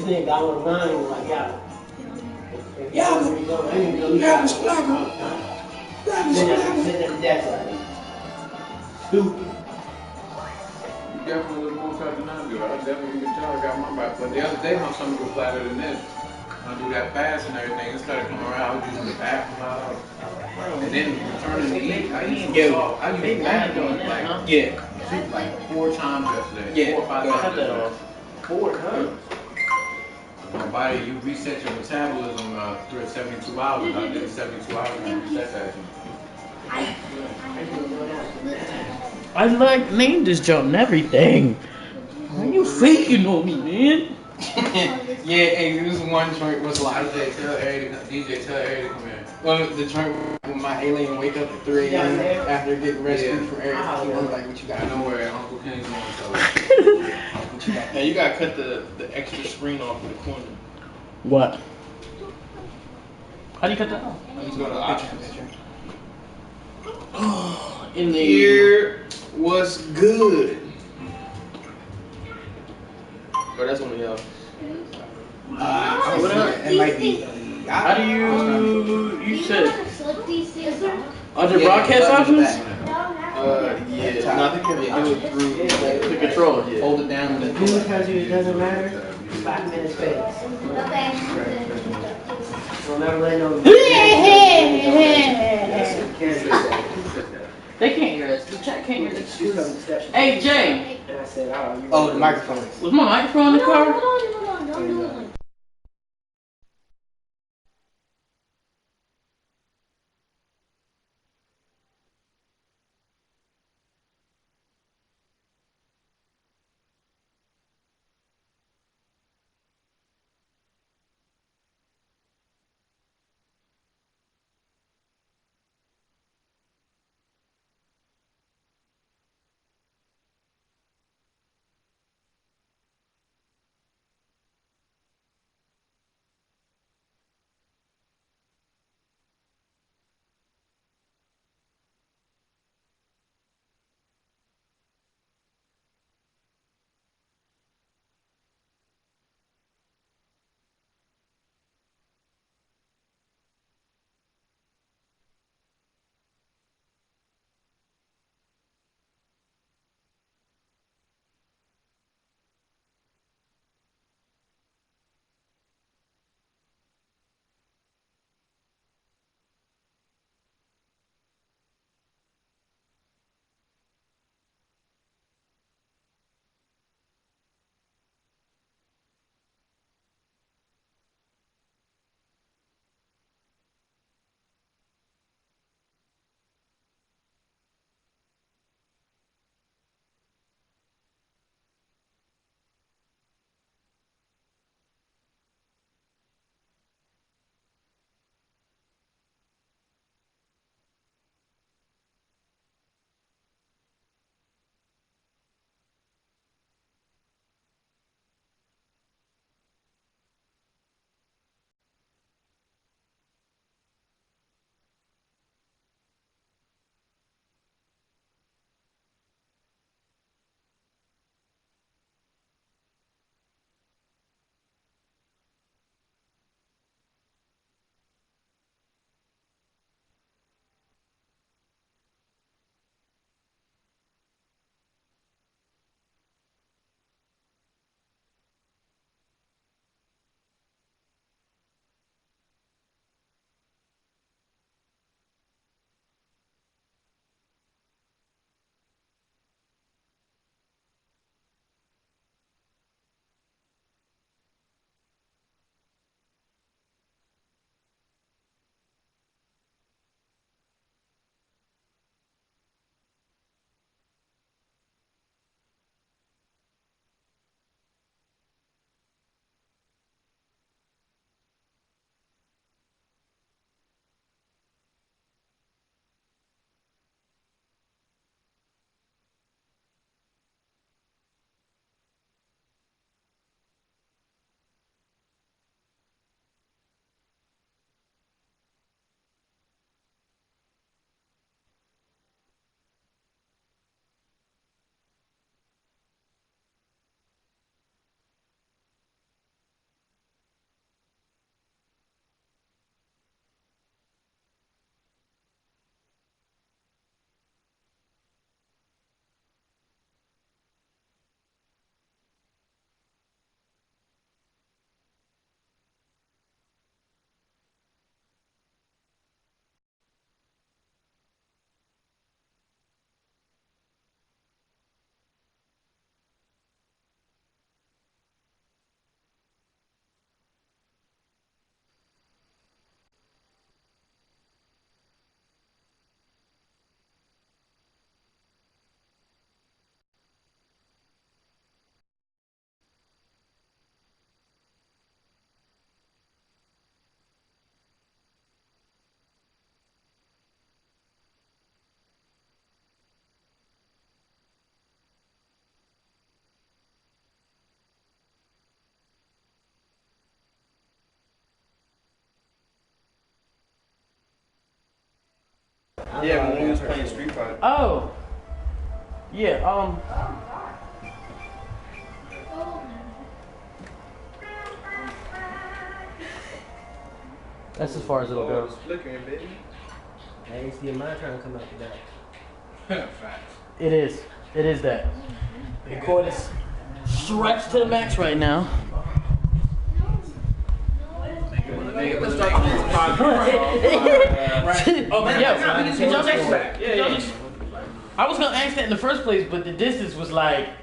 nigga, I was lying, like, yeah. Yeah, you have a splatter. Stupid. You definitely look more fat than I do. I definitely can tell I got my back. But the other day, my stomach was flatter than this. I do that fast and everything. It started coming around. I was using the bathroom out. And then returning to eat, I eat some salt. I eat bathroom like 4 times yesterday. 4 or 5 times yesterday. 4 times. My body, you reset your metabolism through 72 hours. I did 72 hours and reset that. I like named this jump and everything. How you think you know me, man? Yeah, hey, this one joint was like, DJ, tell Area to come in. well, the joint when my alien wake up at 3 a.m. after getting rescued from Area51. Like, what you got? Don't worry, Uncle Ken's going to tell us. What you got? Hey, you gotta cut the extra screen off in the corner. What? How do you cut that off? Let's go to the options. In the Here was good. Oh, that's one of y'all. What up? It might be. How do you said under broadcast options? Yeah. No, I think you have to do it through The controller. Yeah. Hold it down and then Who tells you it doesn't matter? 5 minutes space. Don't ever let no. They can't hear us. The chat can't hear us. Hey Jay, Oh, the microphone. was my microphone in the car? No. Yeah, when we was playing Street Fighter. Oh. Yeah. That's as far as it'll go. It's flickering, baby. Hey, it's the amount trying to come out today. Facts. It is. It is that. The cord is stretched to the max right now. Let's start on this podcast. Oh, man, yeah. did y'all next back? Yeah. I was gonna ask that in the first place, but the distance was like. Hey,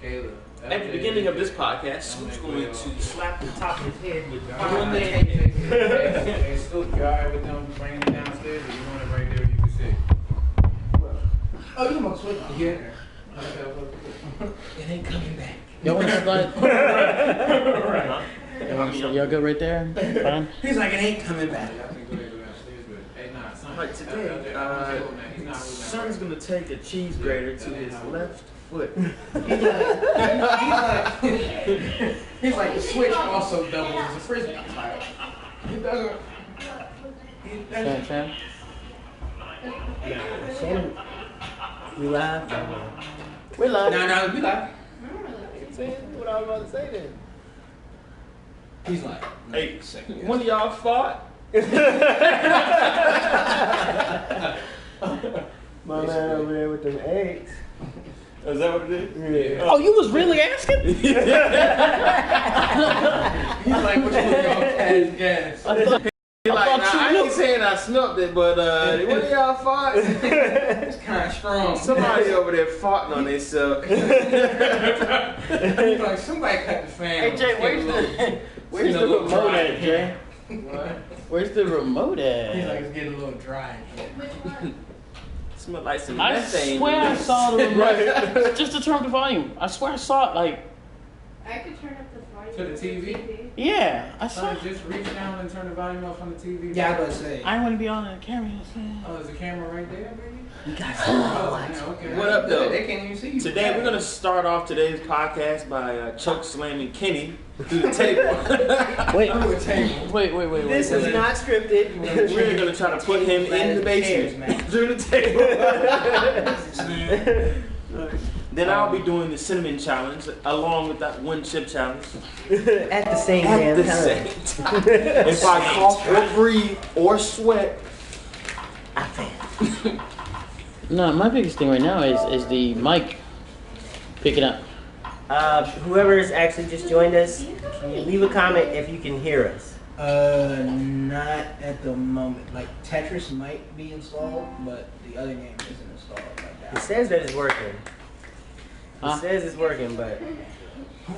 Caleb. At the beginning of this podcast, Scoop's going to slap the top of his head with one leg. Hey, Scoop, you alright with them bringing it downstairs, or you want it right there where you can sit? Oh, you want to switch? Yeah. It ain't coming back. Y'all want to slide? Y'all good right there? Fine. He's like, it ain't coming back. Like today, Son's gonna take a cheese grater to his left foot. He's like, the switch also doubles as a frisbee. He doesn't. Sam. Shannon, we live? We live. No, we like. What I was about to say then. He's like, Hey, one of y'all fought? My man over there with them eggs. Is that what it is? Yeah. Oh, you was really asking? he's like, what you want to gas? He's like, thought nah, you I knew. ain't saying I snubbed it, but one of y'all fought? It's kind of strong. Somebody over there farting on themselves. He's like, somebody cut the fan. Hey Jay, where's the remote at, Jay? What? Where's the remote He's like, at? it's getting a little dry. Smell like some I methane. swear I saw the remote. Just to turn up the volume. I swear I saw it like. I could turn up the volume. To the TV? Yeah, I saw Son, it. just reach down and turn the volume off on the TV. Yeah, I was about to say. I want to be on the camera. Oh, is the camera right there, baby? You guys Oh, yeah, okay. What up, though? They can't even see you. Today we're gonna start off today's podcast by choke slamming Kenny through the table. Wait, Wait. this is not scripted. We're gonna try to put him in the basement through the table. Then I'll be doing the cinnamon challenge along with that one chip challenge. At the same At damn the time. same time. If I cough or breathe or sweat, I fail. No, my biggest thing right now is the mic picking up. Whoever has actually just joined us, can you leave a comment if you can hear us? Not at the moment. Like Tetris might be installed, but the other game isn't installed like It that. says that it's working. Huh? It says it's working, but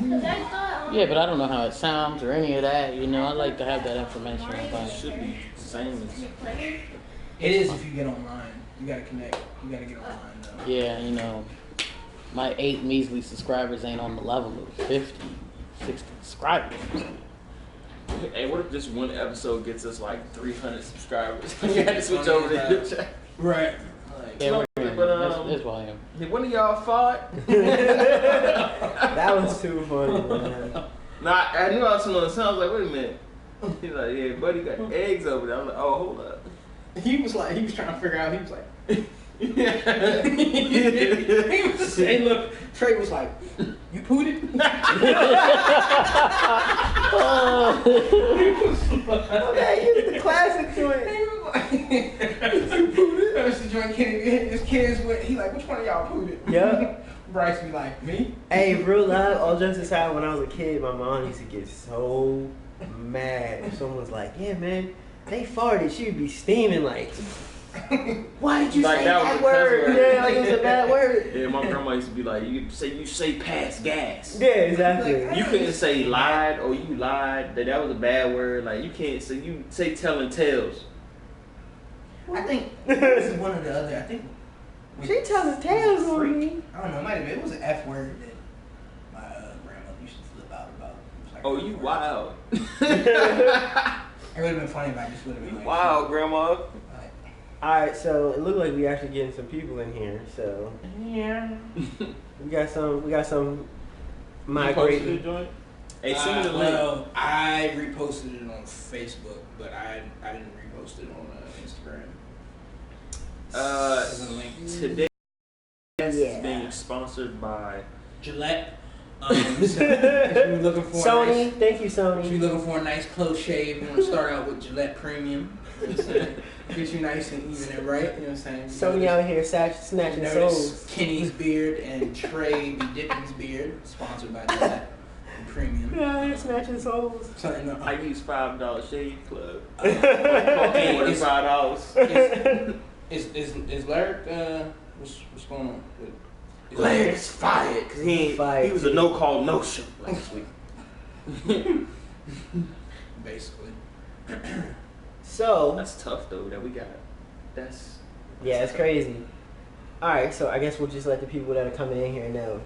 Yeah, but I don't know how it sounds or any of that. You know, I like to have that information. it should be the same as. It is if you get online. You gotta connect. You gotta get online though. Yeah, you know, my 8 measly subscribers ain't on the level of 50, 60 subscribers. Hey, what if this one episode gets us like 300 subscribers? You had to switch over to the chat. Right. Yeah, No, we're but, this volume. Did one of y'all fought? that was too funny, man. Nah, I knew I was someone. So I was like, wait a minute. He's like, yeah, buddy, got eggs over there. I was like, oh, hold up. He was trying to figure out. He was like, Yeah. he was saying, look. Trey was like, you pooed it? Okay, here's the classic joint. That's the joint his kids went, he like, which one of y'all pooed it? Yeah. Bryce be like, me? Hey, real live, all jokes aside, when I was a kid, my mom used to get so mad if someone's like, yeah, man, they farted. She would be steaming like, why did you Like say that was that a word? cuss word. Yeah, like it was a bad word. Yeah, my grandma used to be like, you say pass gas. Yeah, exactly. You couldn't say lied or you lied. That was a bad word. Like you can't say you say telling tales. I think this is one of the other, I think. She tells tales on me. I don't know, it might have been, it was an F word that my grandmother used to flip out about. It was like, Oh, you wild. It would have been funny if I just would have been like, Wild, grandma. like, Alright, so it looked like we actually getting some people in here, so Yeah. we got some migrating. Hey, send me the link. well, I reposted it on Facebook, but I didn't repost it on Instagram. Today is Yeah. being sponsored by Gillette. If you're looking for Sony, thank you, if you're Sony. looking for a nice close shave, you want to start out with Gillette Premium. You know what I'm saying? Get you nice and even and right. You know what I'm saying? Sony out here snatching Notice souls. Kenny's beard and Trey B. Dipping's beard, sponsored by Gillette Premium. Yeah, he's snatching souls. Something. I use $5 Shave Club. Hey, it's- $45. Is Larry? What's going on? Larry's fired because he was a no call no show last week. Basically. So, That's tough though that we got. That's yeah, it's crazy. Alright, so I guess we'll just let the people that are coming in here know.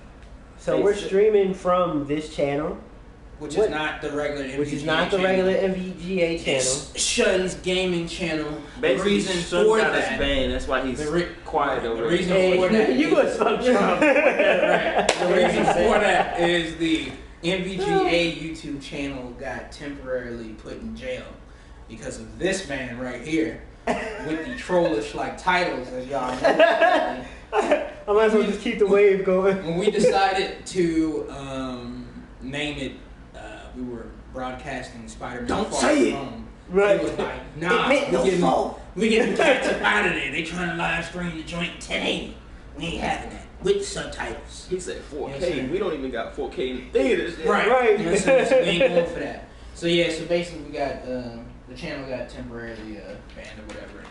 So we're streaming from this channel, Which What? is not the regular NVGA which is not the channel. regular NVGA channel. It's Shun's gaming channel. basically the reason Shun for got that. us banned. That's why he's quiet over The there. reason Hey, for that. you gonna smoke Trump. Right. The reason for that is the NVGA YouTube channel got temporarily put in jail because of this man right here with the trollish like titles, as y'all know. I might as well just keep the wave going. When we decided to name it, we were broadcasting Spider-Man. Don't Far say From it. Home. Right. It was like, nah, It meant no fault. we getting cats up out of there. They trying to live stream the joint 1080. We ain't having that with subtitles. He said 4K. Yes, We don't even got 4K in theaters yet. Right. You know what I'm saying? So we ain't going for that. So yeah, so basically we got the channel got temporarily banned or whatever.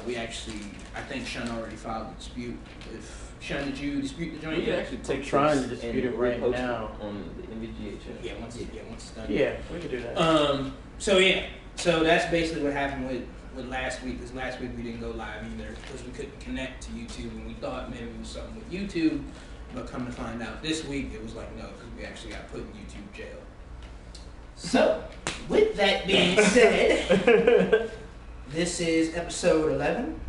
We actually, I think Shun already filed a dispute. If Shun, did you dispute the joint? We can yet? actually take trying this to dispute and it right repost now. on the NVGA channel. Yeah, once it's done. Yeah, we could do that. So yeah, so that's basically what happened with last week. Because last week we didn't go live either because we couldn't connect to YouTube, and we thought maybe it was something with YouTube. But come to find out, this week it was like no, because we actually got put in YouTube jail. So, with that being said, this is episode 11.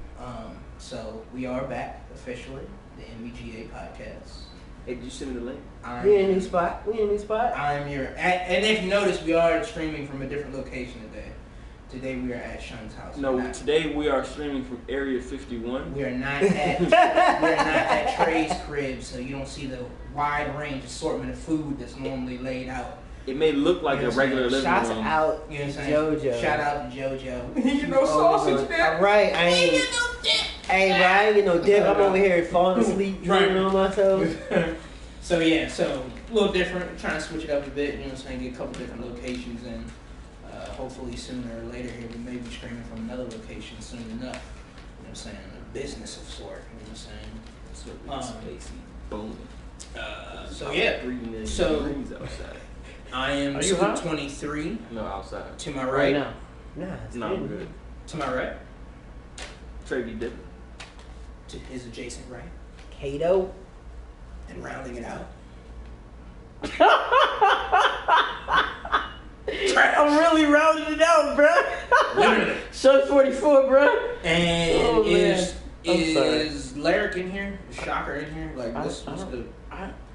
So we are back officially, the NVGA podcast. Hey, did you send me the link? We in a new spot. I'm your, and if you notice, we are streaming from a different location today. Today we are at Shun's house. No, We're not- today we are streaming from Area 51. We are not at Trey's crib, so you don't see the wide range assortment of food that's normally laid out. It may look like You know a regular living Shouts room. out You know what I'm saying? JoJo. Shout out to JoJo. You know sausage All right, I ain't. Hey, bro, I ain't get no dip. I'm over here falling asleep, drooling on myself. So yeah, so a little different. We're trying to switch it up a bit. You know what I'm saying? Get a couple different locations, and hopefully sooner or later here we may be streaming from another location soon enough. You know what I'm saying? A business of sort. You know what I'm saying? Spacey. Boom. So yeah. 3 million So- degrees outside. I am Are you hot? 23 No, outside. to my Right right. now. Nah, it's No, I'm good. To my right. Trey be different. To his adjacent right. Kato. And rounding it out. I'm really rounding it out, bro. Literally. Show 44, bro. And Oh, man. I'm is Lyric in here? Is Shocker in here? Like what's the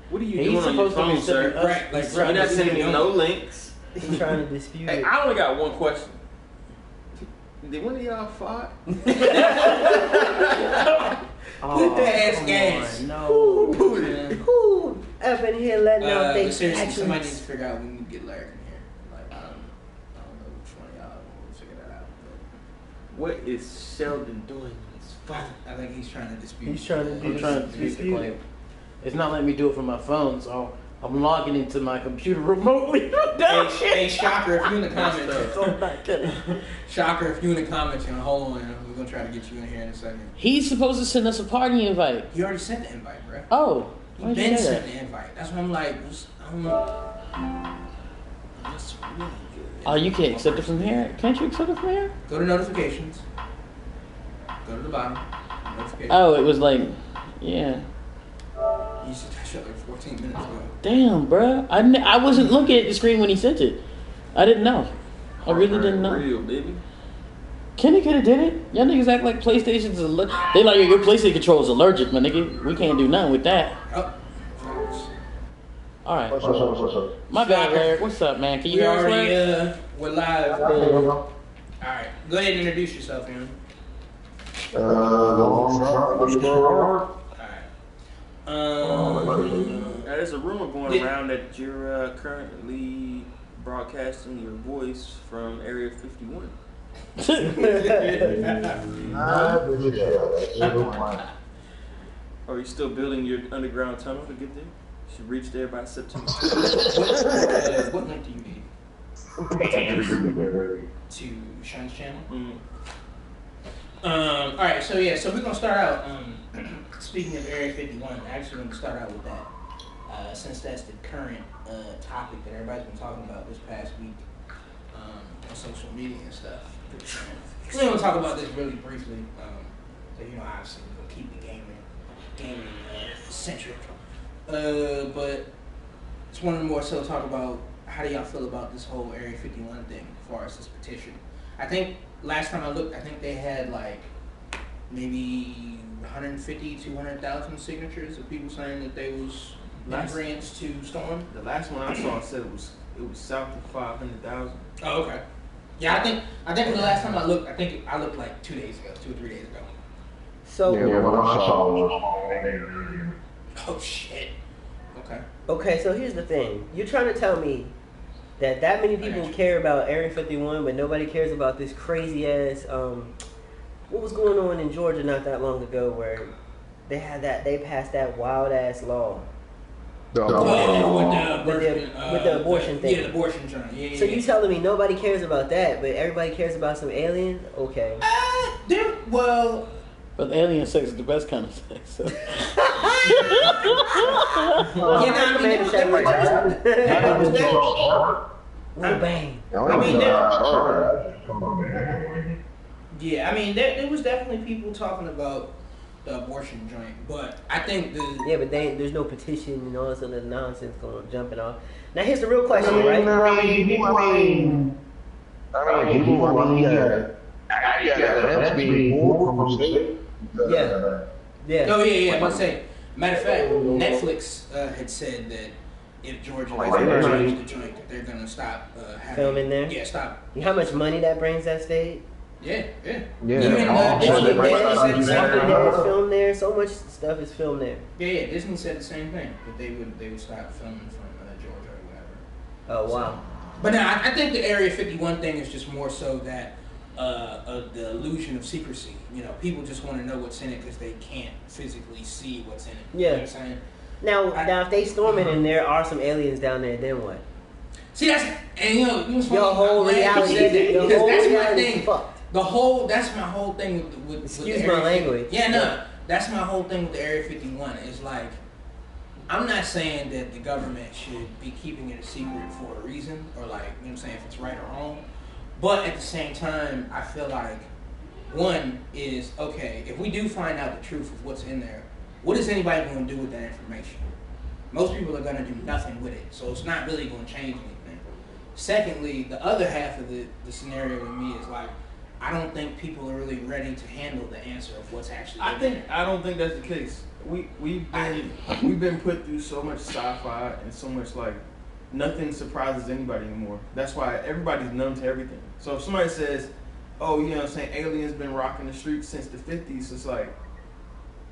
What are you He's doing on your supposed to be phone, sir? sending us- right? Like You're not sending me no links. He's trying to dispute Hey, it. I only got one question. Did one of y'all fart? Oh, ass come gas. on, no. Who Who up in here letting out they seriously, somebody needs actions? to figure out when we get Lyric in here. Like I don't know which one of y'all will figure that out. What is Sheldon doing on his phone? But I think he's trying to dispute. He's trying to I'm do trying to dispute the claim. It's not letting me do it from my phone, so I'm logging into my computer remotely. Hey, Shocker, if you in the comments, I'm not kidding. Shocker, if you in the comments, hold on, we're gonna try to get you in here in a second. He's supposed to send us a party invite. You already sent the invite, bro. Oh, You why'd been you say sent that? the invite. That's what I'm like. I don't know. That's really good. Oh, you can't accept it from here? Can't you accept it from here? Go to notifications. Go to the bottom. Notifications. Oh, it was like, yeah. You said that shit like 14 minutes ago. Damn, bruh. I wasn't looking at the screen when he sent it. I didn't know. I really didn't know. Real, baby. Kenny could have did it. Y'all niggas act like PlayStation's they like your PlayStation control is allergic, my nigga. We can't do nothing with that. Oh. All right. What's up? My bad, Larry. What's up, man? Can you We hear us, already, Larry? we're live. Alright. Go ahead and introduce yourself, man. Now, there's a rumor going around that you're currently broadcasting your voice from Area 51. Are you still building your underground tunnel to get there? You should reach there by September. What link do you need? To Sean's channel? All right, so we're gonna start out. Speaking of Area 51, actually, gonna start out with that, since that's the current topic that everybody's been talking about this past week on social media and stuff. We're gonna talk about this really briefly. So obviously, we're gonna keep the gaming centric. But just wanted to more so talk about how do y'all feel about this whole Area 51 thing as far as this petition. I think last time I looked, I think they had like maybe 150, 200,000 signatures of people saying that they was in agreement to storm. The last one I saw said it was south of 500,000. Oh, okay. Yeah, I think the last time I looked, I looked like 2 days ago, 2 or 3 days ago. So what I saw was. Oh shit. Okay. Okay, so here's the thing. You're trying to tell me that many people care about Area 51, but nobody cares about this crazy ass. What was going on in Georgia not that long ago, where they passed that wild ass law. With the abortion thing. Yeah, the abortion journey. Yeah, so you telling me nobody cares about that, but everybody cares about some alien? Okay. But alien sex is the best kind of sex. So. Yeah, I mean, there was definitely people talking about the abortion joint, but I think but there's no petition and all this other nonsense jumping off. Now here's the real question, right? Yeah. Oh yeah. I'm gonna say. Matter of fact, Netflix had said that if Georgia doesn't change the joint, that they're gonna stop filming there. Yeah, stop. You know how much money that brings that state? Yeah. Even filmed there. So much stuff is filmed there. Yeah. Disney said the same thing, that they would stop filming from Georgia or whatever. Oh wow. So, but now I think the Area 51 thing is just more so that the illusion of secrecy. People just want to know what's in it because they can't physically see what's in it. Yeah. You know what I'm saying? Now if they storm it and there are some aliens down there, then what? See, your whole reality is my thing. Fucked. That's my whole thing with Excuse my language. Yeah, no. That's my whole thing with the Area 51. Is like, I'm not saying that the government should be keeping it a secret for a reason, or like, if it's right or wrong. But at the same time, I feel like, one is, okay, if we do find out the truth of what's in there, what is anybody going to do with that information? Most people are going to do nothing with it, so it's not really going to change anything. Secondly, the other half of the scenario with me is like, I don't think people are really ready to handle the answer of what's actually in there. I don't think that's the case. We've been put through so much sci-fi and so much like nothing surprises anybody anymore. That's why everybody's numb to everything. So if somebody says, "Oh, aliens been rocking the streets since the '50s," it's like,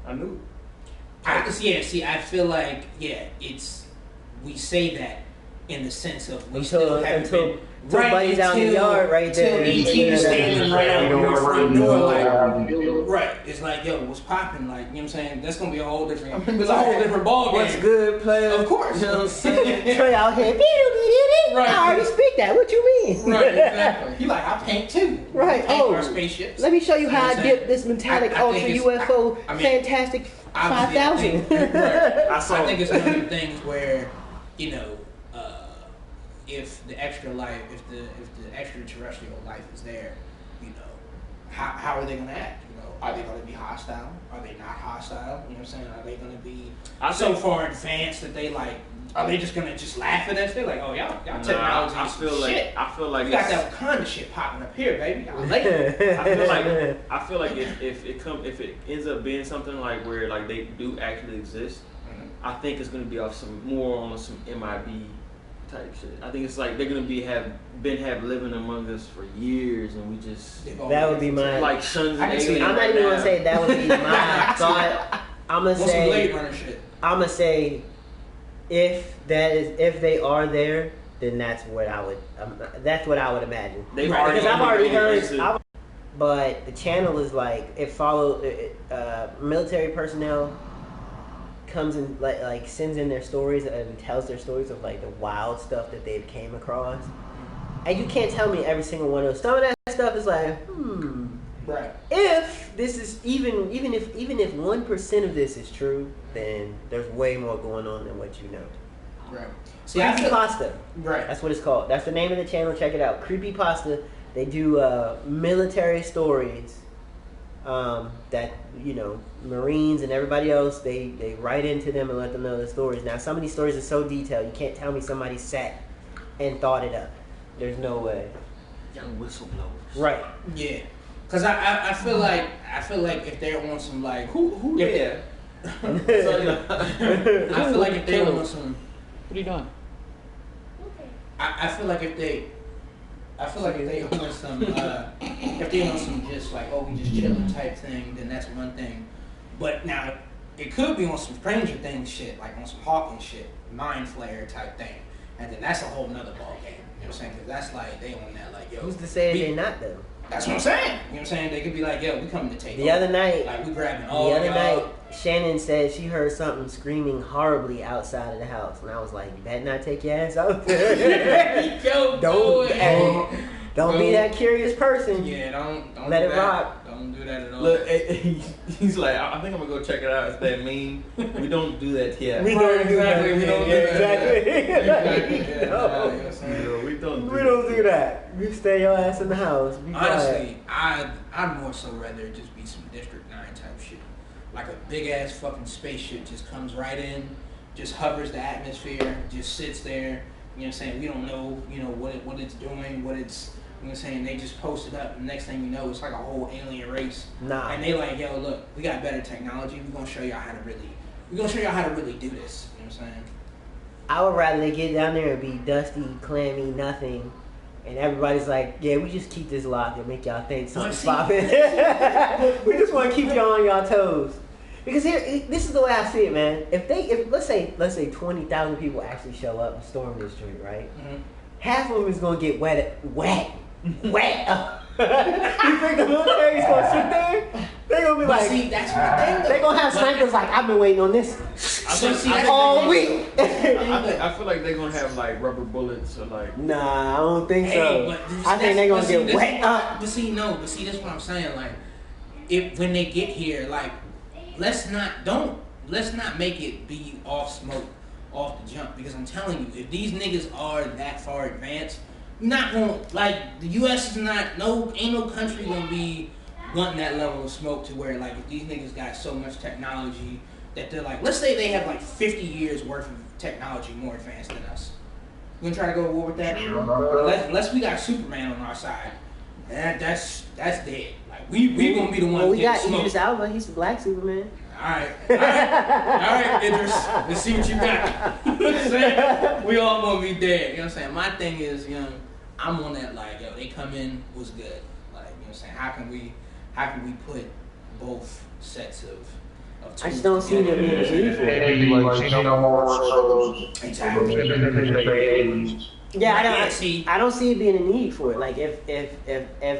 I knew. I feel like we say that in the sense of we still haven't been buddies out in the yard right there. Until E.T. is standing right out your front door, like, right. It's like, yo, what's popping? Like, you know what I'm saying? That's gonna be a whole different. It's a whole different ball game. What's good, player? Of course. You know what I'm saying? Trey out here. Right. I already speak that. What you mean? Right. Exactly. He like, I paint too. Right. I paint our spaceships. Let me show you how I dip this metallic ultra UFO fantastic 5000. I think it's one of the things where, if the extra life, if the extraterrestrial life is there, how are they going to act? Are they going to be hostile? Are they not hostile? You know what I'm saying? Are they going to be so far advanced that they like? Are they just going to just laugh at us? They're like, oh y'all technology is shit. I feel like we got that Wakanda shit popping up here, baby. I feel like if it ends up being something like where like they do actually exist, I think it's going to be off some MIB type shit. I think it's like they're gonna have living among us for years, and we just that would be my like sons and aliens. I'm not even gonna say that would be my thought. I'm gonna say Blade Runner shit. I'm gonna say if they are there, then that's what I would imagine. They've Because I've already heard. into- But the channel is like military personnel comes in like sends in their stories and tells their stories of like the wild stuff that they've came across, and you can't tell me every single one of those. Some of that stuff is like, Right. If this is even if 1% of this is true, then there's way more going on than what you know. Right. See, I feel, Creepypasta. right. That's what it's called. That's the name of the channel. Check it out. Creepypasta. They do military stories that, you know, Marines and everybody else, they write into them and let them know the stories. Now, some of these stories are so detailed, you can't tell me somebody sat and thought it up. There's no way. Young whistleblowers. Right. Yeah. Cause I feel like if they're on some like Who there? I feel like if they're on some What are you doing? I feel like if they on some if they're on some just like, oh, we just chilling type thing, then that's one thing. But now it could be on some Stranger Things shit, like on some Hawking shit, Mind Flayer type thing, and then that's a whole nother ball game. You know what I'm saying? Because that's like they on that like, yo. Who's to say they not though? That's what I'm saying. You know what I'm saying? They could be like, yo, we coming to take The over. other night, Like we grabbing all the other y'all. night, Shannon said she heard something screaming horribly outside of the house, and I was like, "You better not take your ass out there. Yo, Don't be that curious person. Yeah, don't Let do it that. rock. Don't do that at all. Look, he's like, I think I'm gonna go check it out. It's that meme. We don't do that here. We don't do that. Exactly, We don't do yeah, exactly. Exactly. Yeah, No. We don't do We don't do that. We stay your ass in the house. Be quiet. Honestly, I'd more so rather just be some District 9 type shit. Like a big ass fucking spaceship just comes right in, just hovers the atmosphere, just sits there. You know what I'm saying? We don't know, you know, what it's doing, what it's, you know what I'm saying? They just post it up, and next thing you know, it's like a whole alien race. Nah. And they like, yo, look, we got better technology. We're gonna show y'all how to really do this. You know what I'm saying? I would rather they get down there and be dusty, clammy, nothing, and everybody's like, yeah, we just keep this locked and make y'all think something's popping. We just want to keep y'all on y'all toes. Because this is the way I see it, man. If let's say 20,000 people actually show up and storm this joint, right? Mm-hmm. Half of them is gonna get wet. You think the military's gonna sit there? They gonna be But like, see, that's the thing, though. they gonna have snipers like, I've been waiting on this that's all the week. I feel like they're gonna have like rubber bullets or like. Nah, I don't think so. but I think they're gonna get wet up. But see, that's what I'm saying. Like, when they get here, like, let's not make it be off the jump, because I'm telling you, if these niggas are that far advanced, you're not gonna, like, the U.S. is not, ain't no country gonna be wanting that level of smoke to where, like, if these niggas got so much technology that they're like, let's say they have like 50 years worth of technology more advanced than us. You gonna try to go to war with that? Unless we got Superman on our side, that's dead. Like we gonna be the one. Well, we got getting smoked. Idris Elba. He's the Black Superman. All right, Idris. Let's see what you got. You know what I'm saying? We all gonna be dead. You know what I'm saying? My thing is, you know, I'm on that like, yo, they come in, was good. Like, you know what I'm saying? How can we put both sets of I just don't see them being a need for it. Yeah, I don't see it being a need for it. Like if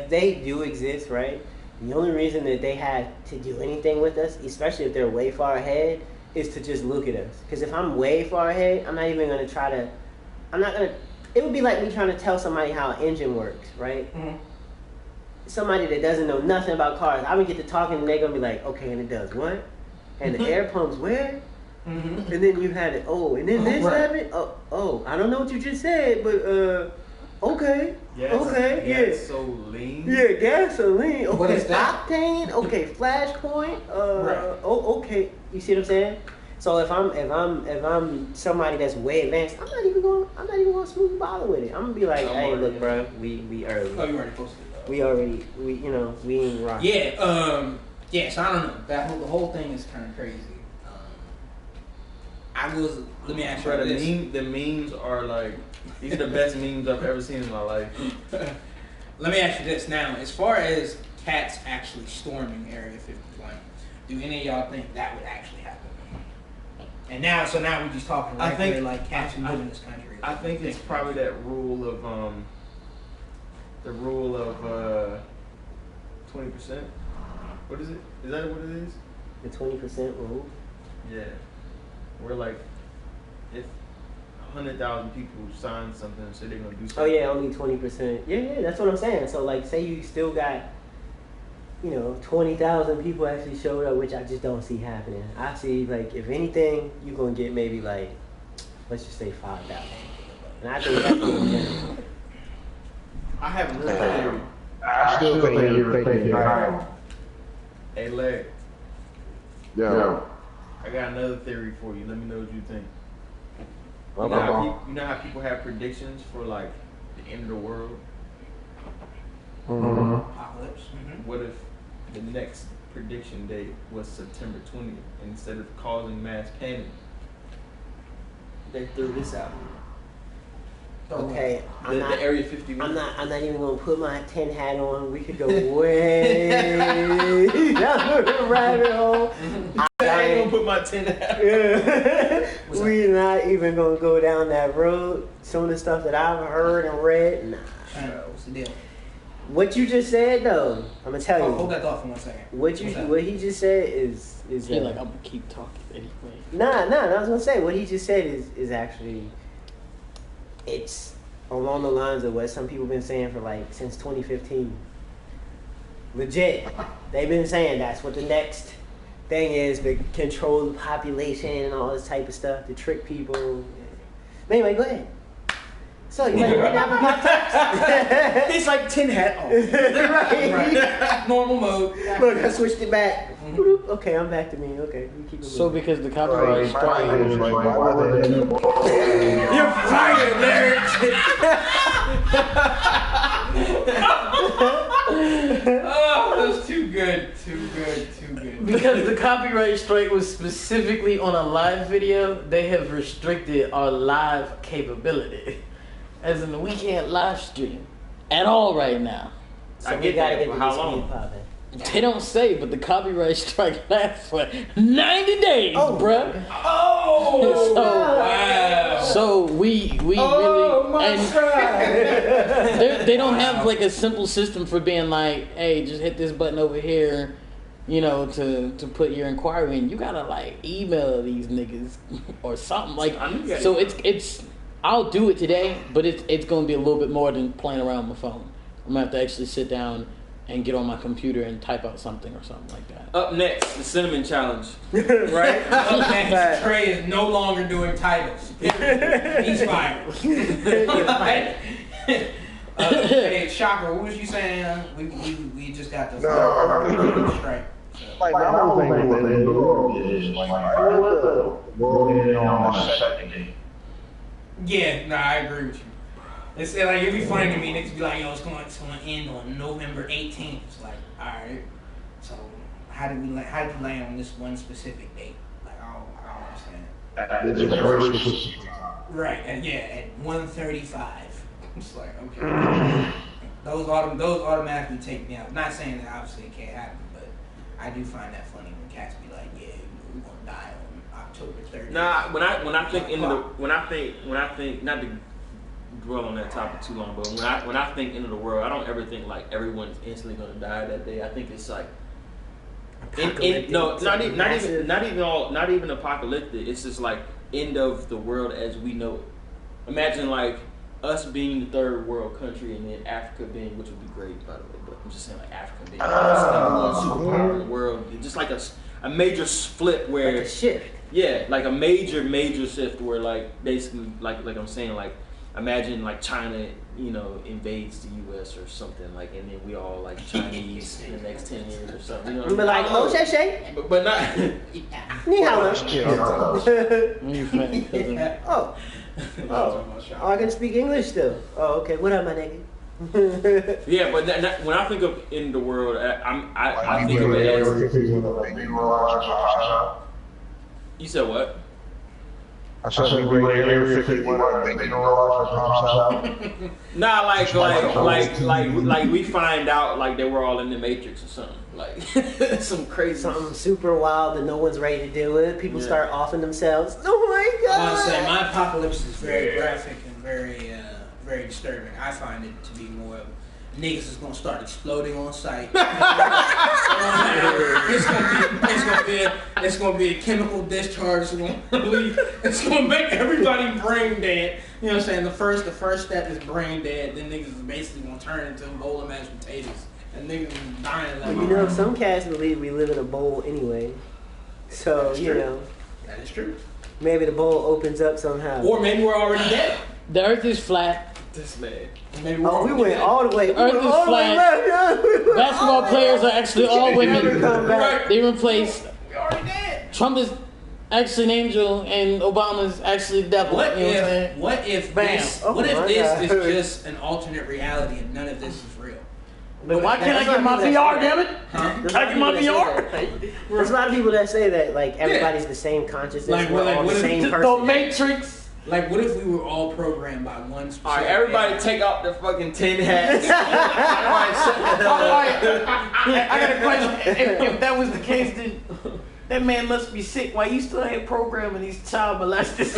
they do exist, right? The only reason that they had to do anything with us, especially if they're way far ahead, is to just look at us. Because if I'm way far ahead, I'm not even gonna try to. I'm not gonna. It would be like me trying to tell somebody how an engine works, right? Mm-hmm. Somebody that doesn't know nothing about cars, I would get to talking and they're gonna be like, okay, and it does what? And the air pumps where? Mm-hmm. And then you had it. Oh, and then this happened. Oh, I don't know what you just said, but okay, yeah. So lean. Yeah, gasoline. What Okay, is that? octane. Okay, flashpoint. Oh, okay. You see what I'm saying? So if I'm somebody that's way advanced, I'm not even gonna smooth bother with it. I'm gonna be like, hey, look, bro, we early. Oh, you already posted it. We ain't rocking. Yeah. Yeah. So I don't know. The whole thing is kind of crazy. Let me ask you Bro, this. the memes are like, these are the best memes I've ever seen in my life. Let me ask you this now. As far as cats actually storming Area 51, do any of y'all think that would actually happen? And now we're just talking regular like cats who live in this country. I think it's probably that rule of 20%. What is it? Is that what it is? The 20% rule. Yeah. We're like, if 100,000 people sign something and say they're gonna do something. Oh yeah, only 20%. Yeah, that's what I'm saying. So like, say you still got, 20,000 people actually showed up, which I just don't see happening. I see like, if anything, you're gonna get maybe like, let's just say 5,000. And I think that's what general. I have a real theory. I still think you're thinking right. Hey, Larry, Yeah. I got another theory for you. Let me know what you think. Okay. You know how people have predictions for like the end of the world? Mm-hmm. Apocalypse. Mm-hmm. What if the next prediction date was September 20th, and instead of causing mass panic, they threw this out? Okay, The Area 51. I'm not even gonna put my tin hat on. We could go way down the rabbit hole. I ain't gonna put my tin hat. Yeah. We're not even gonna go down that road. Some of the stuff that I've heard and read, nah. What's the deal? What you just said though, I'm gonna tell you. Hold that thought for 1 second. What he just said is He's like, I'm gonna keep talking anyway. Nah, I was gonna say what he just said is actually, it's along the lines of what some people been saying for like since 2015. Legit, they've been saying that's what the next thing is, to control the population and all this type of stuff, to trick people. Anyway, go ahead. So you like to read that podcast? It's like tin hat off. Right. Normal mode. Look, I switched it back. Okay, I'm back to me. Okay, we keep it So moving. because the copyright strike, You're fired, Larry. Oh, that's too good. because the copyright strike was specifically on a live video, they have restricted our live capability. As in, we can't live stream at all right now. So I we get gotta that, get but the how speed long? popping. They don't say, but the copyright strike lasts for 90 days, bruh. Oh, wow. So we really and they don't have like a simple system for being like, hey, just hit this button over here, to put your inquiry in. You gotta like email these niggas or something like. So it's I'll do it today, but it's gonna be a little bit more than playing around with my phone. I'm gonna have to actually sit down and get on my computer and type out something or something like that. Up next, the cinnamon challenge. Right? Up next, Trey is no longer doing titles. He's fired. Hey, Shocker, what was you saying? We just got the strike. Like, I don't think what they do is like, what's the world on the second day? Yeah, I agree with you. It's like, it'd be funny to me. Niggas be like, yo, it's going to end on November 18th. It's like, all right. So how did you land on this one specific date? Like, I don't understand. It's very specific. Right, and at 1:35. It's like, okay. those automatically take me out. Not saying that obviously it can't happen, but I do find that funny when cats be like, yeah, we're gonna die on October 30th. Nah, when I think not to dwell on that topic too long, but when I think end of the world, I don't ever think like everyone's instantly gonna die that day. I think it's like not even apocalyptic. It's just like end of the world as we know it. Imagine like us being the third world country and then Africa being, which would be great by the way, but I'm just saying like Africa being the number one superpower in the world. It's just like a major flip where Like a shift. Yeah, like a major shift where like basically like I'm saying like imagine like China, invades the U.S. or something like, and then we all like Chinese in the next 10 years or something. You know But like, oh, shay, but not. ni hao. You funny, cousin. Oh, I can speak English still. Oh, okay. What up, my nigga? Yeah, but when I think of in the world, I think of it as. You said what? I said we were in Area 51. I think they know our comps out. Nah, like we find out like they were all in the Matrix or something. Like some crazy Something super wild that no one's ready to deal with. People start offing themselves. Oh my god! I want to say my apocalypse is very graphic and very, very disturbing. I find it to be more of niggas is gonna start exploding on sight. It's gonna be a chemical discharge. It's gonna make everybody brain dead. You know what I'm saying? The first step is brain dead. Then niggas is basically gonna turn into a bowl of mashed potatoes. And niggas is dying. Well, you know, some cats believe we live in a bowl anyway. So, you know. That is true. Maybe the bowl opens up somehow. Or maybe we're already dead. The earth is flat. this man. Maybe Oh, we went all the way. Earth is flat. Basketball players are actually all women. Right. They replaced. We already dead. Trump is actually an angel and Obama's actually the devil. What you know what I'm saying? if Bam. this? Oh What if my this God. is just an alternate reality and none of this is real? But why can't I get my VR, damn it? There's I get my VR. There's a lot of people that say that like everybody's the same consciousness. Like, we're like, all what the if same The person. Matrix. Like, what if we were all programmed by one specific? Alright, everybody take off their fucking tin hats. I got a question. If that was the case, then that man must be sick. Why you still ain't programming these child molesters?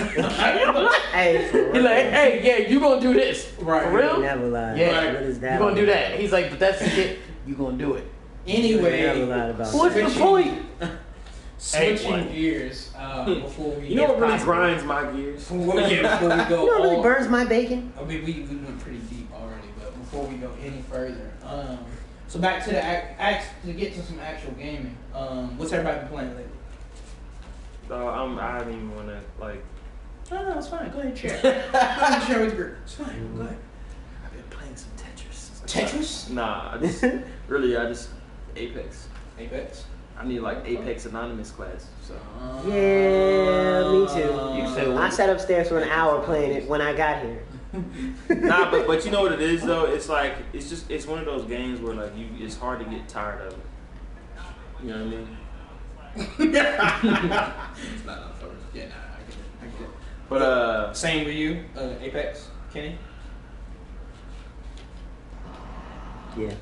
Hey, for He's like, hey, yeah, you gonna do this. Right. For real? real? Never lied. Yeah. What is that? You gonna do that. He's like, but that's the shit. You gonna do it. Anyway, Never lied about What's that. the point? switching Hey, gears before we You know what really get grinds my gears? before we go. You know what really all- burns my bacon? I mean, we went pretty deep already, but before we go any further, so back to the to get to some actual gaming. What's everybody been playing lately? I haven't even want to like. No, it's fine. Go ahead and share. Go ahead and share with the group. It's fine. Go ahead. I've been playing some Tetris. Tetris? Nah, I just Apex. Apex. I need like Apex Anonymous class. So Yeah, me too. You said I sat upstairs for an hour playing it when I got here. nah, but you know what it is though? It's like it's one of those games where like it's hard to get tired of it. You know what I mean? It's not on first. Yeah, nah, I get it. But Same with you, Apex, Kenny. Yeah.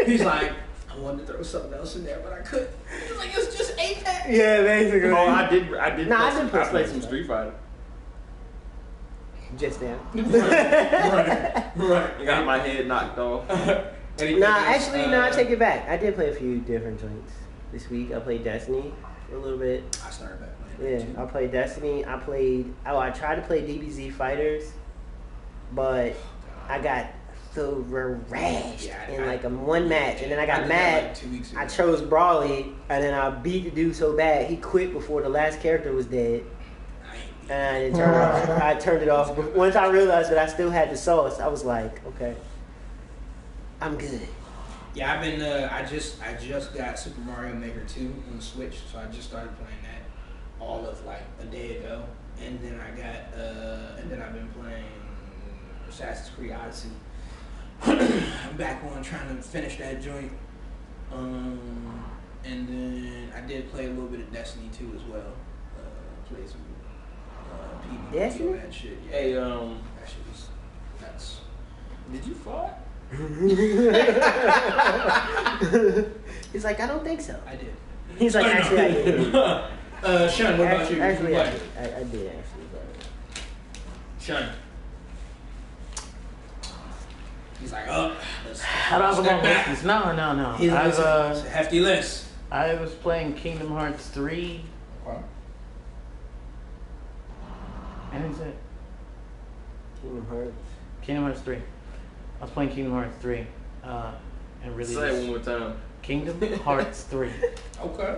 He's like, I wanted to throw something else in there, but I couldn't. He's like, it's just Apex. Yeah, basically. oh, I did. Nah, I played some Street Fighter. Just now. Right. I got my head knocked off. Anything Nah, else? actually, no, I take it back. I did play a few different joints this week. I played Destiny for a little bit. I started back playing. Yeah, I played Destiny. I tried to play DBZ Fighters, but I got thrashed in like one match, and then I got did that, mad. like, 2 weeks ago. I chose Brawley, and then I beat the dude so bad he quit before the last character was dead. And I turned it off. But once I realized that I still had the sauce, I was like, okay, I'm good. Yeah, I've been. I just got Super Mario Maker 2 on the Switch, so I just started playing that all of like a day ago, and then I got and then I've been playing Assassin's Creed Odyssey. I'm back on trying to finish that joint, and then I did play a little bit of Destiny 2 as well. Played some PvP Destiny? and that shit. Yeah, Hey, that shit was nuts. did you fart? He's like, I don't think so. I did. He's like, actually, I did. Sean, what about you? Actually, I What? did. I did actually. But Sean. He's like, oh, let's How do I step belong back. with this? No. It's a hefty list. I was playing Kingdom Hearts 3. And is it Kingdom Hearts. Kingdom Hearts 3? I was playing Kingdom Hearts 3. And really Say it one more time. Kingdom Hearts 3. Okay.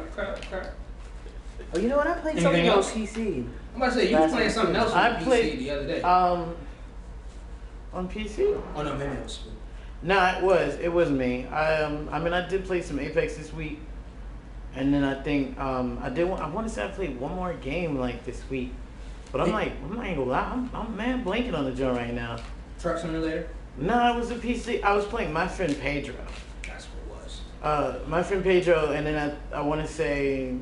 Oh, you know what? I played Anything something else? on PC. I'm about to say, you was playing something else I on played- PC the other day. On PC? Oh, no, maybe it was. No, it was me. I did play some Apex this week, and then I think I want to say I played one more game like this week, but I'm not even gonna lie, I'm mad blanking on the joint right now. Truck Simulator? No, it was a PC. I was playing My Friend Pedro. That's what it was. My Friend Pedro, and then I want to say,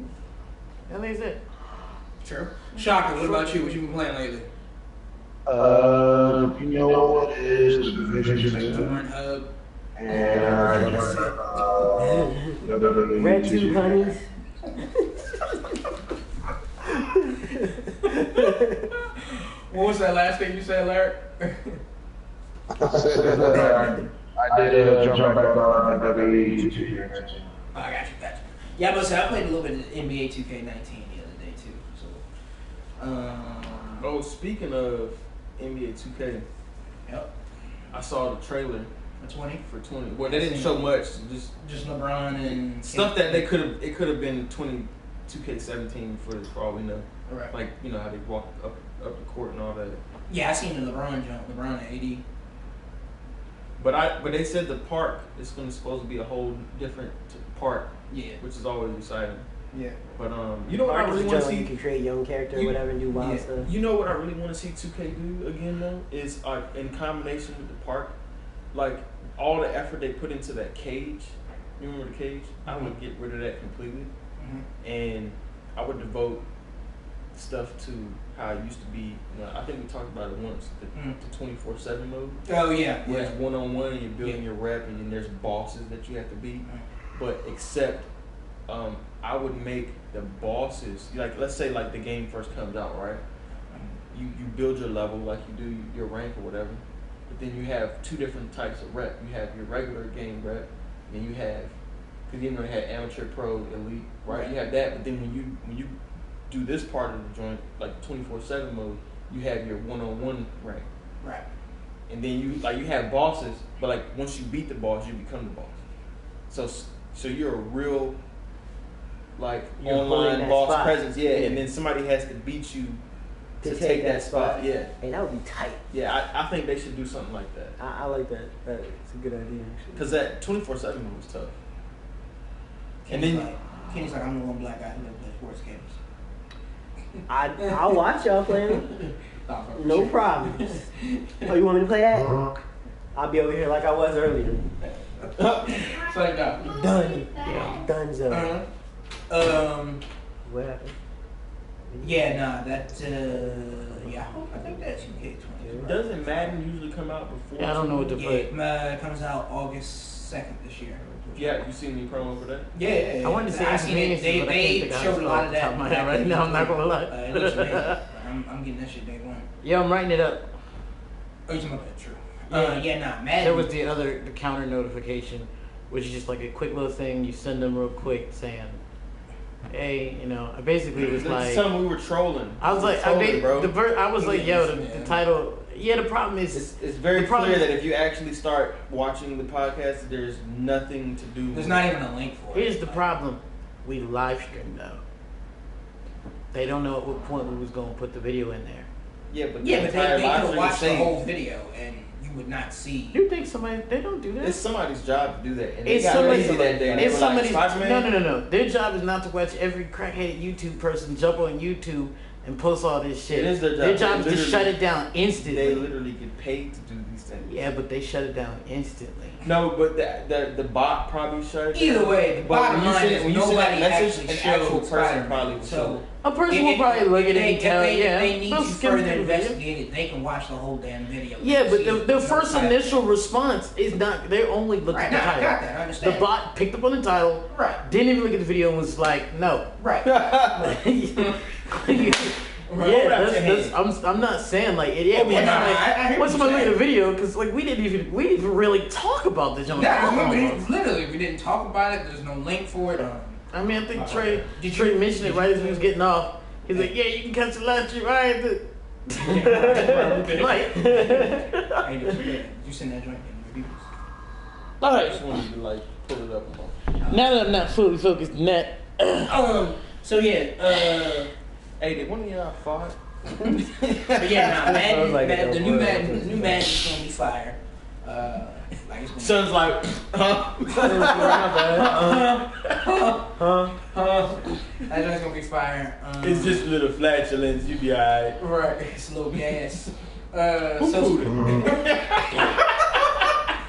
I think it's it. True. Shaka, what about you? What you been playing lately? You know what it is, the Division 2. Pornhub. And Red Tube Honeys. What was that last thing you said, Larry? I said that I did jump back on WWE 2K19. Oh, I got you. Yeah, but I played a little bit of NBA 2K19 the other day too. So, Oh, speaking of NBA 2K, yep. I saw the trailer For 20? for 20. Well, they didn't show much, Just LeBron and stuff that they could have been 2K17 for all we know. Right. Like, you know how they walked up the court and all that. Yeah, I seen the LeBron jump. LeBron and AD. But they said the park is supposed to be a whole different park. Yeah. Which is always exciting. Yeah. But you know what I really want to see? You can create young character or whatever and do wild stuff. You know what I really want to see 2K do again though is in combination with the park, like all the effort they put into that cage. You remember the cage? I would get rid of that completely, and I would devote stuff to how it used to be. You know, I think we talked about it once. The 24/7 mode. Oh yeah. Where it's 1-on-1 and you're building your rep and then there's bosses that you have to beat. But except, I would make the bosses, like let's say like the game first comes out, right? You build your level like you do your rank or whatever, but then you have two different types of rep. You have your regular game rep, then you have, because you know they had amateur, pro, elite, right? You have that, but then when you do this part of the joint, like 24/7 mode, you have your 1-on-1 rank. Right. And then you have bosses, but like once you beat the boss, you become the boss. So you're a real You're online boss spot. presence, yeah. And then somebody has to beat you to take that spot, yeah. Hey, that would be tight. Yeah, I think they should do something like that. I like that. That's a good idea, actually. Because that 24/7 move was tough. Kenny's like, I'm the one black guy who never plays sports games. I'll watch y'all playing. No problem. Oh, you want me to play that? I'll be over here like I was earlier. Like that. Done. Yeah, donezo. What happened? Yeah, nah, that, I think that's UK20. Doesn't Madden usually come out before? Yeah, I don't know what to put. It comes out August 2nd this year. Yeah, you seen any promo for that? Yeah. I wanted to say I seen it. They showed a lot of that. Right now, I'm not gonna lie. It looks amazing. I'm getting that shit day one. Yeah, I'm writing it up. Oh, you talking about that? True. Madden. There was the counter notification, which is just like a quick little thing you send them real quick saying, "Hey, you know." Basically, it was like something we were trolling. I was like, I was like, yo, the title. Yeah, the problem is it's very clear that if you actually start watching the podcast, there's nothing to do. There's not even a link for it. Here's the problem: we live streamed though. They don't know at what point we was gonna put the video in there. Yeah, but they could watch the whole video and you would not see. You think they don't do that? It's somebody's job to do that. And It's got somebody's lazy that day. and It's they were like, somebody's. Spider-Man? No. Their job is not to watch every crackheaded YouTube person jump on YouTube and post all this shit. It is their job. Their job is to Literally- shut it down instantly. They literally get paid to do these things. Yeah, but they shut it down instantly. No, but the bot probably shut it down. Either way, the But bottom when you line send- is when you send nobody that message, actually an actual shows person Spider-Man. probably will So A person will probably look at it and tell, if yeah. they need they'll to skim further through the video. investigate it, they can watch the whole damn video. Yeah, but See the what's first happening. initial response is not. They only looked Right, at the no, I title. got that, I understand. The bot picked up on the title, Right. didn't even look at the video, and was like, "No." Right. I'm not saying like it. Yeah, I hear once what somebody you're look at the saying. video, because like we didn't even really talk about this. Literally, we didn't talk about it. There's no link for it. I mean, I think Trey mentioned it right as we was getting off. He's like, "Yeah, you can catch the last trip, right?" Like, you send that joint in reviews. I just wanted to like pull it up. now that I'm not fully focused, net. So yeah. Hey, did one of y'all fart? But yeah, Madden, the new Madden is gonna be fire. Like it's gonna Son's like, That joint's gonna be fire. it's just a little flatulence. You be alright. Right, it's a little gas.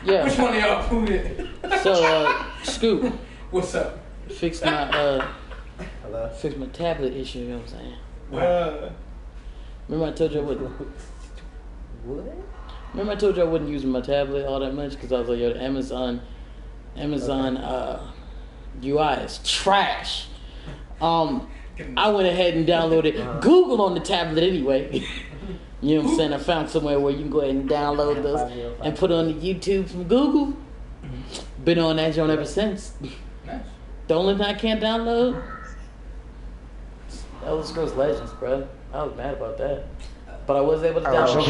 Yeah. Which one of y'all pooted? So, Scoop, What's up? fix my tablet issue. You know what I'm saying? Remember I told you I wouldn't. What? Remember I told you I wasn't using my tablet all that much because I was like, yo, the Amazon UI is trash. I went ahead and downloaded Google on the tablet anyway. You know what I'm saying? I found somewhere where you can go ahead and download those and put on the YouTube from Google. Been on that joint ever since. Nice. The only thing I can't download, Elder Scrolls Legends, bro. I was mad about that. But I was able to download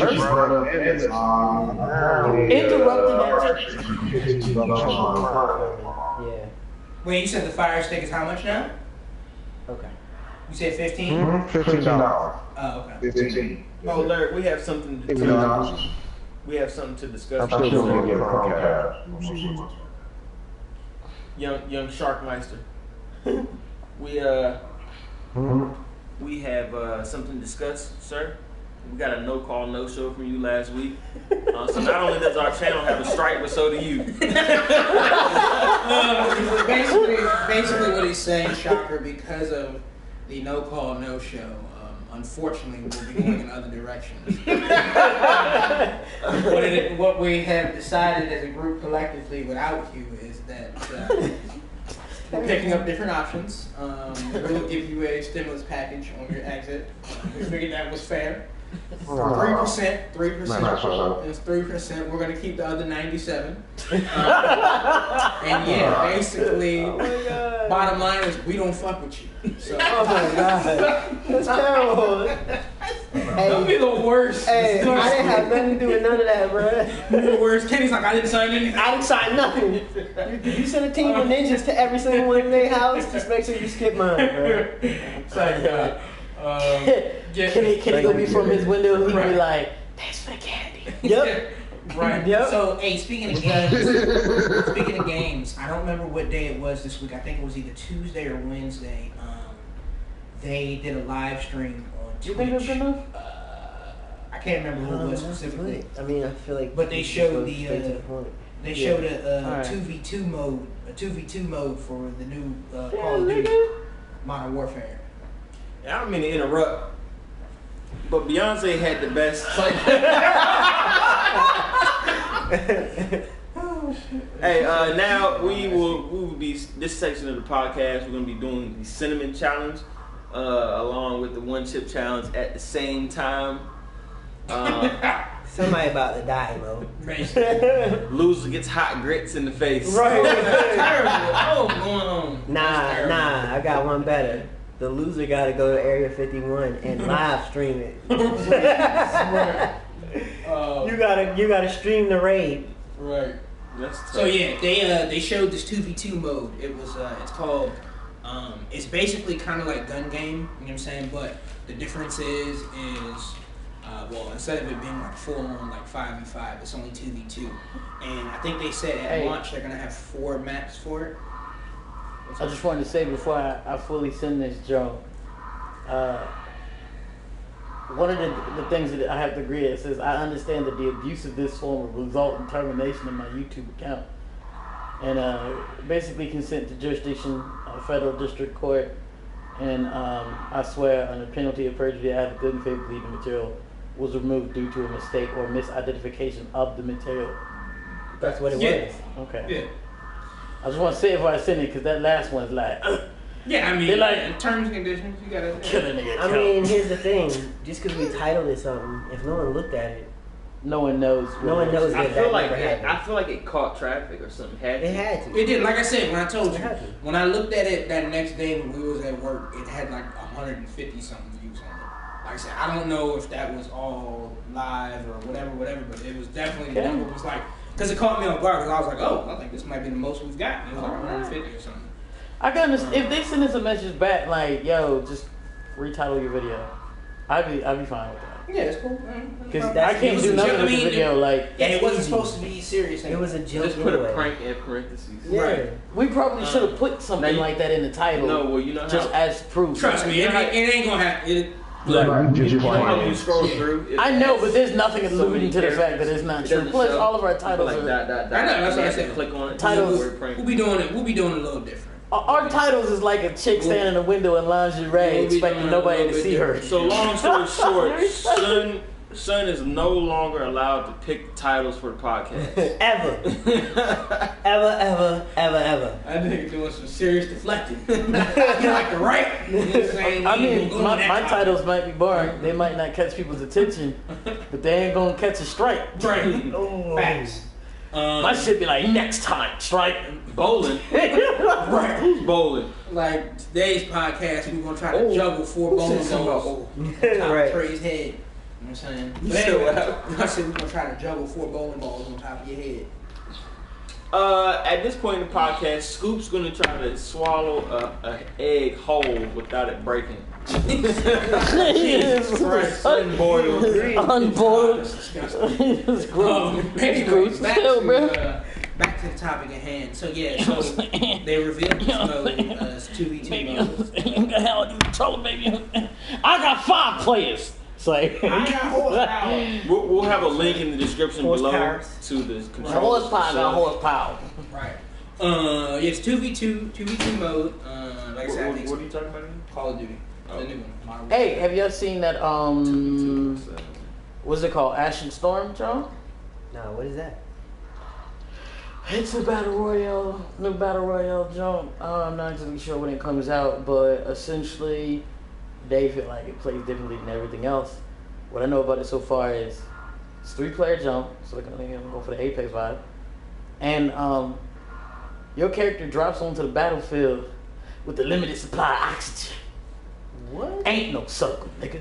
Yeah. Wait, you said the Fire Stick is how much now? Okay. You said 15? $15. Oh, okay. 15. Oh, Larry, we have something to discuss. I'm still going to get a Chromecast. Young Sharkmeister. We have something to discuss, sir. We got a no call, no show from you last week. So not only does our channel have a strike, but so do you. Basically what he's saying, Shocker, because of the no call, no show, unfortunately we'll be going in other directions. What we have decided as a group collectively without you is that we're picking up different options. We'll give you a stimulus package on your exit. We figured that was fair. 3%. It's 3%. We're gonna keep the other 97. And yeah, basically, bottom line is we don't fuck with you. So. Oh my god, that's terrible. That'd be the worst. Hey, I didn't have nothing to do with none of that, bro. The worst. Kenny's like, I didn't sign anything. I didn't sign nothing. You send a team of ninjas to every single one in their house. Just make sure you skip mine, bro. It's like, Can he go be from his window? He can be like, "Thanks for the candy." Yep. Right. Yep. So, hey, speaking of games, I don't remember what day it was this week. I think it was either Tuesday or Wednesday. They did a live stream on Twitch. You think it's enough? I can't remember who it was specifically. I mean, I feel like. But they showed They showed a Alright. 2v2 mode for the new Call of Duty Modern Warfare. I don't mean to interrupt, but Beyonce had the best. Hey, now we will be this section of the podcast. We're gonna be doing the cinnamon challenge, along with the one chip challenge at the same time. Somebody about to die, bro. Loser gets hot grits in the face. Right. Oh, going on. Nah, I got one better. The loser got to go to Area 51 and live stream it. You gotta stream the raid. Right. That's tough. So yeah, they showed this 2v2 mode. It was it's called it's basically kind of like gun game. You know what I'm saying? But the difference is well, instead of it being like full on like 5v5, it's only 2v2. And I think they said at launch they're gonna have 4 maps for it. I just wanted to say before I fully send this, Joe. One of the things that I have to agree with says I understand that the abuse of this form will result in termination of my YouTube account, and basically consent to jurisdiction of federal district court, and I swear under penalty of perjury I have good and faith believe the material was removed due to a mistake or misidentification of the material. That's what it was. Okay. Yeah. I just want to say it before I send it because that last one's like. Yeah, I mean, They're like, in terms and conditions, you gotta kill a nigga. I mean, here's the thing. Just because we titled it something, if no one looked at it, no one knows. no one knows I that feel that like never happened. I feel like it caught traffic or something. It had to. It did. Like I said, when I told you, It had to. when I looked at it that next day when we was at work, it had like 150 something views on it. Like I said, I don't know if that was all live or whatever, but it was definitely the number was like, because it caught me off guard because I was like, oh, I think this might be the most we've got. And it was like 150 or something. I can understand if they send us a message back like, "Yo, just retitle your video," I'd be fine with that. Yeah, it's cool. Because I can't do nothing with the video. Like, Yeah, it wasn't supposed to be serious. It was a joke. Just put a anyway. prank in parentheses. Yeah. Right. we probably should have put something now like that in the title. No, well, you know just how. as proof. Trust me, it ain't gonna happen. Like, just You know how playing. you scroll through. I know, but there's nothing so alluding many to the fact characters. that it's not It true. doesn't Plus, show. all of our titles like are. dot, dot, dot. I know, that's what I You said. Click on it. Titles- Word prank. We'll be doing it a little different. Our titles is like a chick standing in the window in lingerie expecting nobody to see her. So long story short, Son is no longer allowed to pick titles for the podcast. Ever. Ever. I think doing some serious deflecting. You like to write. I mean, my titles might be boring. They might not catch people's attention, but they ain't gonna catch a strike. Right. Oh. Facts. My shit be like, next time, strike. Bowling. Right. Who's bowling? Like today's podcast, we're gonna try to juggle 4 bowling balls on top of Trey's head. You know what I'm saying? But anyway, I said we're gonna try to juggle 4 bowling balls on top of your head. At this point in the podcast, Scoop's gonna try to swallow an egg whole without it breaking. Jesus Christ. Unboiled. Unboiled. It's gross. Anyway, bro. back to the topic at hand. So yeah, so they revealed this mode as 2v2 mode. Hell, you in trouble, baby. I got 5 players. It's like I got horsepower. We'll have a link in the description below to the controls. horsepower. Right. It's 2v2 mode. Like I said, I think what are you talking about again? Call of Duty. The new one. Modern Hey, have y'all seen that? What's it called? Ashen Storm, John? Nah, what is that? It's a battle royale, new battle royale jump. I'm not exactly sure when it comes out, but essentially, they feel like it plays differently than everything else. What I know about it so far is it's 3-player jump, so they're gonna go for the Apex vibe, and your character drops onto the battlefield with a limited supply of oxygen. What? Ain't no circle, nigga.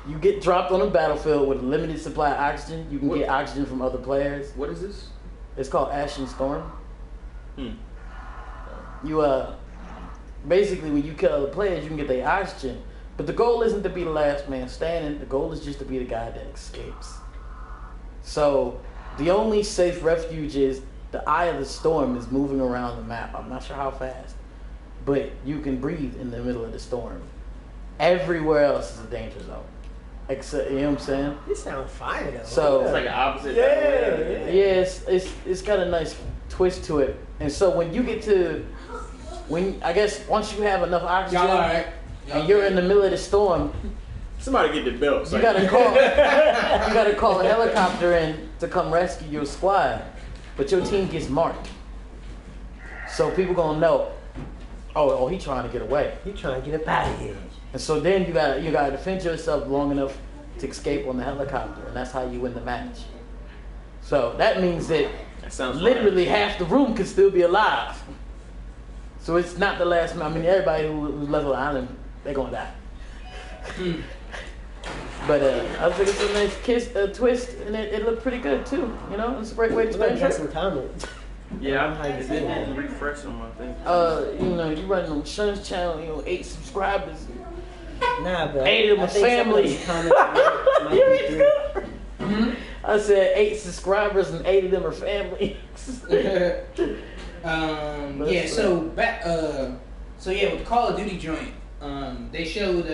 You get dropped on a battlefield with a limited supply of oxygen. You can get oxygen from other players. What is this? It's called Ashen Storm. You basically when you kill other players, you can get their oxygen. But the goal isn't to be the last man standing. The goal is just to be the guy that escapes. So the only safe refuge is the eye of the storm is moving around the map. I'm not sure how fast, but you can breathe in the middle of the storm. Everywhere else is a danger zone. Except, you know what I'm saying? This sounds fire though. So It's like an opposite. yeah, it's got a nice twist to it. And so when you get to, I guess once you have enough oxygen Y'all alright? and you're in the middle of the storm, Somebody get the belt. you gotta call a helicopter in to come rescue your squad. But your team gets marked. So people gonna know, oh, he trying to get away. You trying to get up out of here. And so then you gotta defend yourself long enough to escape on the helicopter, and that's how you win the match. So that means that sounds literally half the room could still be alive. So it's not the last man. I mean, everybody who's left on the island, they're gonna die. But I think it's a nice twist, and it looked pretty good too. You know, it's a great way to spend Got your some comments. Yeah, I'm trying to refresh on my thing. you know, you running on Shun's channel, 8 subscribers. Nah, but 8 of them I think family. some of these comments might be I said 8 subscribers and 8 of them are family. Yeah. So back. So yeah, with the Call of Duty joint, they showed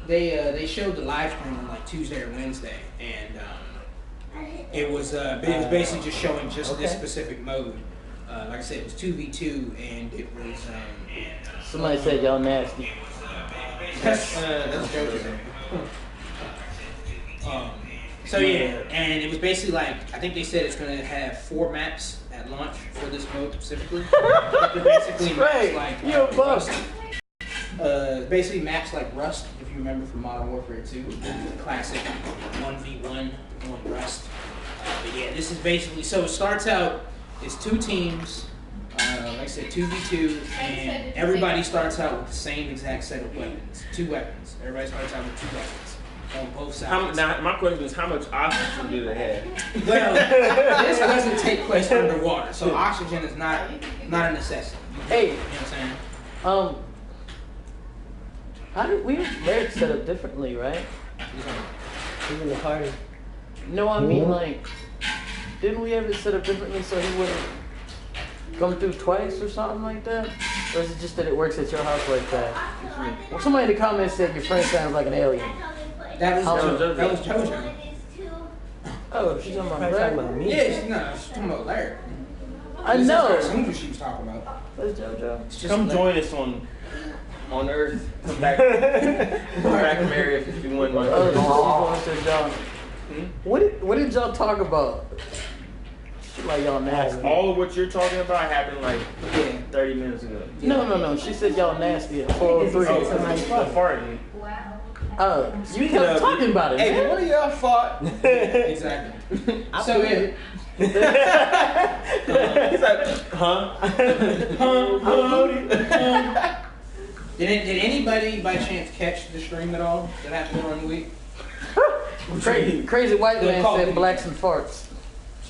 they showed the live stream on like Tuesday or Wednesday, and it was basically just showing just this specific mode. Like I said, it was 2v2, and it was. Somebody said y'all nasty. That's JoJo. So yeah, and it was basically like, I think they said it's going to have 4 maps at launch for this mode specifically. They're basically maps like Rust. Basically maps like Rust, if you remember from Modern Warfare 2, the classic 1v1 on Rust. But yeah, this is basically, so it starts out, it's 2 teams, like I said, 2v2, and everybody starts out with the same exact set of weapons, 2 weapons. Everybody starts out with 2 weapons on both sides. Now, my question is, how much oxygen do they have? Well, this doesn't take place underwater, so oxygen is not a necessity. Hey, You know what I'm saying? how did we Larry set up differently, right? even the party. No, I mean like, didn't we have it set up differently so he wouldn't come through twice or something like that? Or is it just that it works at your house like that? Well, somebody in the comments said your friend sounds like an alien. That was JoJo. Oh, she's talking about Probably talking Larry? about me. Yeah, she's talking about Larry. I know. That's what she was talking about. That's JoJo. It's just Come like- join us on Earth. Come back from Area 51. My What did y'all talk about? Like y'all nasty. all of what you're talking about happened like Yeah. 30 minutes ago. No. She said y'all nasty at 403. The farting. Wow. You kept talking about it. Hey, man. did one of y'all fought? Exactly. So yeah. He's like, huh? Did anybody by chance catch the stream at all that happened during the week? Crazy white The man call said people. blacks and farts.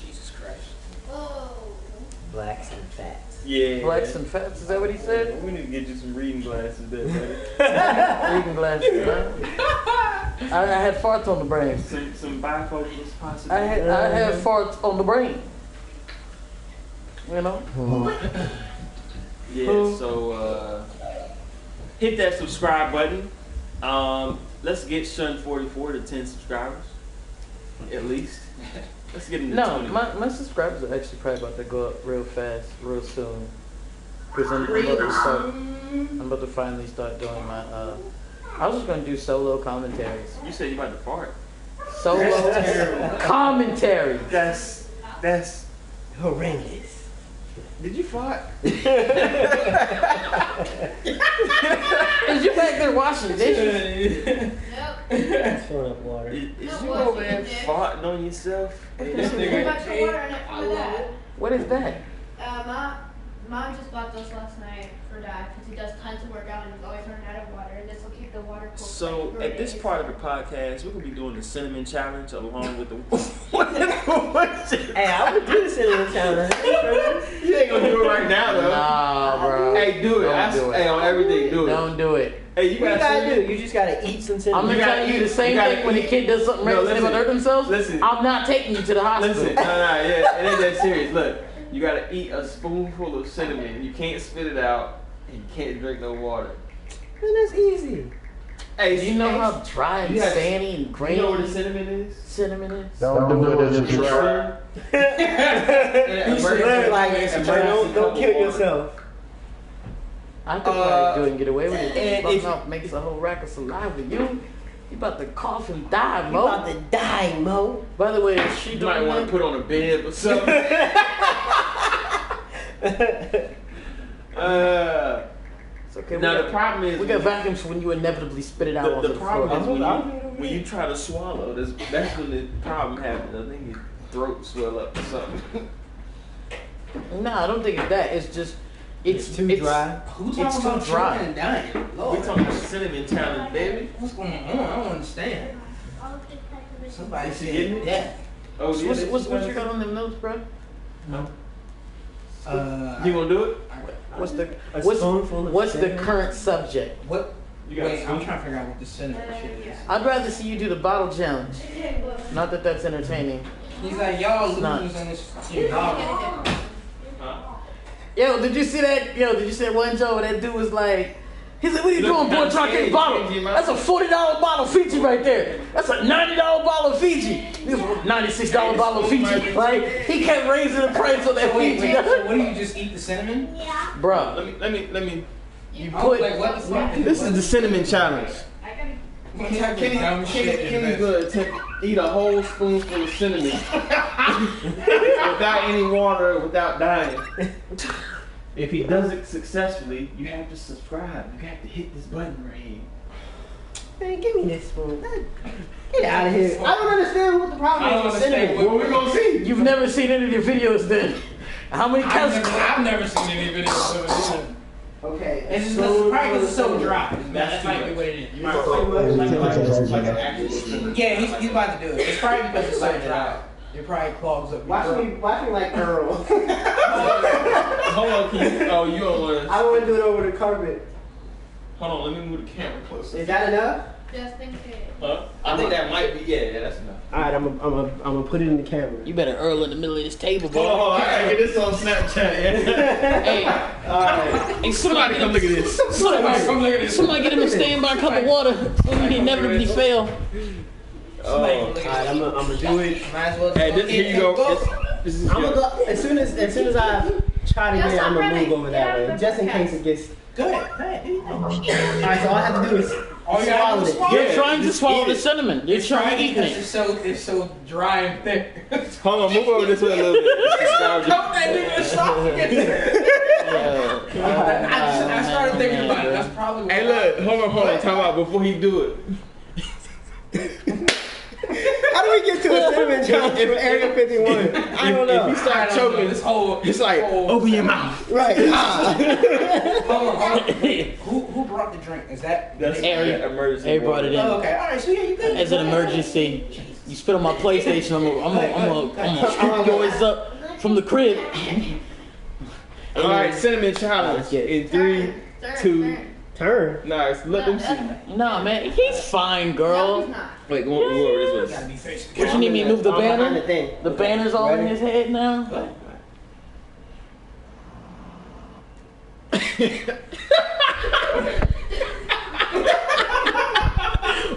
Jesus Christ. Oh. Blacks and fats. Yeah. Blacks and fats, is that what he said? We need to get you some reading glasses there, buddy. Reading glasses, man. I had farts on the brain. Some bifocals possibly. I had farts on the brain. You know? Yeah, so hit that subscribe button. Let's get Shun 44 to 10 subscribers. At least. Let's get him to No, 20. my subscribers are actually probably about to go up real fast, real soon. Because I'm about to finally start doing my I was just gonna do solo commentaries. You said you about to fart. Solo commentary. That's Horrendous. Did you fart? Is you back there washing dishes? Nope. It's filling up water. Is you over there farting on yourself? There's too much water in it for that. What is that? Mom just bought those last night for Dad because he does tons of workout and he's always running out of water. And this will keep the water cool. So for at this days. part of the podcast, we're gonna be doing the cinnamon challenge along with the. Hey, I would do the cinnamon challenge. You ain't gonna do it right now though. Nah, bro. Hey, do it. Don't do it. Hey, on everything, do it. Don't do it. Hey, What you gotta do? You just gotta eat some I'm cinnamon. gonna tell you the same gotta thing when a eat- kid does something No, racist and they listen. hurt themselves. Listen. I'm not taking you to the hospital. Listen, yeah, it ain't that serious. Look, you gotta eat a spoonful of cinnamon. You can't spit it out, and you can't drink no water. Man, that's easy. Hey, Do you know how dry and You have- sandy and you grainy know what the cinnamon is? cinnamon is? Don't do it as a try. You should learn like it, but don't kill yourself. I could probably do it and get away with it. and Fucking if- up makes a whole rack of saliva. You about to cough and die, You Mo. about to die, Mo. By the way, is she You doing might want to that? put on a bed or something. It's okay. Now the problem is we got vacuums for when you inevitably spit it out onto the the problem floor. is when you try to swallow. That's when the problem happens. I think your throat swell up or something. No, I don't think it's that. It's just It's too dry. Who It's talking too about dry. choking and dying? We Lord. talking about cinnamon challenge, baby. What's going on? I don't understand. Somebody You getting said it? death. Oh, yeah, what's you got on them notes, bro? You gonna do it? What's the A spoonful of what's the cinnamon? current subject? What? You got Wait, a I'm spoon? trying to figure out what the cinnamon shit is. I'd rather see you do the bottle challenge. Not that that's entertaining. He's like, y'all It's not. losers in this dog. Yo, did you see that? Yo, did you see that one joke where that dude was like, he said, "What are you Look, doing, boy? I'm Trying to scared. get bottle? You can't get my- That's a $40 bottle of Fiji right there. That's a $90 bottle of Fiji. This was $96 bottle of Fiji, right? He kept raising the price of that Wait, Fiji. so what do you just eat the cinnamon? Bruh, Let me. you I put was like, what the fuck? This is the cinnamon challenge. What type of dumb shit is Kenny's this? gonna attempt to eat a whole spoonful of cinnamon without any water, without dying. If he does it successfully, you have to subscribe. You have to hit this button right here. Man, give me this spoon. Get out of here. I don't understand what the I problem don't is with understand cinnamon. What we gonna see? you've never seen any of your videos then. How many counts? I've never seen any videos of it either. Okay. It's just spoon probably because it's so full of dry. That's That's too might be much. what it is. You might like an actual cinnamon. Yeah, he's about to do it. It's probably because it's so dry. It probably clogs up your Watch throat. me like Earl. Hold on, can you? Oh, you don't want to. I want to do it over the carpet. Hold on, let me move the camera closer. Is that enough? Just in case. Huh? I think that might be. Yeah, that's enough. All right, I'm gonna put it in the camera. You better Earl in the middle of this table, boy. Hold on, I gotta get this on Snapchat. Yeah. Hey, All right. hey, Somebody come look at this. Somebody come look at this. Somebody get him a standby cup of water when we inevitably fail. Somebody Oh. look All at right, I'm gonna do it. Might as well just Hey, go this, here ahead you and go. I'm gonna go as soon as I try to get it, I'm gonna move over that way, just in case it gets. Go ahead. All right, so all I have to do is swallow it. You're trying to swallow the cinnamon. You're trying to eat it. It's so dry and thick. Hold on, move over this way a little bit. Don't that nigga stop again. I started thinking about it. That's probably what. Hey, look, hold on. Time out before he do it. How do we get to a cinnamon challenge for Area 51? I don't know. If you start choking, this whole, it's like open your mouth. Right. Hold on. Who brought the drink? Is that That's Area. emergency. They brought it in. Oh, okay. All right. So yeah, you good. As an emergency. You spit on my PlayStation, I'm gonna scoop yours up from the crib. All right, cinnamon challenge in 3, 2. Turn. Nice. Let them see. Nah, man, he's fine, girl. No, he's not. Wait, go over this way. Gotta be facing the What you need me to move the behind banner? the thing. The banner's all in his head now.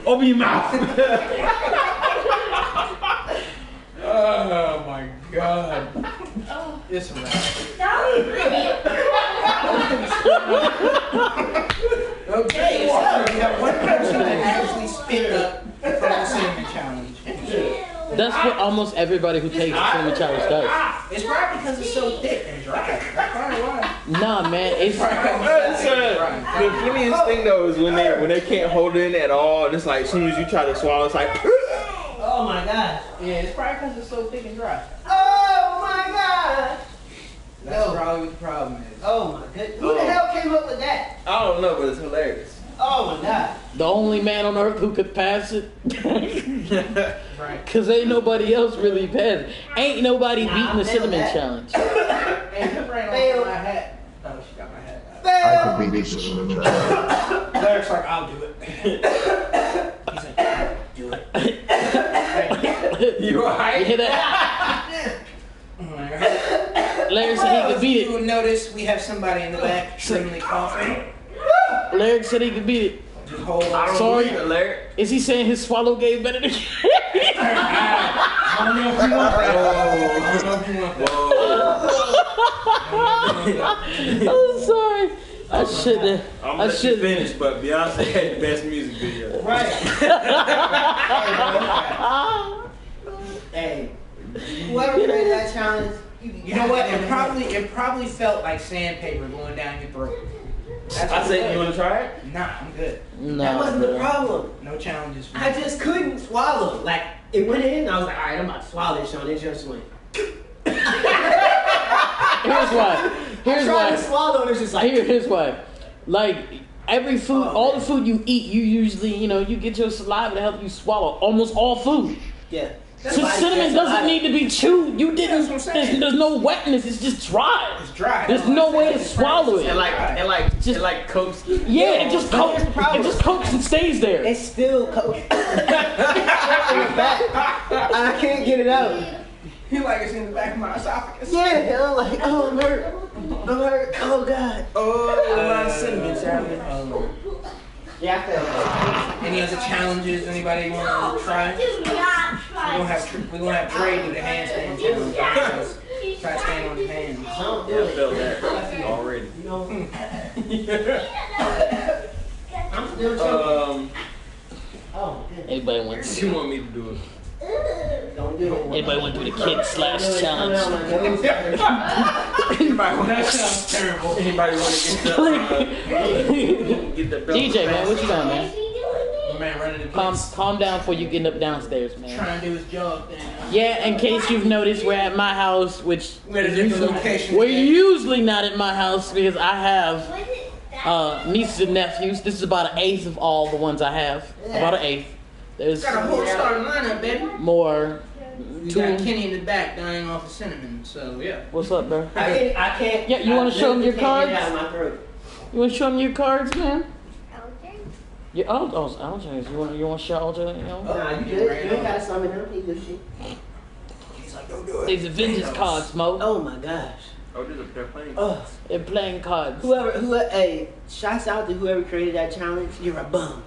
Open your mouth. Oh my god. It's a wrap. Okay, so we have one person that actually spit up from the cinnamon challenge. That's what almost everybody who takes the cinnamon challenge does. It's probably because it's so thick and dry. That's probably why. Nah, man, it's The funniest thing though is when they can't hold it in at all. And it's like as soon as you try to swallow, it's like. Oh my gosh. Yeah, it's probably because it's so thick and dry. Oh my gosh. That's probably what the problem is. Oh my goodness. Who the hell came up with that? I don't know, but it's hilarious. Oh my god. the only man on earth who could pass it. Right. Cause ain't nobody else really passed it. Ain't nobody beating the cinnamon challenge. Hey, put rain on my hat. Oh, she got my hat out. I could be decent in the job. Larry's like, I'll do it. He's like, do it. You alright? You hear that? Larry said he could beat You will notice we have somebody in the back suddenly coughing. it. Larry said he could beat it. Just hold on. Sorry. Larry. Is he saying his swallow game better than I don't know if you want that. I'm sorry. I shouldn't. I'm I gonna let you should. finish, but Beyonce had the best music video. Right. Hey, whoever created that challenge, You know what? It probably felt like sandpaper going down your throat. That's I what said, it you was. wanna try it? Nah, I'm good. No, that wasn't the problem. No challenges for I me. just couldn't swallow. Like, it went in, and I was like, all right, I'm about to swallow this, Sean. It's your swing. Here's why. Here's I tried to why. swallow, and it's just like, Here's why. Like every food, all the food you eat, you usually, you get your saliva to help you swallow almost all food. yeah. So cinnamon doesn't need to be chewed. You didn't. That's what I'm saying. There's no wetness. It's just dry. It's dry. There's no way to swallow And it. like coats. Yeah, it just But coats. here's the problem. It just coats and stays there. It's still coated. I can't get it out. He like it's in the back of my esophagus. Yeah, and I'm like, oh, I'm hurt. I'm hurt. Oh, God. Oh, cinnamon salad. Yeah, I feel that. Any other challenges? Anybody want to try? We're gonna have Trey do the handstand challenge. Try to stand on his hands. Don't do Yeah, I it. felt that already. You know, I'm still choking. Oh, good. Anybody wants? You want me to do it? Don't do it. Anybody want to do the kid slash challenge? That sounds terrible. Anybody want to get the belt? DJ, man, what you got, man? My man running the place. Calm down before you get up downstairs, man. Trying to do his job thing. Yeah, in case you've noticed, we're at my house, which We're at a different location. we're today. usually not at my house because I have nieces and nephews. This is about an eighth of all the ones I have. About an eighth. There's Got a whole starting lineup, baby. more. We got Kenny in the back dying off of cinnamon, so yeah. What's up, bro? I can't. Yeah, you wanna show 'em your literally can't cards? get it out of my throat. You want to show them your cards, man? Yeah, LJ's. You want to show LJ? Nah, you good. You ain't gotta summon him. He good shit. He's like, don't do it. These are vintage cards, Mo. Oh my gosh. Oh, they're playing. Oh, They're playing cards. whoever, hey, shouts out to whoever created that challenge. You're a bum.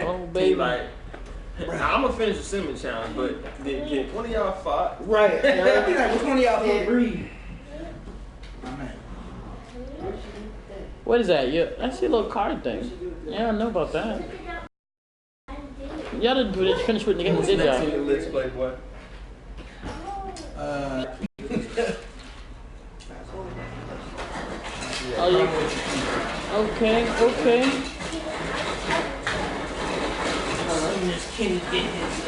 Oh, baby. Like, I'm gonna finish the cinnamon challenge, but get one of y'all fought. Right. Which one of y'all can breathe? My man. What is that? Yeah, I see a little card thing. Yeah, I know about that. Y'all didn't finish with the game, did Next on y'all? your list, Playboy. Oh, yeah. Okay.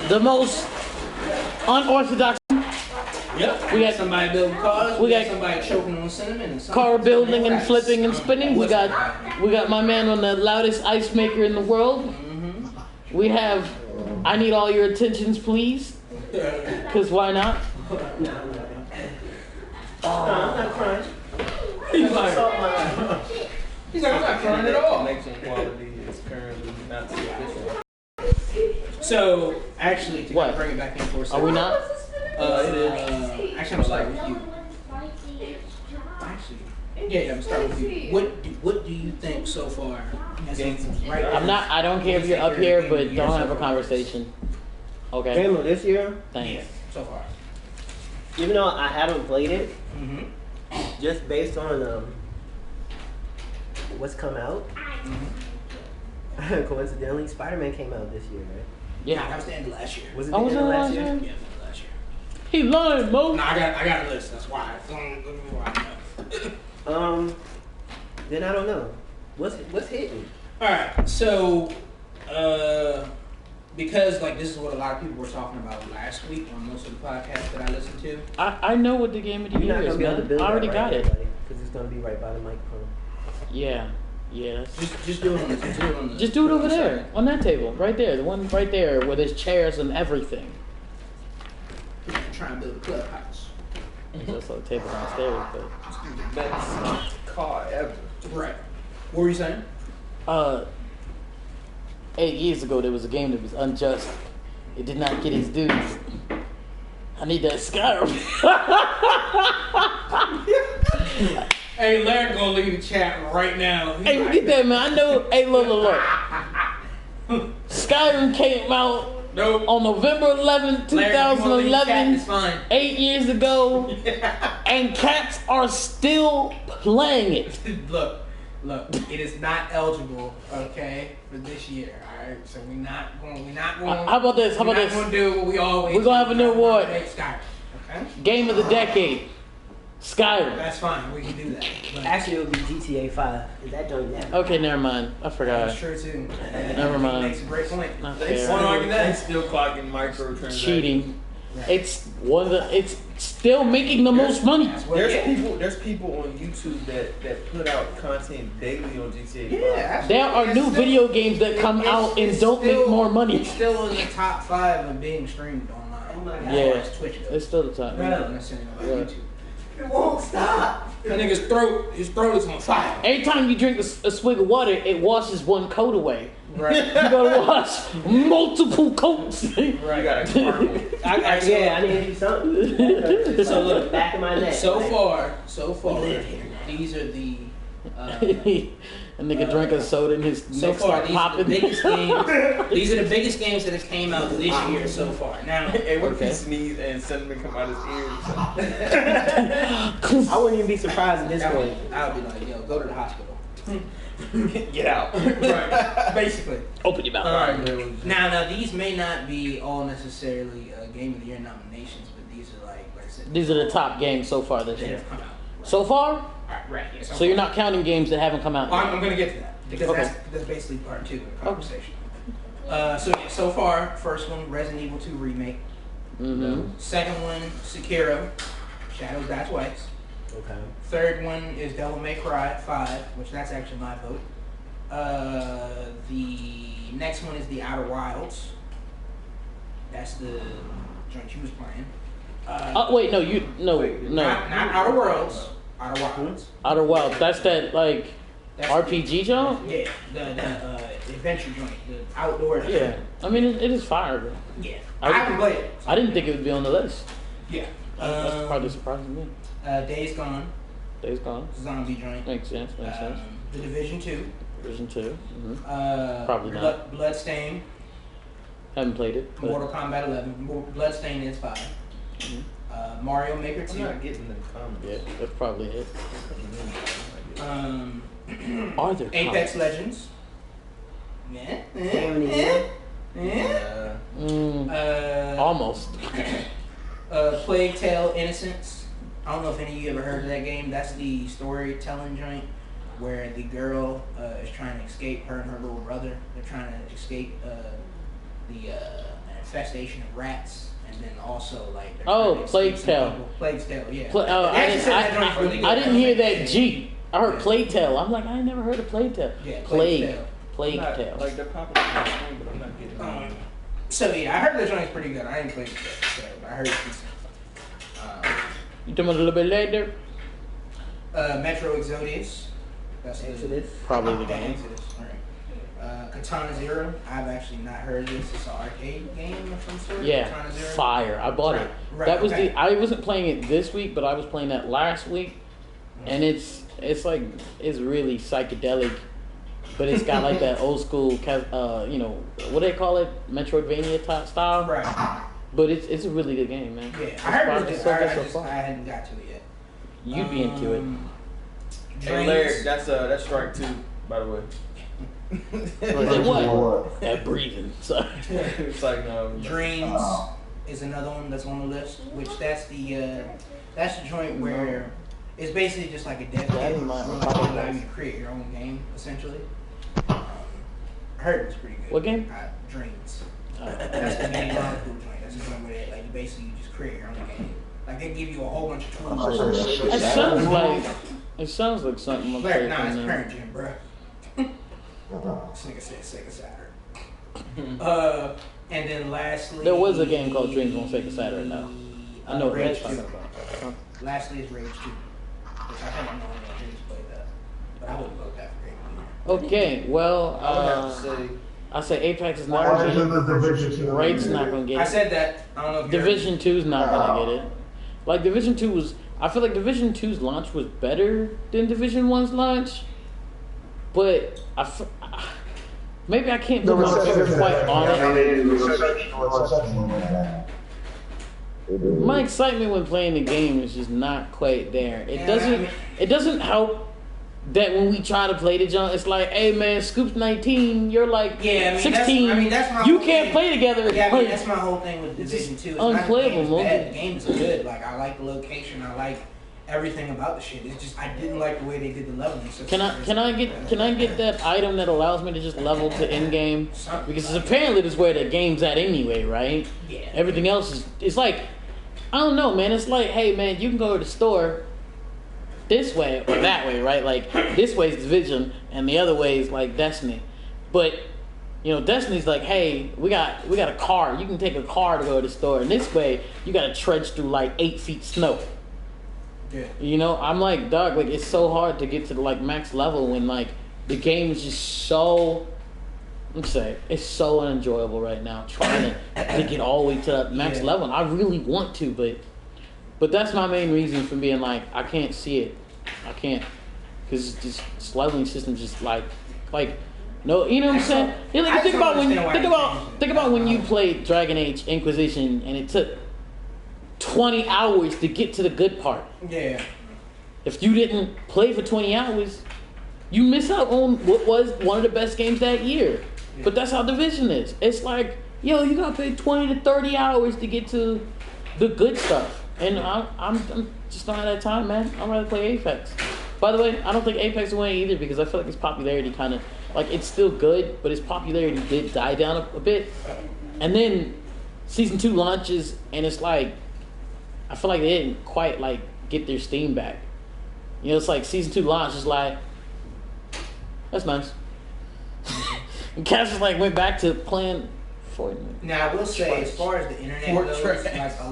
The most unorthodox. Yep. We got somebody building cars. we We got got somebody choking on cinnamon. And car building and rats. flipping and spinning. We got my man on the loudest ice maker in the world. We have I need all your attentions, please. Cause why not? I'm not crying. He's like, I'm not crying at all. Connection quality is currently not sufficient. So, actually, to What? bring it back in for a Are second. we not? Actually, I'm gonna start with you. Actually, yeah, I'm starting with you. What do you think so far? Right. I don't care if you're up here, but don't have a conversation. Okay. Game of this year, Yeah, Thanks. so far. even though I haven't played it, Mm-hmm. just based on what's come out. Coincidentally, Spider-Man came out this year, right? Yeah, that was the end of last year. Was it Oh, the was end of it last last year? year? Yeah, the end of last year. He lying, Mo. No, I got a list. That's why. Then I don't know. What's hitting? All right, so because like this is what a lot of people were talking about last week on most of the podcasts that I listened to. I know what the game of the You're not year is, gonna be able to man. build I already that got right, it. because it's gonna be right by the microphone. Yeah. Yes. Just do it on the. Just do it over there, on that table, right there. The one right there where there's chairs and everything. Try and build a clubhouse. There's also a table downstairs, but Best car ever. Right. What were you saying? 8 years ago there was a game that was unjust. It did not get its dues. I need that Skyrim. Hey, Larry gonna leave the chat right now. Hey, get that, man. I know. Hey, look. Skyrim came out Nope. on November 11, Larry, if you wanna leave the chat, 2011, it's fine. 8 years ago, and cats are still playing it. Look, it is not eligible, okay, for this year. All right, so we're not going. How about this? We're not gonna do what we always. We're gonna have a new award. Skyrim, okay? Game of the decade, Skyrim. That's fine. We can do that. But Actually, it would be GTA 5. Is that joint now? Okay, never mind. I forgot. that's true too. Never mind. Makes a great point. Not They fair. still clocking microtransactions. Cheating. It's one of the. It's still making the most money. That's what it is. There's people on YouTube that put out content daily on GTA 5. Yeah, There are new video games that come out and don't make more money. It's still in the top 5 of being streamed online. Oh my God. Yeah, As Twitch goes. it's still the time. Not necessarily on Yeah. YouTube. It won't stop. That nigga's his throat is on fire. Every time you drink a swig of water, it washes one coat away. Right. You gotta wash multiple coats. You got a caramel. I need to do something. So look, back of my neck. So like, far, We live here. these are the A nigga drank a soda and his so neck far start these are the popping. biggest games. These are the biggest games that have came out this year so far. Now, Hey, what if Okay. he sneeze and cinnamon come out his ears? I wouldn't even be surprised at this I point. would be like, yo, go to the hospital. Get out. Right. Basically. Open your mouth. Now these may not be all necessarily Game of the Year nominations, but these are like I said, These are the top games so far this that year. have come out. So far? Right. Yeah, So you're not counting games that haven't come out Well, yet. I'm gonna get to that because Okay. that's basically part 2 of the conversation. So far, first one, Resident Evil 2 remake. Mm-hmm. Second one, Sekiro, Shadows Die Twice. Okay. Third one is Devil May Cry 5, which that's actually my vote. The next one is The Outer Wilds. That's the joint you was playing. Wait, no, no. Not Outer Worlds. Outer Wilds. Outer Wilds. That's that like That's RPG jump. Yeah, the adventure joint, the outdoor. Yeah, I mean it is fire, bro. Yeah. I- I haven't played it. I didn't think it would be on the list. Yeah. That's probably surprising me. Days Gone, Days Gone. zombie joint. Makes sense. The Division 2. Division 2. Mm-hmm. Probably not. Bloodstain. Haven't played it. But. Mortal Kombat 11. Bloodstained is 5. Mario Maker 2. I'm not getting the comments. Yeah, that's probably it. Are there Apex comments? Legends. Almost. Plague Tale Innocence. I don't know if any of you ever heard of that game. That's the storytelling joint where the girl is trying to escape, her and her little brother. They're trying to escape the infestation of rats, and then also like. Plague Tale. Plague Tale, yeah. I didn't hear that G. I heard Plague Tale. I'm like, I ain't never heard of Plague Tale. Yeah, Plague Not, Tale. like they're popping on the screen, but I'm not getting it. So yeah, I heard the joint's pretty good. I ain't played it yet, so I heard it's decent. You talking about a little bit later? Metro Exodus. That's Exodus. Probably the game. Exodus. All right. Katana Zero. I've actually not heard of this. It's an arcade game of some sort. Yeah, Katana Zero. fire. I bought it. Right, That was okay. I wasn't playing it this week, but I was playing that last week, and it's like it's really psychedelic, but it's got like that old school, what do they call it, Metroidvania type style. Right. But it's a really good game, man. Yeah, I heard it was good. So far. I hadn't got to it yet. You'd be into it. Hey Larry, that's strike 2, by the way. What? That breathing. Sorry. It's like Dreams is another one that's on the list, which that's the joint where it's basically just like a dev kit. Allow you to create your own game, essentially. I heard it was pretty good. What game? Dreams. That's the main cool joint. That's the joint where like you basically just create your own game. Like they give you a whole bunch of tools. It sounds like something. I'm Larry, playing it's now. Parent Jam, bro. This nigga said Sega Saturn. And then lastly, There was a game called Dreams on Sega Saturn now. I know what Rage that's talking 2. about. Huh? Lastly is Rage 2, which I think I'm the only one who's played that, but I wouldn't vote that for Rage 2. Okay, well, I would have to say. I say Apex is not Why going to isn't get the Division 2? it. Raid's not going to get I it. said that. I don't know if Division 2's not going to get it. Like, Division 2 was... I feel like Division 2's launch was better than Division 1's launch. But maybe I can't put my finger quite on it. My excitement when playing the game is just not quite there. It doesn't help that when we try to play the jump, it's like, hey man, Scoop's 19, you're like 16. That's my you whole can't thing. play together. Yeah, that's my whole thing with Division 2. It's unplayable, not the game's man. bad. The game's good. Like I like the location. I like everything about the shit. It's just I didn't like the way they did the leveling system. Can I get that item that allows me to just level to end game? Because apparently this is where the game's at anyway, right? Yeah. Everything else is it's like I don't know, man. It's like, hey man, you can go to the store this way or that way, right? Like this way is Division and the other way is like Destiny. But Destiny's like, hey, we got a car. You can take a car to go to the store. And this way, you got to trudge through like 8 feet snow. Yeah. I'm like, dog, like it's so hard to get to the like max level when like the game is just so. I'm saying it's so unenjoyable right now. Trying to get all the way to that max level. And I really want to, but that's my main reason for being like I can't see it. I can't because this leveling system just like no, you know what I'm saying? Like, think about when you played Dragon Age Inquisition and it took 20 hours to get to the good part. Yeah. If you didn't play for 20 hours, you miss out on what was one of the best games that year. Yeah. But that's how Division is. It's like, yo, you gotta play 20 to 30 hours to get to the good stuff. And I'm just not at that time, man. I'd rather play Apex. By the way, I don't think Apex will win either because I feel like its popularity kind of, like it's still good, but its popularity did die down a bit. And then Season 2 launches and it's like, I feel like they didn't quite like get their steam back. It's like Season 2 launch is like, that's nice. And Cass just like went back to playing Fortnite. Now I will say, as far as the internet goes, like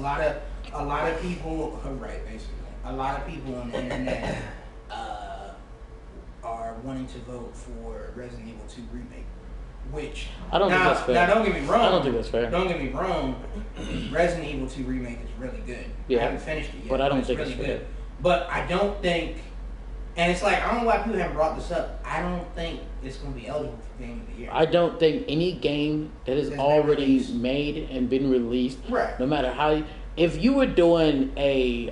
a lot of people, right? Basically, a lot of people on the internet are wanting to vote for Resident Evil 2 remake. Which I don't think that's fair. Now don't get me wrong. I don't think that's fair. Don't get me wrong. Resident Evil 2 remake is really good. Yeah, I haven't finished it yet, but I don't think it's really it's fair. good. But I don't think And it's like, I don't know why people haven't brought this up. I don't think it's going to be eligible for Game of the Year. I don't think any game that is already made and been released, right? No matter how, if you were doing a,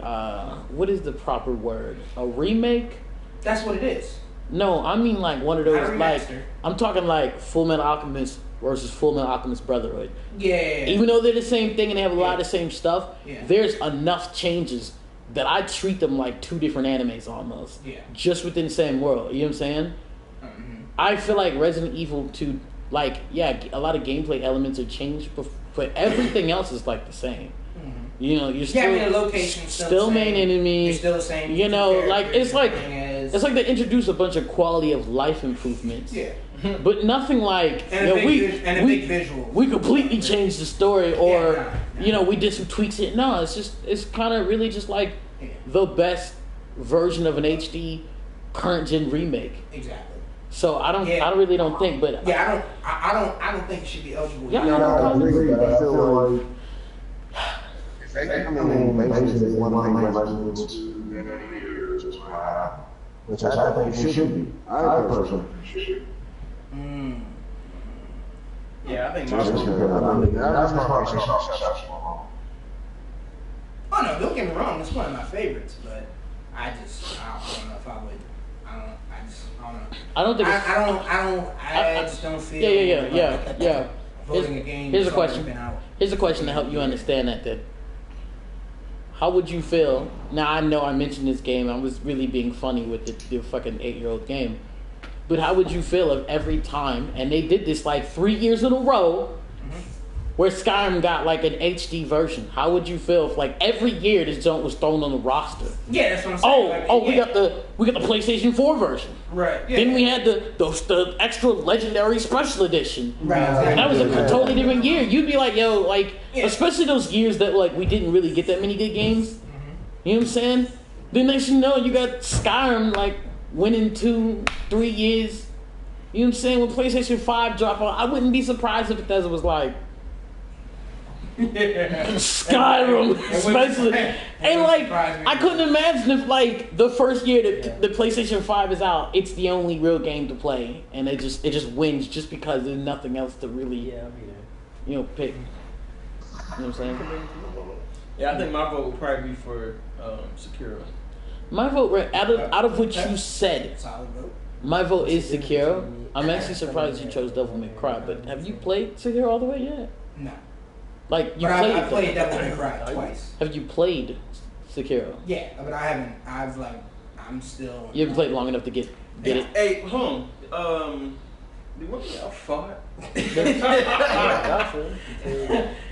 what is the proper word? A remake? That's what it is. No, I mean like one of those, like, I'm talking like Full Metal Alchemist versus Full Metal Alchemist Brotherhood. Yeah. Even though they're the same thing and they have a lot of the same stuff, there's enough changes that I treat them like two different animes almost. Yeah. Just within the same world. You know what I'm saying? Mm-hmm. I feel like Resident Evil 2, like, a lot of gameplay elements are changed, but everything else is like the same. Mm-hmm. You know, you're still the location still main enemy. You're still the same. You know, like it's like they introduce a bunch of quality of life improvements. Yeah. But nothing like big visual. We completely changed the story, or we did some tweaks. No, it's kind of really just like the best version of an HD current gen remake. Exactly. So I really don't think, but I don't think it should be eligible. Yeah, I agree. I feel like basically one of my years, which I think it should be. I personally should be. Yeah, I think that's my personal. Oh no, don't get me wrong. It's one of my favorites, but I don't know if I would. I don't know. I just don't feel. Yeah. Voting a game. Here's a question to help you understand that. Then, how would you feel? Now I know I mentioned this game. I was really being funny with the fucking 8-year-old game. But how would you feel if every time, and they did this like 3 years in a row, where Skyrim got like an HD version? How would you feel if like every year this junk was thrown on the roster? Yeah, that's what I'm saying. We got the PlayStation 4 version. Right. Yeah, then we had the extra legendary special edition. Right. Exactly. That was a totally different year. You'd be like, especially those years that like we didn't really get that many good games. Mm-hmm. You know what I'm saying? Then next you know, you got Skyrim like winning 2-3 years. You know what I'm saying? When PlayStation 5 dropped out, I wouldn't be surprised if Bethesda was like Skyrim, especially. And like, I couldn't imagine if like the first year that the PlayStation 5 is out, it's the only real game to play, and it just wins just because there's nothing else to really, pick. You know what I'm saying? Yeah, I think my vote would probably be for Sekiro. My vote, out of what you said, my vote is Sekiro. I'm actually surprised you chose Devil May Cry, but have you played Sekiro all the way yet? No. Like, you played I played Devil May Cry twice. Have you played Sekiro? Yeah, but I haven't. I'm still. You haven't played long enough to get it? Hey, hold on. What y'all fart?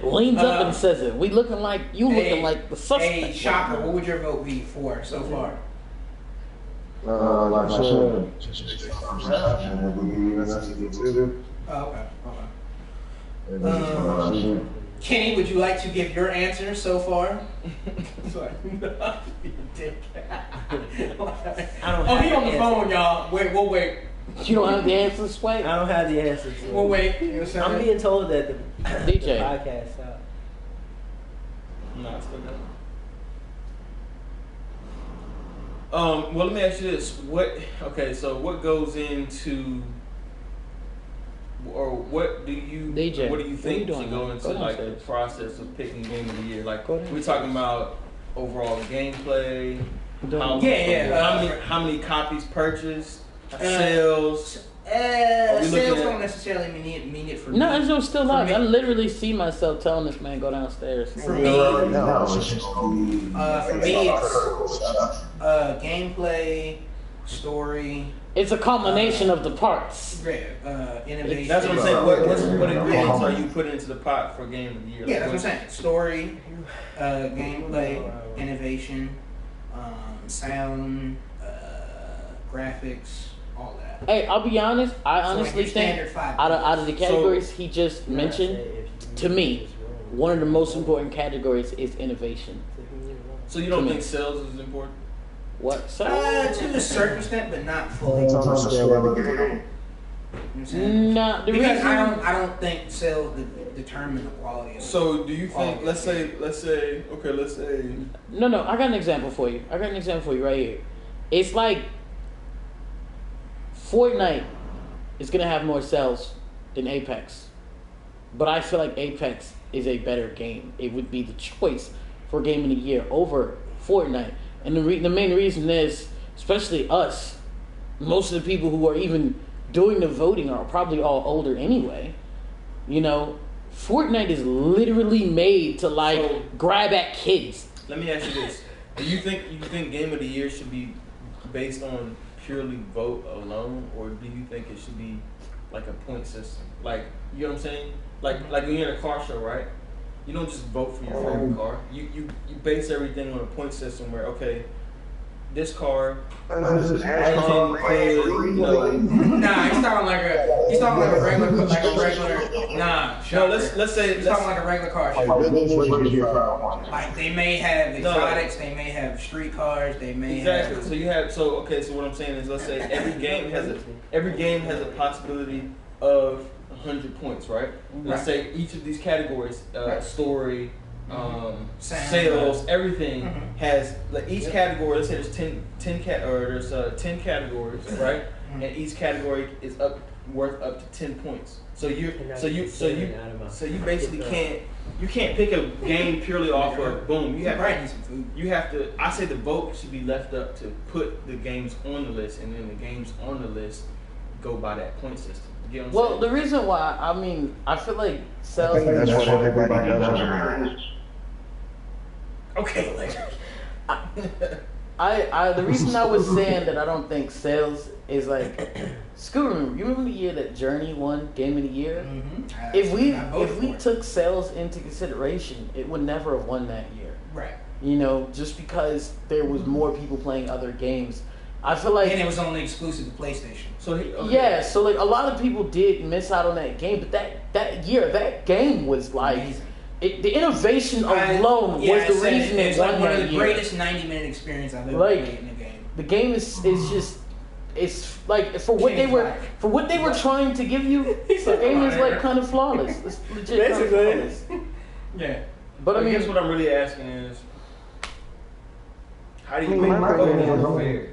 Leans up and says it. We looking like looking like the suspect. Hey, Shocker, what would your vote be for so far? Like I said, okay. Kenny, would you like to give your answer so far? He on the phone, y'all. We'll wait. You don't have the answers, Sway? I don't have the answers. So we'll wait. I'm being told that the DJ podcast out. No, it's still going. Well, let me ask you this: what goes into, or what do you think should go into like the process of picking Game of the Year? Like, we're talking about overall gameplay. How many copies purchased? Sales. Sales don't necessarily mean it for me. No, it's no still live. I literally see myself telling this man go downstairs. For me, it's gameplay, story. It's a combination of the parts. Innovation. That's what I'm saying. What ingredients are you putting into the pot for Game of the Year? Yeah, that's what I'm saying. Story, gameplay, innovation, sound, graphics. All that. Hey, I'll be honest. I honestly think out of the categories he just mentioned, to me, one of the most important categories is innovation. So you don't think sales is important? What? To a certain extent, but not fully. Because I don't think sales determine the quality of. So do you think? Let's say. No. I got an example for you. right here. It's like Fortnite is gonna have more sales than Apex, but I feel like Apex is a better game. It would be the choice for Game of the Year over Fortnite, and the main reason is, especially us, most of the people who are even doing the voting are probably all older anyway. You know, Fortnite is literally made to grab at kids. Let me ask you this: do you think Game of the Year should be based on purely vote alone, or do you think it should be like a point system? Like, you know what I'm saying? Like when you're in a car show, right? You don't just vote for your favorite car. You base everything on a point system where, okay, this car. Nah, he's talking like a regular. Nah, no. Let's say he's talking like a regular car show. Like they may have exotics, they may have street cars, they may have. So what I'm saying is, let's say every game has a possibility of 100 points, right? Let's say each of these categories, story, sales, everything has each category. Let's say there's 10 categories, right? And each category is worth up to 10 points. So you basically can't pick a game purely off of boom. You have to. I say the vote should be left up to put the games on the list, and then the games on the list go by that point system. You know what I'm saying? The reason why, I feel like sales. That's what everybody does. Okay, later. The reason I was saying that I don't think sales is like, Scooter, you remember the year that Journey won Game of the Year? Mm-hmm. If we took sales into consideration, it would never have won that year. Right. You know, just because there was more people playing other games. I feel like, and it was only exclusive to PlayStation. So like a lot of people did miss out on that game, but that year, that game was like the innovation alone was the reason it won one of that the year. greatest 90-minute experience I've ever played in a game. The game is just, it's like for what they were trying to give you, the game is like kind of flawless. It's legit kind of flawless. Yeah. But I guess what I'm really asking is, how do you make voting fair?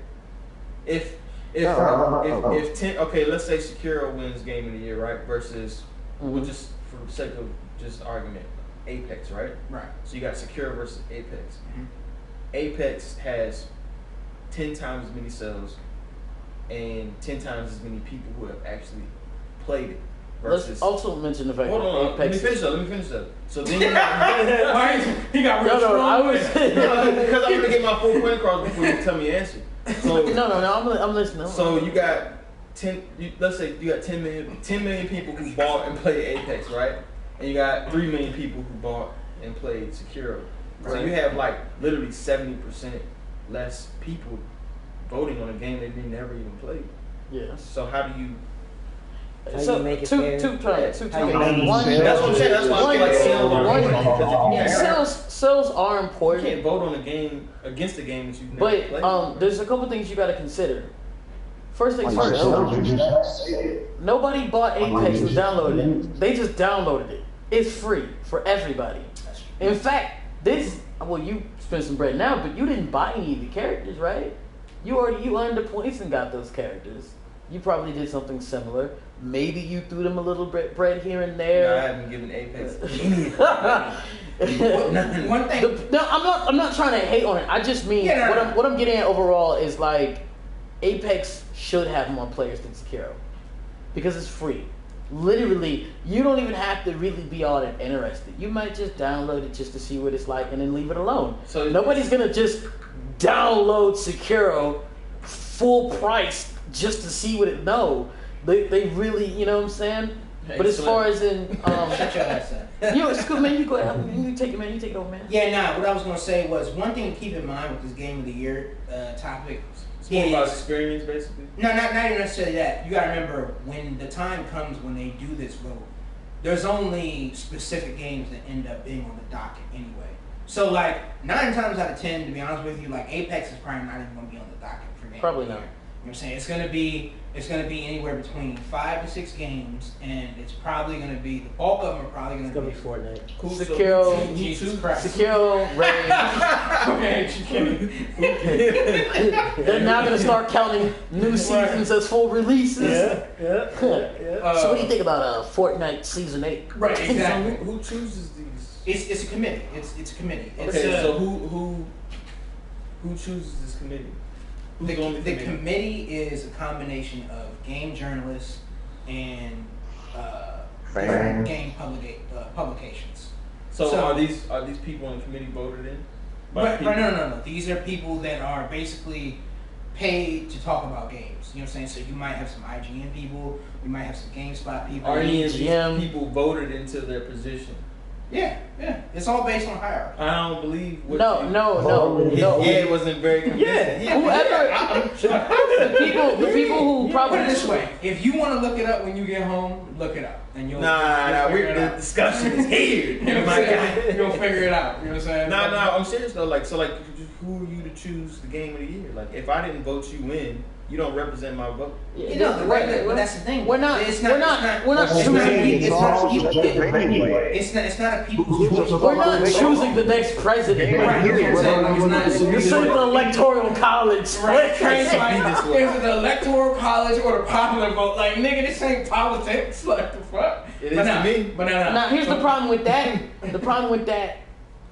If 10, okay, let's say Sekiro wins Game of the Year, right? Versus, we'll just for the sake of just argument, Apex, right? Right. So you got Sekiro versus Apex. Mm-hmm. Apex has 10 times as many sales and 10 times as many people who have actually played it. Versus, let's also mention the fact that Apex. Let me finish that. So then you got, he got real strong. Because I'm gonna get my full point across before you tell me the answer. So I'm listening. So you got 10. Let's say you got 10 million people who bought and played Apex, right? And you got 3 million people who bought and played Sekiro. Right. So you have like literally 70% less people voting on a game that they never even played. Yeah. So how do you? So make it fair? Two terms. That's what I'm saying. That's why I feel like sales are important. You can't vote on a game against a game that you've never played. But there's a couple things you got to consider. First things first. Nobody bought Apex and downloaded it. They just downloaded it. It's free for everybody. In fact, you spent some bread now, but you didn't buy any of the characters, right? You earned the points and got those characters. You probably did something similar. Maybe you threw them a little bread here and there. No, I haven't given Apex any. One thing. I'm not trying to hate on it. I just mean what I'm getting at overall is like Apex should have more players than Sekiro because it's free. Literally, you don't even have to really be all that interested. You might just download it just to see what it's like and then leave it alone. So nobody's gonna just download Sekiro full price just to see what it know. They really, you know what I'm saying? But as far as in shut your ass up. It's good, man. You go ahead. You take it, man. You take it over, man. Yeah, what I was gonna say was one thing to keep in mind with this Game of the Year topic. It's more about experience, basically. No, not even necessarily that. You gotta remember when the time comes when they do this vote, there's only specific games that end up being on the docket anyway. So like 9 times out of 10, to be honest with you, like Apex is probably not even gonna be on the docket for Game Probably of the not. Year. what I'm saying? It's gonna be anywhere between 5 to 6 games, and it's probably gonna be the bulk of them are probably It's gonna gonna be Fortnite. Cool. Secure, Jesus Christ. secure, Ray. Okay, you kidding? They're now gonna start counting new seasons as full releases. Yeah. So what do you think about Fortnite Season 8? Right, So exactly. who chooses these? It's a committee. It's a committee. It's Okay, so who chooses this committee? Who's on the committee is a combination of game journalists and Fans. game publications. So, So- are these people on the committee voted in? By Right, people? no. These are people that are basically paid to talk about games. You know what I'm saying? So you might have some IGN people, you might have some GameSpot people. Are any of these GM. people voted into their position? Yeah. It's all based on hierarchy. I don't believe. What No. Yeah, it wasn't very convincing. Whoever, the people who Put probably it this way: if you want to look it up when you get home, look it up, and you'll Nah, figure it the out. discussion is here. You know what I'm saying? You'll figure it out. You know what I'm saying? Nah, I'm serious though. Like, who are you to choose the game of the year? Like, if I didn't vote you in, you don't represent my vote. But that's the thing. We're not It's choosing. It's not a people's choice. We're not choosing the next president. Right, you know what I'm saying? This ain't the electoral college. Right, Let's it's say. like, is it the electoral college or the popular vote? Like, nigga, this ain't politics. Like, the fuck? It is to me. But no. Now here's the problem with that. The problem with that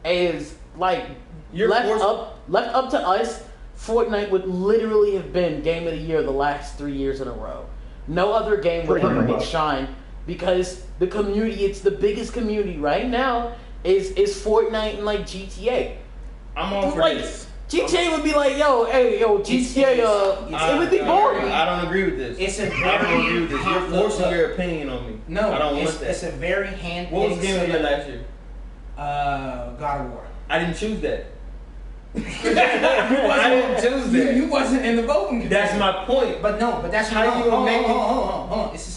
is like You're left forced- up to us. Fortnite would literally have been game of the year the last 3 years in a row. No other game would ever get shine because the community, it's the biggest community right now is Fortnite and like GTA. I'm all for Like this. GTA would be like, GTA, it would be boring. I don't agree with this. It's a I don't agree with this. You're forcing look. your opinion on me. No, I don't want that. It's a very handpicked. What was game of the year last year? God of War. I didn't choose that. I didn't choose that. You wasn't in the voting committee. That's my point. But that's How you hold make it- on. It's the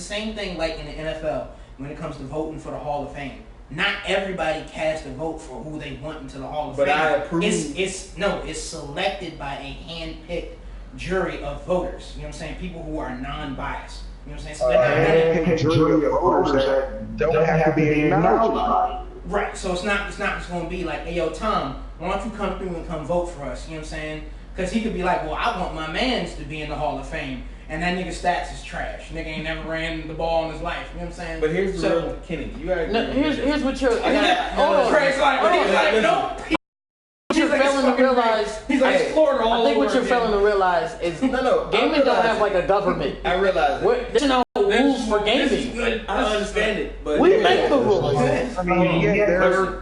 same thing like in the NFL when it comes to voting for the Hall of Fame. Not everybody cast a vote for who they want into the Hall of But Fame. I approve. It's selected by a hand-picked jury of voters. You know what I'm saying? People who are non-biased. You know what I'm saying? So they're not- And jury of voters that don't have to be acknowledged by. Right, so it's not just gonna be like, hey yo Tom, why don't you come through and come vote for us? You know what I'm saying? Because he could be like, well, I want my mans to be in the Hall of Fame, and that nigga stats is trash. Nigga ain't never ran the ball in his life. You know what I'm saying? But here's the real Kenny. You gotta. No, here's what you're. Hold on. Craig's like, Hold on. he's like, nope. What you're failing to realize. He's like Florida all I think what over you're again. failing to realize is No. gaming don't have like a government. I realize it. There's no rules for This is gaming. good. I understand it, but We make the rules. I mean, there are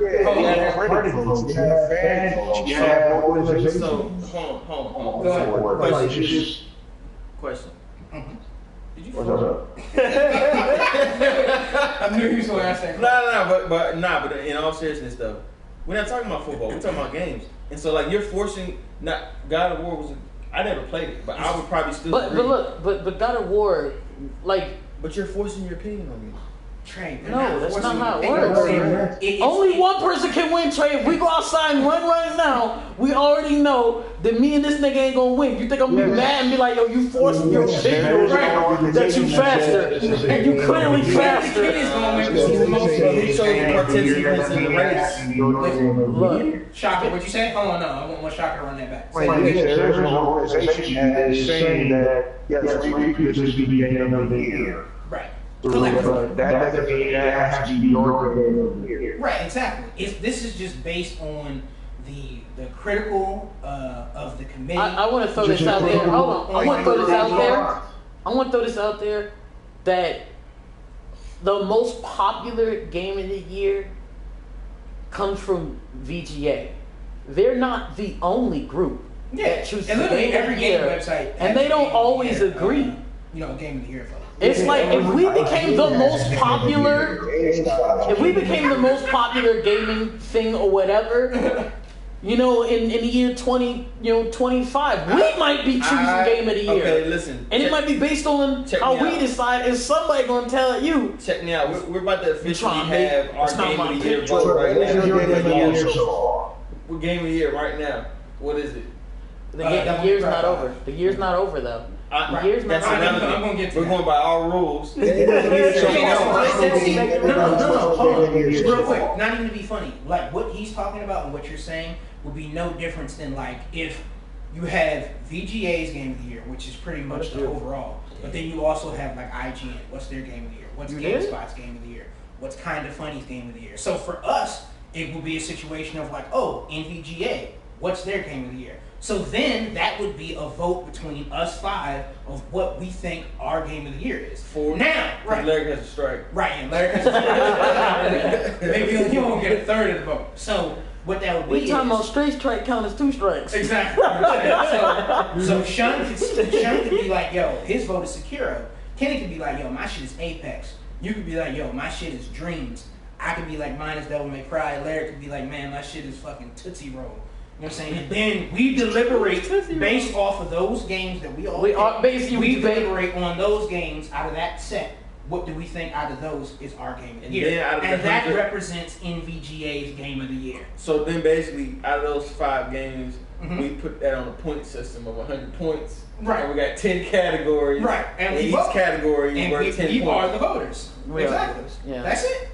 credit votes, you have fan votes, you have organizations. So hold on. Go ahead. Like, it's just, Question. Mhm. Did you? what's up? I knew he was gonna ask that. But in all seriousness though, we're not talking about football. We're talking about games. And so like you're forcing. Not God of War was. I never played it, but I would probably still. But agree. look, but God of War, like But you're forcing your opinion on me. Trey, No, that's not how it works. only one person can win, Trey. If we go outside and run right now, we already know that me and this nigga ain't gonna win. You think I'm gonna be mad and be like, yo, you forcing your opinion that you faster, and you clearly faster. Kenny's gonna win because he's the most. He showed the participants in the race. Look, Shocker, what'd you say? Oh no, I want Shocker to run that back. Wait, there's an organization that is saying that, yes, we could just be game of the year. Right. But that doesn't mean that has to be your game of the year. Right, exactly. This is just based on the critical of the committee. I want to throw this out there. Hold on, I want to throw this out there. I want to throw this out there that the most popular game of the year comes from VGA. They're not the only group that chooses and the literally game of every the game year, website, and they don't always agree. Game of the year, folks. It's like if we became the most popular, gaming thing or whatever, in the year 25, we might be choosing game of the year. Okay, listen. And it might be based on how we decide. Is somebody gonna tell you? Check me out. We're about to officially trying to make- have our it's not game my of the year picture. vote right What's your game of the year now. so far? We're game of the year right now. What is it? The year's not over. The year's not over though. The year's not over. I'm gonna get to We're going by our rules. No, hold on. Real quick, not even to be funny. Like what he's talking about and what you're saying would be no difference than like if you have VGA's Game of the Year, which is pretty much the overall, but then you also have like IGN. What's their Game of the Year? What's GameSpot's Game of the Year? What's Kind of Funny's Game of the Year? So for us, it would be a situation of like, oh, NVGA, what's their Game of the Year? So then that would be a vote between us 5 of what we think our Game of the Year is. For now, right? Larry has a strike. Right, and Larry has a strike. Maybe you won't get a third of the vote. So what that would be? We talking about straight strike count as 2 strikes. Exactly. So Sean could be like, yo, his vote is Sekiro. Kenny could be like, yo, my shit is Apex. You could be like, yo, my shit is Dreams. I could be like, mine is Devil May Cry. Larry could be like, man, my shit is fucking Tootsie Roll. You know what I'm saying? And then we deliberate based off of those games that we deliberate on those games out of that set. What do we think out of those is our Game of the Year? And that represents NVGA's Game of the Year. So then basically, out of those 5 games, we put that on a point system of 100 points. Right. And we got 10 categories. Right. And each category is worth 10 points. We are the voters. Exactly. Yeah. That's it.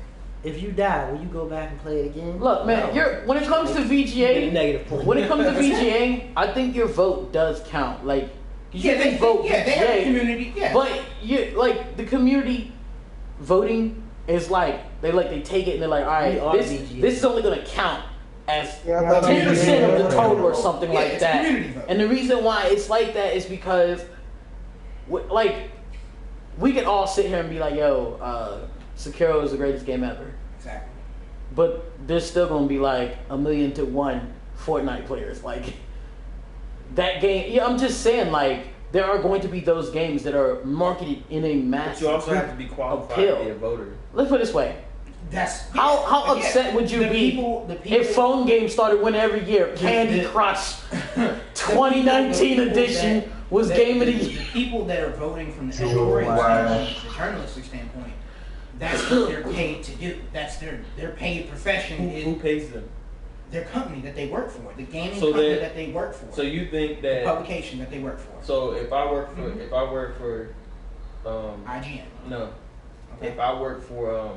If you die, will you go back and play it again? Look, man, when it comes to VGA, negative point. when it comes to VGA, I think your vote does count. Like, they have a community. Yeah. But the community voting is like they take it and they're like, all right, this is only gonna count as 10% of the total or something like that. And the reason why it's like that is because, we could all sit here and be like, yo, Sekiro is the greatest game ever. Exactly. But there's still gonna be like 1,000,000 to 1 Fortnite players. Like that game. Yeah, I'm just saying. Like there are going to be those games that are marketed in a massive. But you also have to be qualified to be a voter. Let's put it this way. How upset would you be if phone games started winning every year? Candy Crush 2019 edition was Game of the Year. The people that are voting from the editorial standpoint, the journalistic standpoint, that's what they're paid to do. That's their paid profession. Who pays them? Their company that they work for, the gaming company that they work for. So you think that the publication that they work for. So if I work for IGN. No. Okay. If I work for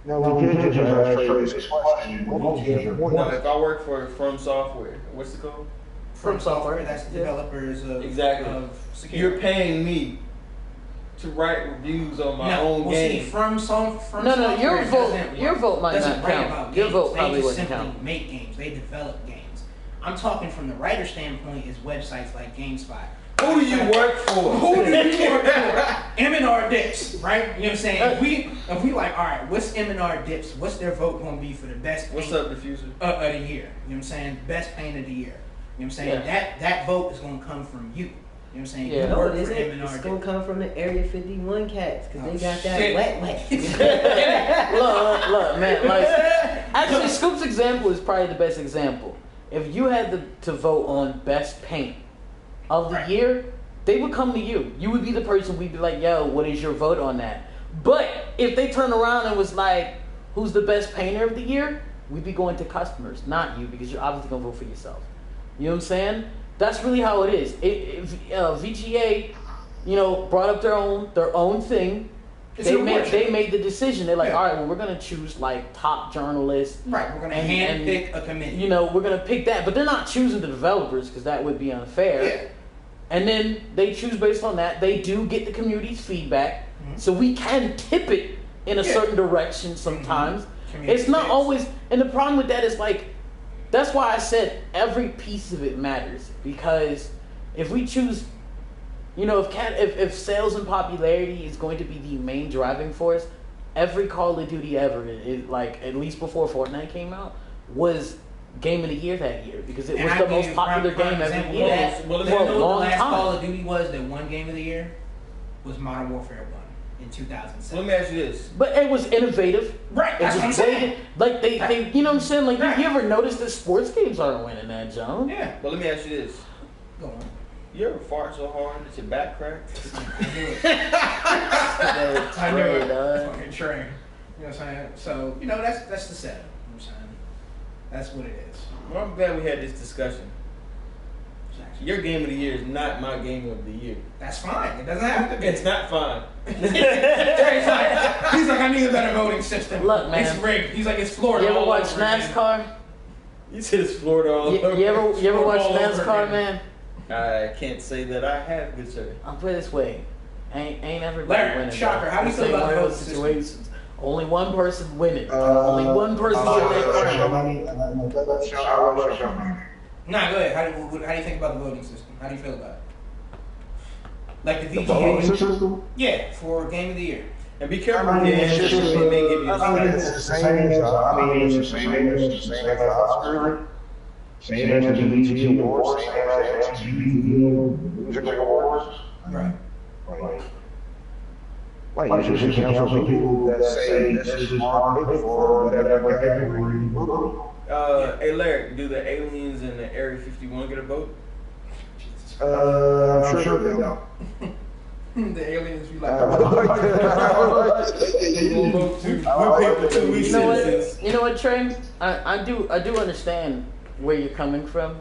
No, we can't just ask this question. No, if I work for From Software, what's it called? From Software, that's the developers of Sekiro. You're paying me to write reviews on my own game. See, from Software, your vote might not count. Your vote probably wouldn't count. They make games. They develop games. I'm talking from the writer standpoint is websites like GameSpot. Who do you work for? Who do you work for? M&R Dips, right? You know what I'm saying? If we like, all right, what's M&R Dips? What's their vote going to be for the best paint What's up, Diffuser? Of the year? You know what I'm saying? Best paint of the year. You know what I'm saying? Yeah. That vote is going to come from you. You know what I'm saying? Yeah. You work for M&R It's Dips. going to come from the Area 51 cats because they got that wet. Look, man. Like, actually, Scoop's example is probably the best example. If you had to vote on best paint of the year, they would come to you. You would be the person we'd be like, yo, what is your vote on that? But if they turn around and was like, who's the best painter of the year? We'd be going to customers, not you, because you're obviously going to vote for yourself. You know what I'm saying? That's really how it is. VGA, brought up their own thing. They made the decision. They're like, all right, well, we're going to choose like top journalists. Right, we're going to handpick a committee. We're going to pick that. But they're not choosing the developers because that would be unfair. Yeah. And then they choose based on that. They do get the community's feedback. Mm-hmm. So we can tip it in a certain direction sometimes. Mm-hmm. It's not always, and the problem with that is like, that's why I said every piece of it matters. Because if we choose, if sales and popularity is going to be the main driving force, every Call of Duty ever, at least before Fortnite came out, was Game of the Year that year because it was the most popular game every year for a long time. The last Call of Duty was that one Game of the Year was Modern Warfare 1 in 2007. Let me ask you this. But it was innovative. Right, that's what I'm saying. Like they you know what I'm saying? Like you ever notice that sports games aren't winning that, John? Yeah. But let me ask you this. Go on. You ever fart so hard that your back cracked? I knew it. Fucking train. You know what I'm saying? So, that's the setup. You know what I'm saying? That's what it is. Well, I'm glad we had this discussion. Your game of the year is not my game of the year. That's fine. It doesn't have to be. It's not fine. He's like, I need a better voting system. Look, man. It's rigged. He's like, it's Florida. You ever all watch over again. NASCAR? You said it's Florida all over. You ever watch all over NASCAR, again. man? I can't say that I have, good sir. I'll put it this way. Ain't everybody Larry, winning. shocker, though. how do you I'm feel saying about one the of vote those situations. Only one person winning. Only one person I'll winning that crown. let you Nah, go ahead. How do you think about the voting system? How do you feel about it? Like the The voting VGA? system? Yeah, for Game of the Year. And be careful I with mean, the it's answers. just, They may give you I mean, it's the same as, it's the same as Oscar, same as the BET Awards, same as MTV Music Awards. Right. Like, you should cancel people that say this is hard for whatever category you vote. Hey Larry, do the aliens in the Area 51 get a vote? I'm sure they don't. The aliens be like, You know what, Trey? I do understand where you're coming from.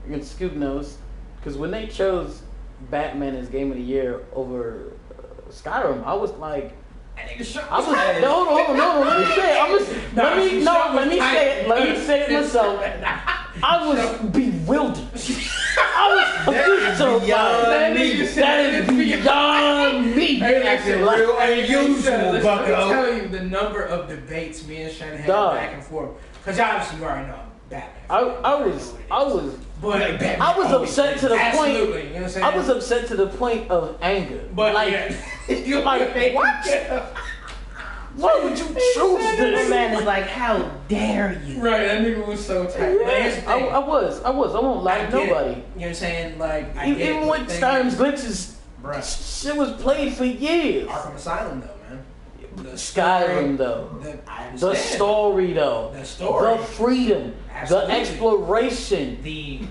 And Scoop knows, because when they chose Batman as Game of the Year over Skyrim, I was like, Let me say it myself. I was bewildered. I was so beyond me. That is beyond me. Hey, listen, real unusual, Bucko. Let me tell you the number of debates me and Shannon had back and forth. Because obviously you already know Batman. I was upset to the point. You know what I'm saying? I was upset to the point of anger. But like, you're like what? Why would you choose This this? man is like, how dare you? Right, that nigga was so tight. But here's the thing. I was. I won't lie to nobody. You know what I'm saying? Like, Even with Skyrim's glitches, bruh. shit was played for years. Arkham Asylum, though, man. The Skyrim, though. The story, though. The story. The freedom. Absolutely. The exploration. The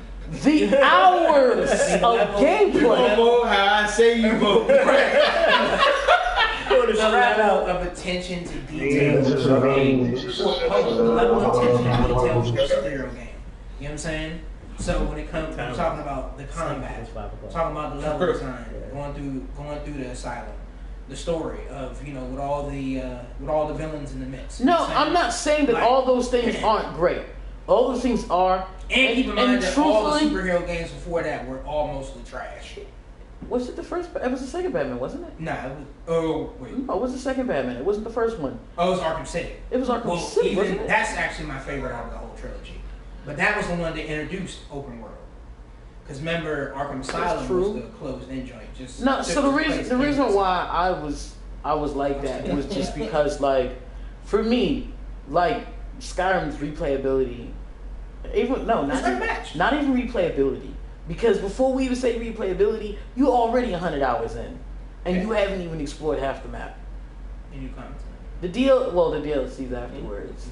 hours of gameplay. Vote how I say you vote. the level of attention to detail. The level of attention to detail of a superhero game. You know what I'm saying? So when it comes to talking about the combat, talking about the level design, going through the asylum, the story of, you know, with all the villains in the mix. No, I'm not saying that all those things aren't great. All those things are. And keep in mind that all the truthfully, superhero games before that were all mostly trash. was it the first? It was the second Batman, wasn't it? Nah, it was. Oh wait. No, it was the second Batman. It wasn't the first one. Oh, it was Arkham City. It was Arkham City, wasn't it? That's actually my favorite out of the whole trilogy. But that was the one that introduced open world. Because remember, Arkham Asylum was the closed-in joint. Just No, so the reason why I was like that was just because, like, for me, like, Skyrim's replayability, not even replayability, because before we even say replayability, you already 100 hours in, and you haven't even explored half the map. And you commented. The DLCs afterwards.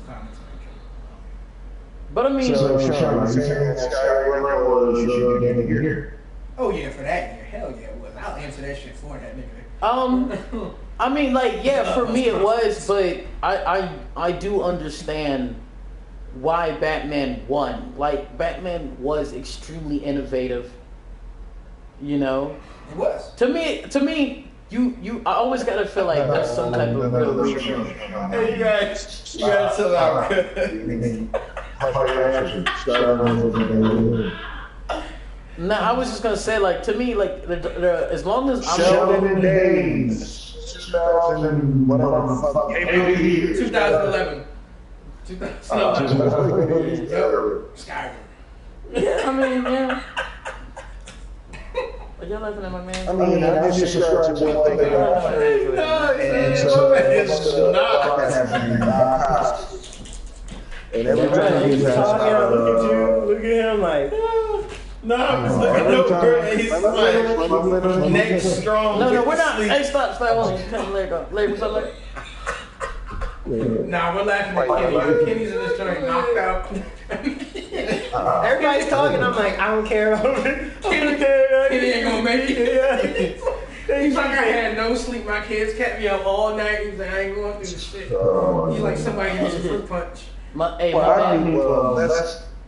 But I mean, So, Sean, are you saying Skyrim was your game of the year? Oh yeah, for that year, hell yeah, it was. I'll answer that shit for that nigga. I mean, like, yeah, for me it was, but I do understand why Batman won. Like, Batman was extremely innovative. You know, It was. to me, I always gotta feel like there's some type of real reason. Hey, you guys chill out. No, I was just gonna say, like, to me, like, as long as I'm 7 days. 2000 whatever the fuck. 2011. 2011. Skyrim. yeah, I mean, yeah. Are y'all laughing at my man? I mean, I just subscribe to one thing. And every time He's he talking, look at him like, No, he's looking over and he's like, next strong. No, we're not. Hey, stop. Hold on. Cut the leg off. Larry, what's up, Larry? Nah, we're laughing at Kenny. Kenny's in this joint knocked out. everybody's talking. I'm like, I don't care. Kenny ain't gonna make it. He's like, I had no sleep. My kids kept me up all night. He's like, I ain't going through the shit. He's like, somebody hit a fruit punch. My man.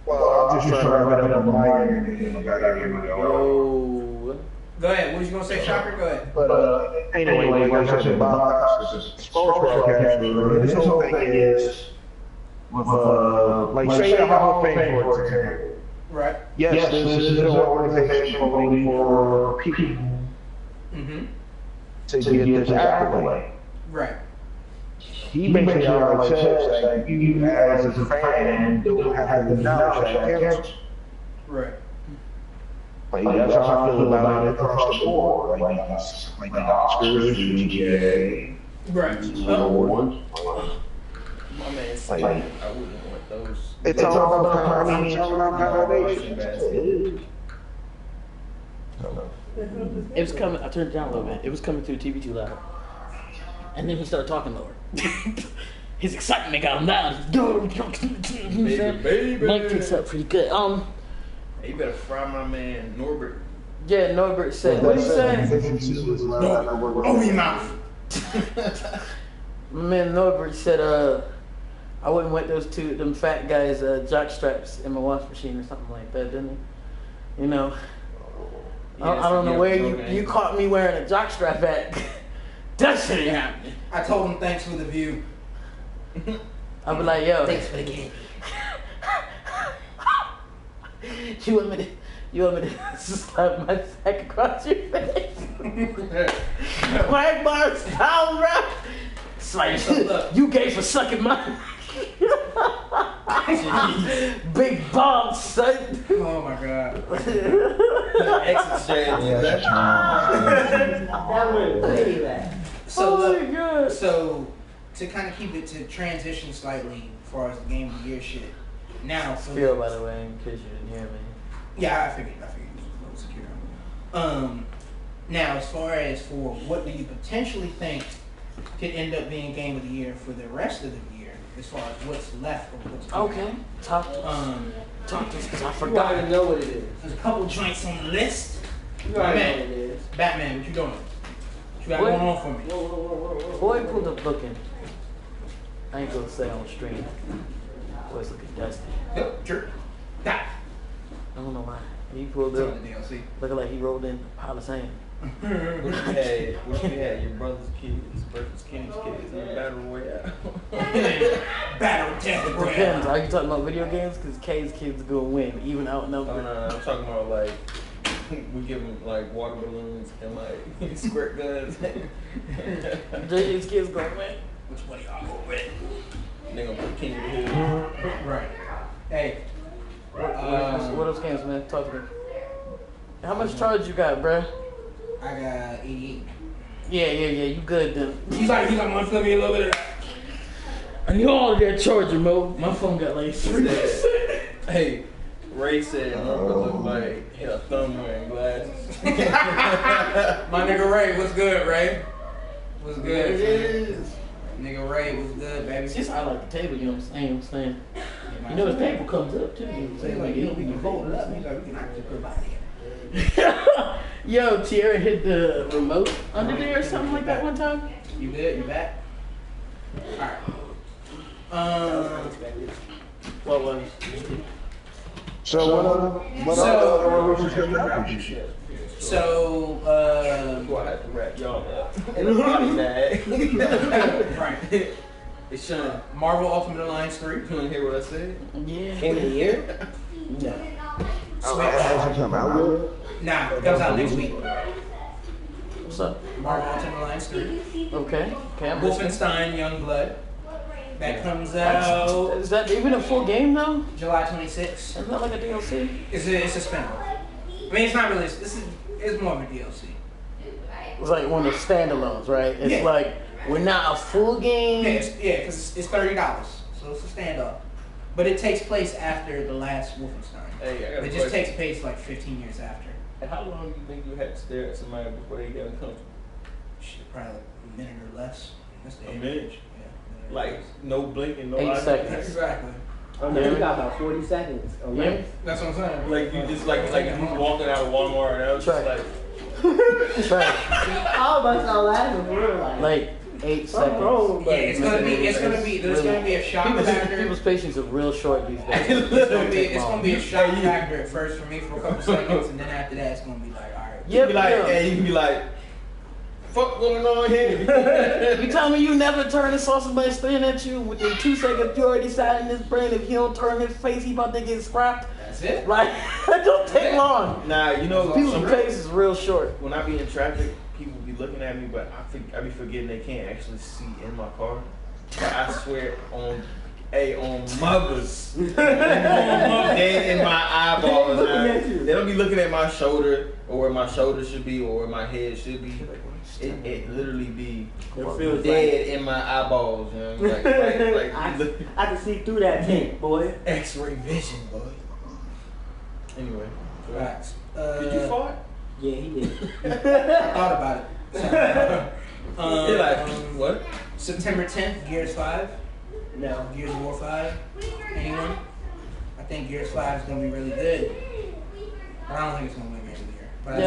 Well, I'm just trying to wrap it up on my end, and I gotta hear me go. Yo. Go ahead. What was you gonna say, Shocker? Go ahead. But anyway, like I said, Bob Cox is a sports broadcaster. His whole thing is with like say a Hall of Fame, for example. Right. Yes, this is an organization voting for people to get this accolade. Right. He basically already says that you as a fan don't have the knowledge that counts. Right. Like that's how I feel about it across the board. Like the Oscars, the NVGA, Right. awards. My man said Like, I wouldn't want those. it's all about it's all about validation. It was coming. I turned it down a little bit. It was coming through the TV too loud. And then he started talking lower. His excitement got him down. Baby. Mike picks up pretty good. Hey, you better fry my man Norbert. Yeah, Norbert said. What did he say? Open your mouth. My man Norbert said, I wouldn't want them fat guys jock straps in my wash machine or something like that, didn't he? You know. I don't know where you caught me wearing a jock strap at. That shit ain't happening. I told him thanks for the view. I'll be like, yo. Thanks for the game. You want me to slap my sack across your face? Black bar style, bro. It's like, you gay for sucking mine. Big bomb, son. Oh my god. Exit strategy. That went way back. So Oh look, my God. so to kind of keep it to transition slightly as far as the game of the year shit. Now, for Feel, by the way, in case you didn't hear me. yeah, I figured it was a little secure. Now, as far as for what do you potentially think could end up being game of the year for the rest of the year, as far as what's left or what's coming Okay. out? Talk to us, because I You forgot. already know what it is. There's a couple joints on the list. You already know what it is. Batman, what you doing? What you got What? going on for me? Boy pulled up looking. I ain't gonna say on stream. Boy's looking dusty. Yep, sure. That. I don't know why. He pulled It's up on the DLC. looking like he rolled in a pile of sand. What you had? Your brother's kids versus Kenny's kids in Battle Royale. Battle Test Depends. Are you talking about video games? Because K's kids gonna win, even outnumbered. No, I'm talking about like we give them like water balloons and like squirt guns. JJ's kids gonna win. Which one y'all go with? They gonna put King of the Hill. Right. Hey. What else games, man? Talk to me. How much charge you got, bruh? I got 88. Yeah, you good then. He's like, one for me a little bit of that. I need all of that charger, Mo. My phone got like 3. Hey, Ray said Norbert looked like he had a thumb wearing glasses. My nigga Ray, what's good, Ray? What's good? It is. Nigga Ray, what's good, baby? It's just I like the table, you know what I'm saying? You know the table comes up too. You know what I'm saying? Like, you know, we can fold it up. We can actually put a body in. Yo, Tierra hit the remote under there or something like that one time. You good? You back? Alright. What was? So So, Well, I had to wrap y'all up in a body bag. right. It's Sean. Marvel Ultimate Alliance 3. You wanna hear what I said? Yeah. Game of the year? No. Nah, it comes out next week. What's up? Marvel Ultimate Alliance 3. Okay. I'm listening. Wolfenstein Youngblood. That comes out Is that even a full game though? July 26th. Isn't that like a DLC? It's a spin-off. I mean, it's not really. It's more of a DLC. It's like one of the standalones, right? It's Yeah. like we're not a full game. Yeah, because it's $30, so it's a standoff. But it takes place after the last Wolfenstein. Hey, I got a It just question. takes place like 15 years after. How long do you think you had to stare at somebody before they got uncomfortable? Shit, probably like a minute or less. That's the A average. minute? Yeah. Like no blinking, no 8 eye seconds. contact? Exactly. Oh no, you got about 40 seconds. Oh, Yeah. right. That's what I'm saying. Like you just like if you walking out of Walmart and I was just Try. like Try. All of us are laughing for real. Like 8 Something seconds. wrong, Yeah, it's gonna be. There's gonna be a shock factor. People's patience are real short these days. It's gonna be a shock factor at first for me for a couple seconds, and then after that, it's gonna be like, all right. You can be like, hey, you can be like, fuck going on here? You tell me you never turn and saw somebody staring at you within 2 seconds, you already decided in his brain if he don't turn his face, he about to get scrapped. That's it. Like, that don't take long. Nah, you know, People's pace is real short. when I be in traffic, people be looking at me, but I be forgetting they can't actually see in my car. But I swear on mothers, dead in my eyeballs. They don't be looking at my shoulder or where my shoulder should be or where my head should be. It literally be feels dead in my eyeballs. You know? Like I can see through that tint, boy. X-ray vision, boy. Anyway, Facts. did you fart? Yeah, he did. I thought about it. You're like, what? September 10th, Gears 5. No. Gears of War 5. Anyone? I think Gears 5 is gonna be really good. But I don't think it's gonna win Game of the Year. But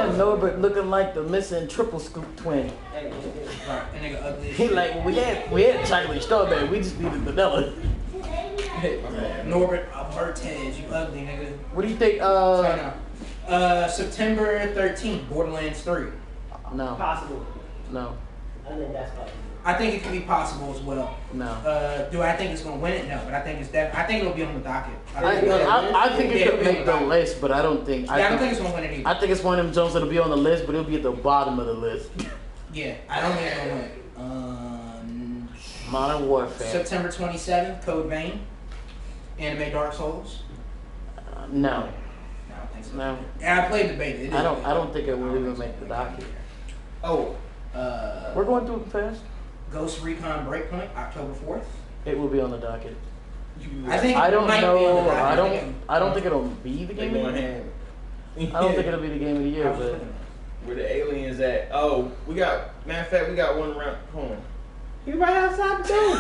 Yeah, Norbert looking like the missing triple scoop twin. Right, that nigga ugly. as He shit. like, well, we had chocolate strawberry, we just needed vanilla. Norbert Bertez, you ugly nigga. What do you think? September 13th, Borderlands 3. No, Possible. no, I think that's possible. I think it could be possible as well. no. Do I think it's gonna win it? No, but I think it's I think it'll be on the docket. I think it could make the list, but I don't think. I don't think it's gonna win it either. I think it's one of them Jones that'll be on the list, but it'll be at the bottom of the list. Yeah, I don't think it's gonna win it. Modern Warfare. September 27th, Code Vein. Anime Dark Souls. No, I don't think so. no. Yeah, I played the beta. It is I don't think it will even make the docket. Oh, We're going through it fast. Ghost Recon Breakpoint, October 4th. It will be on the docket. I think I it don't might be on the know. docket. I don't think it'll be the they game of going the year. ham. I don't think it'll be the game of the I year, was but looking. Where the aliens at? Oh, matter of fact, we got one around the corner. You right outside the door.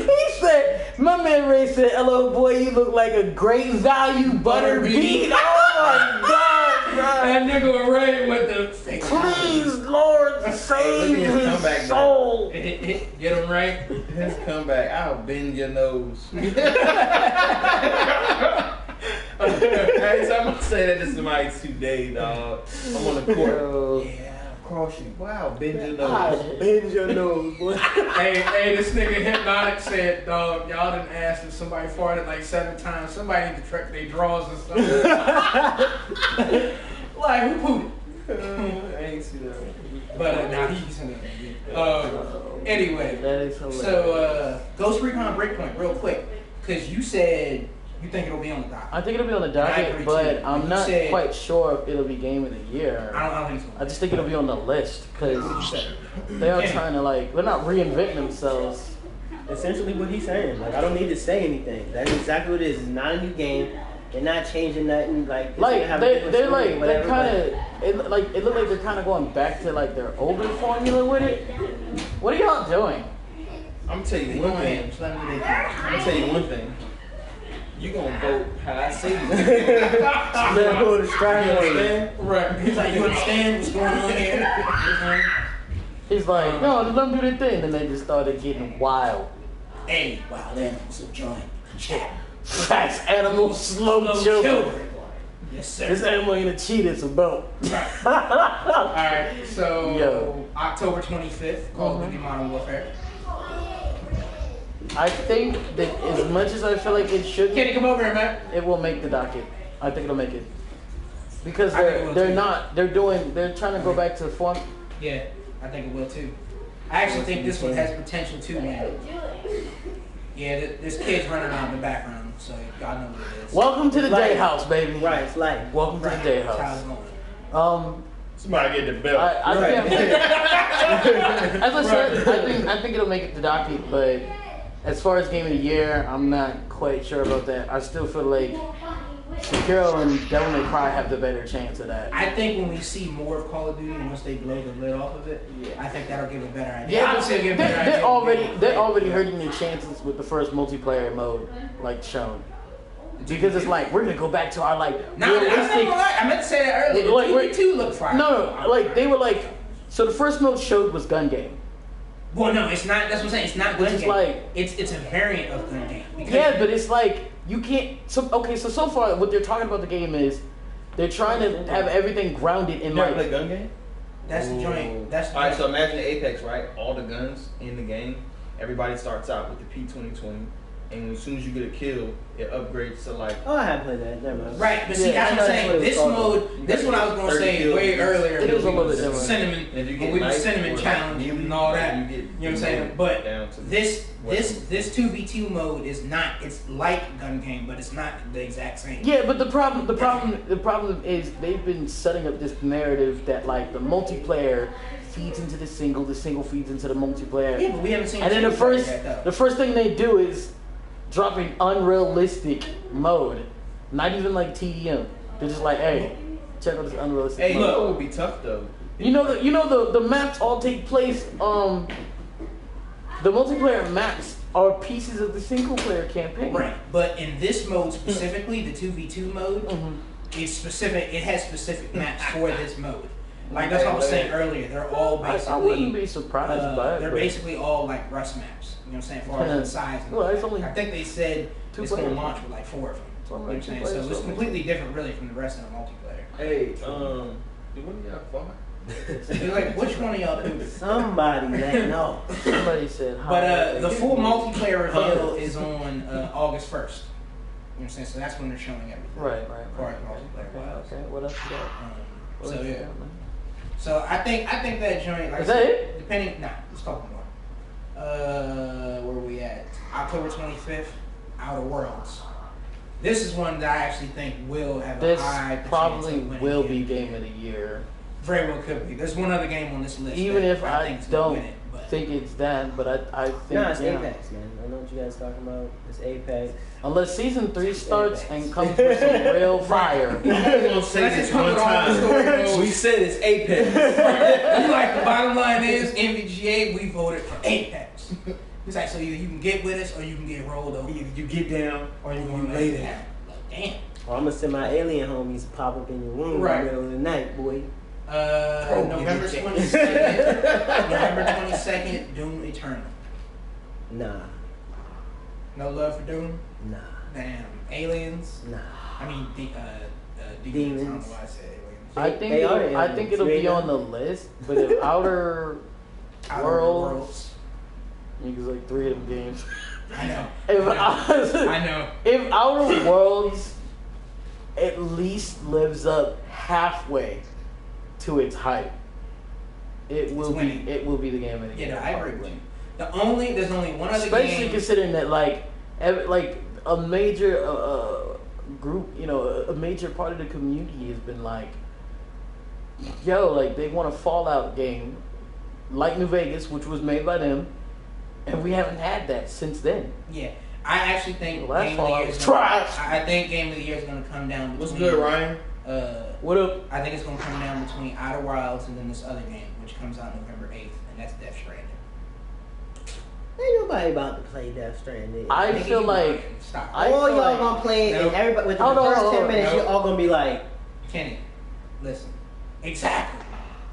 he said, my man Ray said, hello boy, you look like a great value butter bean. Oh my God, bro. That nigga Ray with the fake. Please, Lord, save Look at his his comeback, soul. Get him right. His comeback, I'll bend your nose. Every time I say that to somebody today, dog, I'm on the court. Yeah, cross you. Wow, bend your nose. Bend your nose, boy. hey, this nigga Hypnotic said, dog, y'all didn't ask if somebody farted like 7 times. Somebody need to track their drawers and stuff. Like, who pooted? I ain't see that. But nah, he sent it. Anyway, That is hilarious. so Ghost Recon Breakpoint, real quick, because you said you think it'll be on the docket. I think it'll be on the I docket, agree but too. I'm You not said- quite sure if it'll be game of the year. I don't think so. I just think it'll be on the list because You said they are trying to they're not reinventing themselves. Essentially what he's saying. Like, I don't need to say anything. That's exactly what it is. It's not a new game. They're not changing nothing. Like, it's gonna have a different They're story, like they're whatever, kind of it looked like they're kind of going back to like their older formula with it. What are y'all doing? I'm gonna tell you They one going thing. in. Just let them do their thing. I'm gonna tell you one thing. You gonna vote how I say you. Let him go to strike You lane. understand? Right. He's like, you understand what's going on here? He's like, no, let them do their thing, and they just started getting wild. Hey, wild animals will join. Chat. Facts, animals, slow children. Yes, sir. This animal ain't a cheetah, it's a boat. Alright, so Yo. October 25th, Call of Duty Modern Warfare. I think that as much as I feel like it should, Kenny, come over here, man. it will make the docket. I think it'll make it because I think it will they're too. not. They're trying to go back to form. Yeah, I think it will too. I actually think this one has potential too, man. Yeah, this kid's running around in the background, so y'all know what it is. Welcome to the Right. day house, baby. Right, it's like. Welcome to the day That's how it's house. going. Somebody get the belt. I Right. think, as I said, I think it'll make it the docket, but as far as game of the year, I'm not quite sure about that. I still feel like Sekiro and Devil May Cry have the better chance of that. I think when we see more of Call of Duty, once they blow the lid off of it, I think that'll give a better idea. Yeah, but Obviously, it'll give a better idea. they're already hurting their chances with the first multiplayer mode, like shown. Because it's like we're gonna go back to our like No, I'm not realistic. gonna lie. I meant to say that earlier. Like, The 2v2 look fire. No, like they were like, so the first mode showed was gun game. Well, no, it's not. That's what I'm saying. It's not gun It's game. like- it's a variant of gun game. Because Yeah, but it's like you can't. So far, what they're talking about the game is they're trying to have everything grounded in You never like. play gun game? that's the joint. That's the All right, joint. so imagine Apex, right? All the guns in the game, everybody starts out with the P2020, and as soon as you get a kill, it upgrades to like. Oh, I haven't played that. Never mind. Right, but see, Yeah, that's I what I'm know that's saying. what it was This called. mode, this is what I was gonna 30 say kills. way earlier. It is a when we little bit was different. cinnamon, And you when we was knife cinnamon or challenge melee, and all that. you get- You know what I'm saying? you But down to this weapons. 2v2 mode is not. It's like gun game, but it's not the exact same. Yeah, but the problem is they've been setting up this narrative that like the multiplayer feeds into the single feeds into the multiplayer. Yeah, but we haven't seen. And then a the single first player yet, the first thing they do is drop an unrealistic mode. Not even like TDM. They're just like, hey, check out this unrealistic Hey, mode. look, it would be tough though. You know the maps all take place. The multiplayer maps are pieces of the single player campaign. Right, but in this mode specifically, the 2v2 mode, it's specific. It has specific maps for this mode. Like that's what I was saying earlier. They're all basically. I wouldn't be surprised by it. They're but- basically all like Rust maps. You know what I'm saying? For all the size. And Well, all it's that. only I think they said two it's going to players. launch with like 4 of them. It's You know only what I'm like two saying? players, So it's so- completely different, really, from the rest of the multiplayer. Hey, do one of y'all fart? You're like, which one of y'all do this? Somebody let know. Somebody said hi. But the full multiplayer reveal is on August 1st. You know what I'm saying? So that's when they're showing everything. Right. Part of multiplayer. Okay. What else you got? What So else you yeah. got, man? So I think that joint. Like Is I that said, it? Depending, nah, let's talk more. Where we at? October 25th, Outer Worlds. This is one that I actually think will have This a high probably chance of winning will be game of the year. Very well could be. There's one other game on this list. Even that if I I think is gonna don't win it, but think it's that, but I think No, it's yeah. Apex, man. I know what you guys talking about. It's Apex. Unless season 3 starts and comes with some real fire. I'm gonna say Let's this just one put it all in the story time. mode. We said it's Apex. You like the bottom line is NVGA, we voted for Apex. It's like so either you can get with us or you can get rolled over. You get down Or you you can lay lay down. down. Like, damn. Or I'm gonna send my alien homies to pop up in your room Right. in the middle of the night, boy. November 22nd. November 22nd, Doom Eternal. Nah, No love for Doom? nah, Damn. Aliens? nah. I mean, demons. I don't Demons. know why I said aliens. I think They are I think aliens. it'll Right be now. on the list, but if Outer Outer Worlds, niggas like 3 of them games. I know. If I know. If Outer Worlds at least lives up halfway to its hype, it will winning. be the game of the year. Yeah, no, I agree with probably. you. There's only one other Especially game. considering that like a major group, a major part of the community has been like, yo, like they want a Fallout game like New Vegas, which was made by them, and we haven't had that since then. Yeah. I actually think The last Game of the Fallout Year was is trash. I think Game of the Year is going to come down between... What's good, Ryan? What up? I think it's going to come down between Outer Wilds and then this other game, which comes out November 8th, and that's Death Stranding. Ain't nobody about to play Death Stranding. I Think feel you like can stop. I all feel y'all like- gonna play it, Nope. and everybody within Hold the on, first hold 10 on. minutes, Nope. you're all gonna be like, Kenny, listen.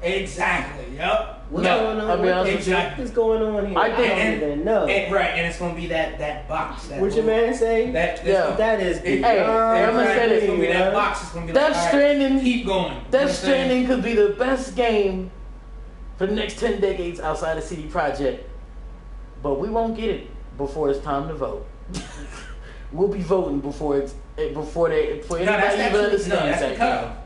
Exactly. Yep. what's No, going on? I'll be honest with you. What's going on here? I I think- don't even know. Right, and it's going to be that box. That What your little- man say? That, Yeah. That is Hey, I'm gonna say this. It's going to be that man. box. It's going to be Death like, all right, Stranding. keep going. You know what I'm Death saying? Stranding could be the best game for the next 10 decades outside of CD Projekt, but we won't get it before it's time to vote. We'll be voting before No, anybody that's even actually, no, understands that's the that cutoff. game.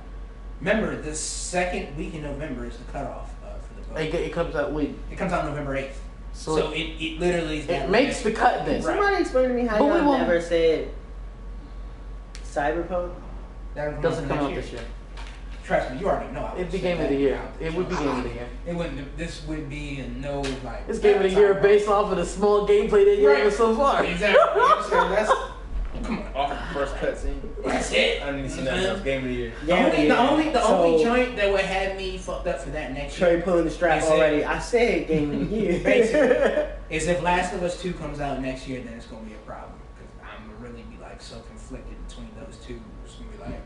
Remember, the second week in November is the cutoff for the vote. It comes out week, It comes out November 8th. so, So it literally is that it makes the cut then. Right. Somebody explain to me how But we y'all won't- never said Cyberpunk? That Doesn't come out this year. Trust me, you already know. I It'd would be say game of that the year. out the It would be jump. game of the year. It wouldn't. This would be a no like. It's game of the year based off of the small gameplay that you Right. have so far. Exactly. So that's come on. Off the first cutscene. That's it. I need to see nothing else. Game of the year. The only So, joint that would have me fucked up for that next Trey year pulling the strap Is it- already. I said game of the year. Basically. is if Last of Us 2 comes out next year, then it's gonna be a problem because I'm gonna really be like so conflicted between those two. It's gonna be like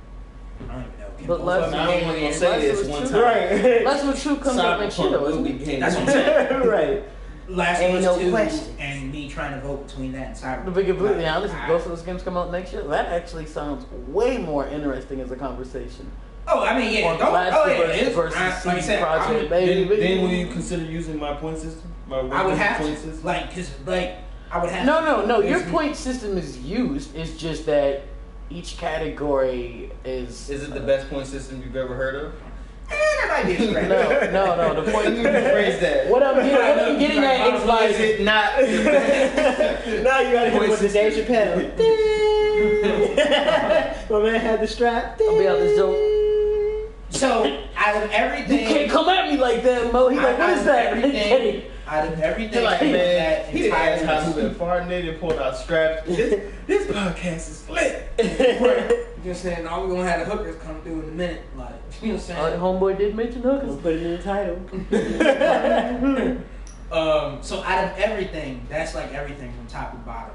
I don't even know. Can But both Last of them I be don't game of want the to year? say this Last of Us one 2. time. Right. That's what 2 comes out next year, though, isn't it? game. That's what I'm saying. Right. Last Ain't of no Us 2 question. and me trying to vote between that and To Cyberpunk. be completely honest, if both of those games come out next year, that actually sounds way more interesting as a conversation. Oh, I mean, yeah. Or Clash versus Like I said, Project, baby. Then will you consider using my point system? I would have point to. system? I would have to. No. Your point system is used. It's just that each category is. Is it the best point system you've ever heard of? That might be a stretch. No. The point. Rephrase that. What I'm getting at is like. Is it not? Now you gotta hit him with the Dave Chappelle. My man had the strap. I'll be out this joke. So, out of everything. You can't come at me like that, Mo. He's like, what is that? Out of everything, Like, man, that he didn't ask how entire he been farting and pulled out straps. This podcast is lit. You know what I'm saying? All we're gonna have the hookers come through in a minute. Like, you know what I'm saying? Homeboy did mention hookers. We'll put it in the title. So out of everything, that's like everything from top to bottom.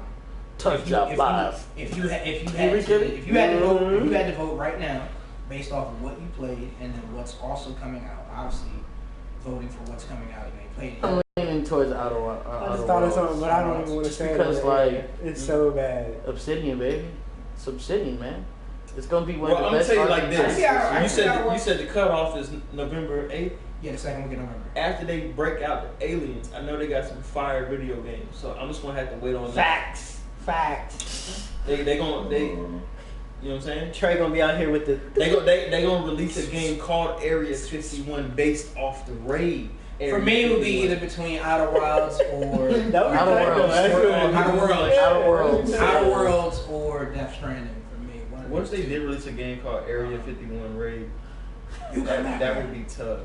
Touch job live. If you had to vote right now, based off of what you played and then what's also coming out, obviously voting for what's coming out, you ain't played it. I'm leaning towards Outer Worlds. I just thought of something, but I don't even want to say it. Because like it's so bad. Obsidian, baby. It's Obsidian, man. It's gonna be one of the I'm best. gonna tell you like this. Yeah, You said the cutoff is November 8th. Yeah, the second week of November. After they break out the aliens, I know they got some fire video games, so I'm just gonna have to wait on that. Facts. They you know what I'm saying? Trey gonna be out here with the. They gonna release a game called Area 51 based off the raid. For me, it would be either between Outer Wilds or Outer Worlds or Death Stranding. For me, what if they did release a game called Area 51 Raid? That would be tough.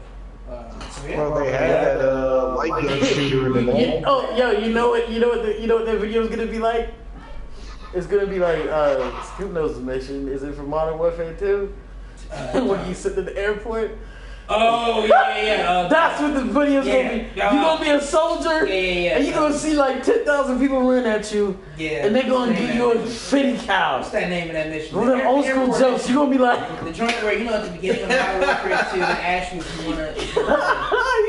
Well, they had that light gun shooter in the mall. Oh, yo, you know what that video is gonna be like? It's gonna be like Scoop knows the mission. Is it from Modern Warfare 2? When you sit in the airport. Oh yeah. That's what the video's gonna be. You gonna be a soldier, and you gonna see like 10,000 people running at you, and they gonna give you a fitty cow. What's that name of that mission? One of them old school jokes. You gonna be like the joint where at the beginning of Modern Warfare 2, they ask you if you wanna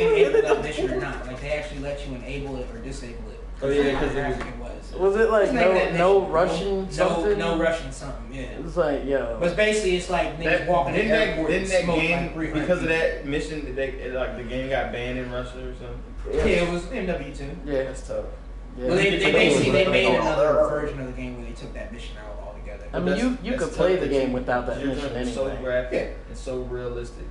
enable that mission or not. Like they actually let you enable it or disable it. Oh yeah, because it was. Was it like no Russian something? No Russian something, yeah. It's like, yo. But basically, it's like niggas walking in the airport and that smoke game, like 300 because of people. that mission, the game got banned in Russia or something? Yeah, it was MW2. Yeah. That's tough. Yeah. Well, they basically made another version of the game where they took that mission out altogether. I mean, you could play the game without that mission It's so anyway. graphic and so realistic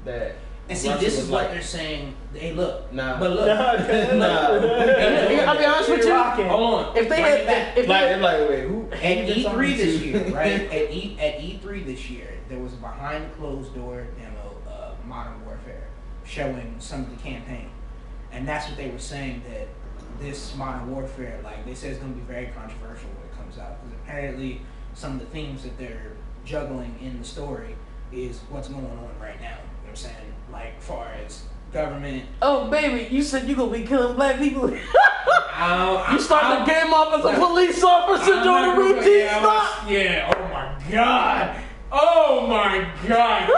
that. And see, this is what they're saying. Hey, look. Nah. But look. I'll be honest with you. Hold on. If they had, wait, who? At E3 this year, right? At E3 this year, there was a behind closed door demo of Modern Warfare showing some of the campaign, and that's what they were saying, that this Modern Warfare, like they said, it's going to be very controversial when it comes out, because apparently some of the themes that they're juggling in the story is what's going on right now. You know what I'm saying? Like, far as government. Oh, baby, you said you gonna be killing black people. You started the game off as a police officer doing a routine stop. Yeah. Oh my god. Oh my god.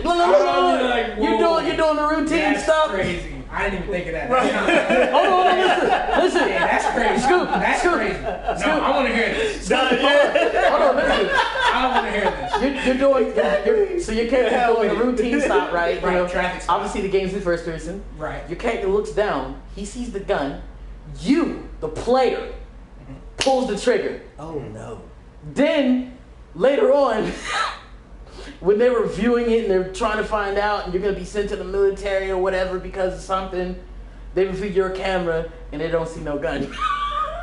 Look. You're doing the routine that's stop. Crazy. I didn't even think of that. Hold on, listen. Yeah, that's crazy. Scoop. Crazy. No, I want to hear this. Hold on, listen. I want to hear this. Your character's doing the routine stop, right? Right, You know, traffic stop. obviously the game's in first person. Right. Your character looks down, he sees the gun, you, the player, pulls the trigger. Oh no. Then, later on, when they're reviewing it and they're trying to find out and you're going to be sent to the military or whatever because of something, they review your camera and they don't see no gun.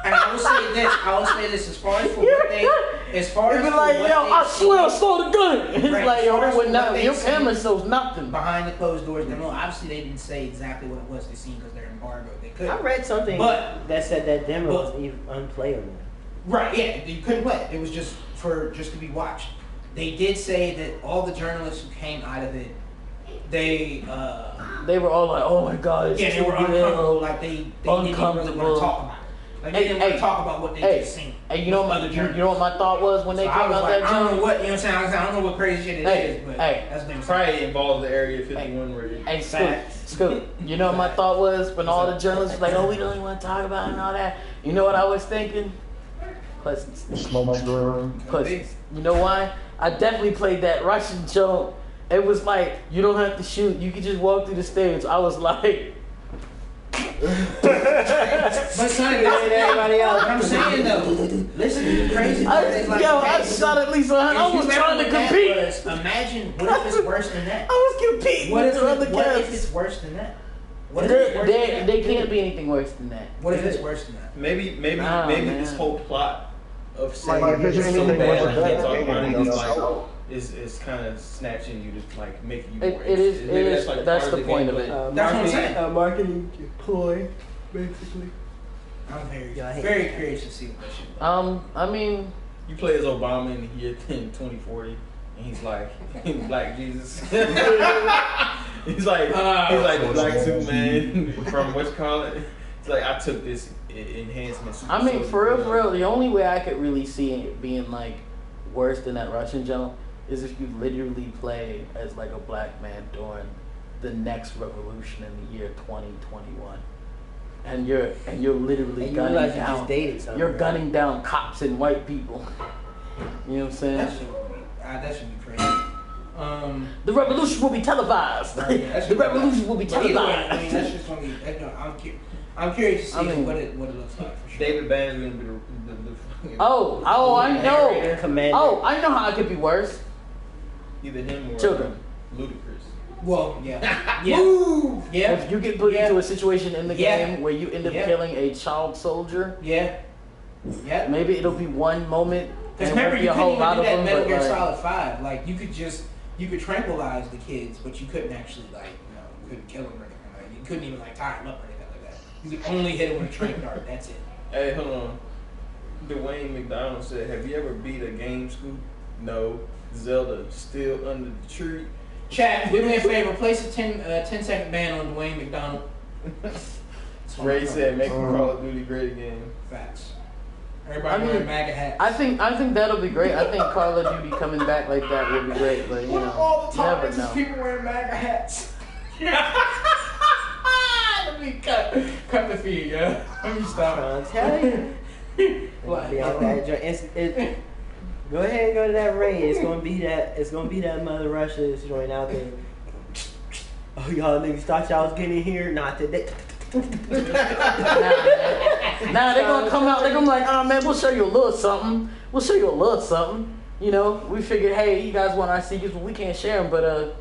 And I will say this as far as for what they, as far as It's like, yo, I swear I saw the gun. It's Right. like, yo, As far as what they your see camera shows nothing. behind the closed doors demo. Obviously, they didn't say exactly what it was they seen because they're embargoed. They couldn't. I read something that said that demo was even unplayable. Right, yeah, you couldn't play it. It was just to be watched. They did say that all the journalists who came out of it, they were all like, oh my god, it's they too were real. uncomfortable. Like they didn't even really want to talk about it. Like they didn't want to talk about what they just seen. Hey, you know what my thought was when they came out that I don't know jump? what, you know what I'm saying? I don't know what crazy shit it is, but that's the Probably involves the Area 51 rating. Hey, Scoop, you know what my thought was when all the journalists were like, oh, we don't even want to talk about it and all that. You know what I was thinking? Pussies. Smoke room. Pussies. You know why? I definitely played that Russian joke. It was like, you don't have to shoot. You can just walk through the stage. I was like... But son, everybody else. I'm saying though, listen, the crazy part is like, I shot at least 100. I was trying to compete. Imagine what if it's worse than that? I was competing with the other What if guys. it's worse than that? What if it's worse than that? They can't be anything worse than that. What if it's worse than that? Maybe this whole plot of saying Like, if it's it's so anything bad, worse like, than can't that, talk they about it, gonna is be like so. is kind of snatching you to like make you more It is. interested. Maybe It is. like That's part the of point game, of it. but- That's what I'm saying. Marketing ploy, basically. I'm very, Yeah, I hate very that. curious to see what that shit. I mean, You play as Obama in the year 2040, and he's like Black Jesus. he's like the Black Superman from what's called it. It's like I took this enhancement. Super I mean, soldier for drug. real, the only way I could really see it being like worse than that Russian jump is if you literally play as like a black man during the next revolution in the year 2021, and you're literally And you gunning realize you down. just dated something. You're right? gunning down cops and white people. You know what I'm saying? That should be crazy. The revolution will be televised. The revolution will be televised. I mean, that's just gonna be. I'm curious to see what it looks like for sure. David Bann's gonna be the Oh, I know. Commander. Oh, I know how it could be worse. either him or Children. Ludacris. Well, yeah, yeah. If you get put into a situation in the Yeah. game where you end up Yeah. killing a child soldier, Yeah. maybe it'll be one moment. Because and it remember, won't be you a couldn't whole even lot do of that them. Metal But Gear like, Solid 5. Like, you could tranquilize the kids, but you couldn't actually, like, you couldn't kill them or anything. Like, you couldn't even, like, tie them up or anything like that. You could only hit them with a trank dart. That's it. Hey, hold on. Dwayne McDonald said, "Have you ever beat a game, Scoop?" No. Zelda still under the tree. Chat, do me a favor. Place a 10-second ban on Dwayne McDonald. Ray said, "Make Call of Duty great again." Facts. Everybody wearing MAGA hats. I think that'll be great. I think Call of Duty coming back like that would be great. But you What know, if all the you never topics is know. people wearing MAGA hats? Let me cut the feed, yeah. Let me stop. I'm telling you. Be out that joint. Go ahead and go to that raid. It's gonna be that Mother Russia's joint out there. Oh, y'all niggas thought y'all was getting in here? Not today. Now they're gonna come out. They're gonna be like, "Oh man, we'll show you a little something. We'll show you a little something." You know, we figured, hey, you guys want our secrets, but we can't share them. But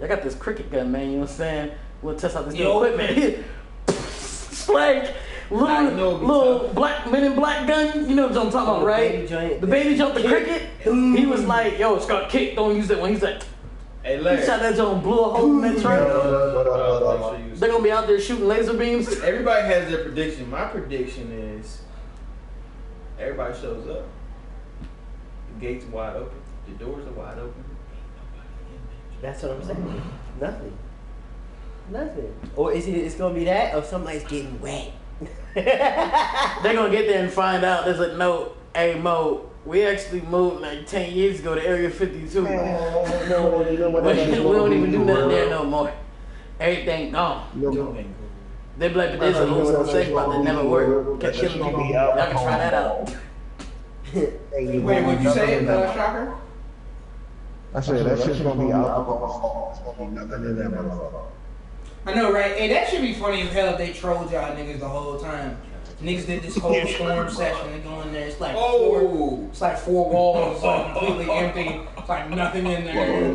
I got this cricket gun, man. You know what I'm saying? We'll test out this new equipment. It's like little black Men in Black gun. You know what I'm talking about, right? The baby jumped the cricket. He was like, "Yo, it's got kicked. Don't use that one." He's like, Hey, he Larry. shot that joint, blew a hole in that trailer. Make sure you- They're gonna be out there shooting laser beams. Everybody has their prediction. My prediction is everybody shows up. The gates are wide open. The doors are wide open. That's what I'm saying. Nothing. Or it's gonna be that, or somebody's getting wet. They're gonna get there and find out there's a note. Hey Mo, we actually moved like 10 years ago to Area 52. We don't even do nothing there no more. Everything gone. They be like, but there's a little safe spot that never worked. Kept killing people. Y'all can try that out. Wait, what'd you say, Shocker? I said that shit's gonna be alcohol. It's gonna be nothing in that motherfucker. I know, right? Hey, that should be funny as hell if they trolled y'all niggas the whole time. Niggas did this whole storm session. They go in there. It's like four walls. It's like completely empty. It's like nothing in there.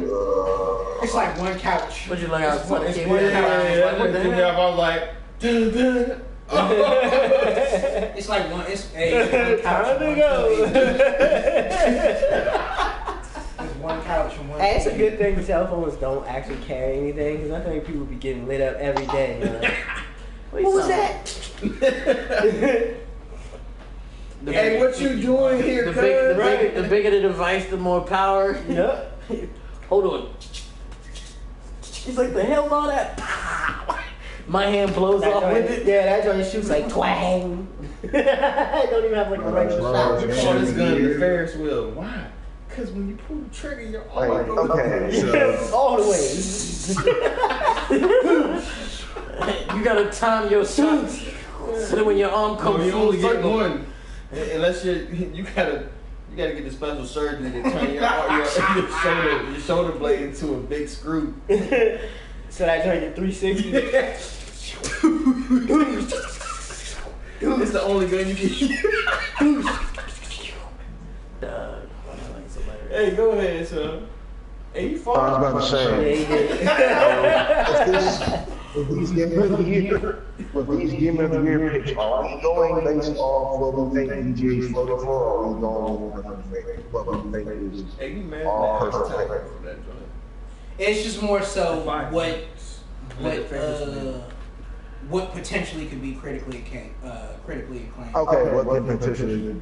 It's like one couch. What'd you like out? It's one couch. I was like, dun. It's like one. It's one couch. Time to and go. one It's one couch and one. Hey, it's a TV. good thing cell phones don't actually carry anything, because I think people be getting lit up every day. You know? What was that? Hey, what you doing here, The cuz? bigger the device, the more power. Yep. Hold on. He's like, the hell all that? My hand blows off with it. Yeah, that joint shoots like twang. I don't even have like a regular shot. You call this gun the Ferris wheel. Why? Because when you pull the trigger, your arm goes Okay, so all the way. You gotta time your shots so that when your arm comes you full only get circle. one. Unless you gotta get the special surgery to turn your shoulder blade into a big screw. So that joint at 360. It's the only gun you can use. Hey, go ahead, son. Hey, you I was about to say, with these game of the year picks, are we going based off what we think DJ is floating for, or are we going what we think is Hey, you mad all for perfect? that joint. It's just more so what potentially could be critically acclaimed. Okay, what can potentially?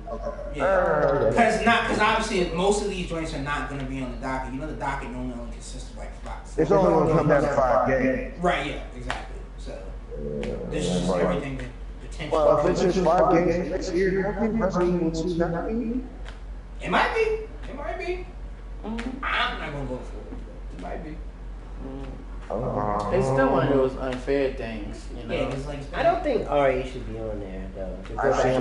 Yeah, because obviously most of these joints are not going to be on the docket. You know, the docket normally only consists of like 5. It's only going to come down to 5 games. Right. Yeah. Exactly. So this is just everything that potentially. Well, if it's just 5 games next year, I think Resident Evil 2 not be. It might be. It might be. I'm not going to vote for it. It might be. It's still one of those unfair things, you know. Yeah, it's like I don't think RE should be on there though. I've seen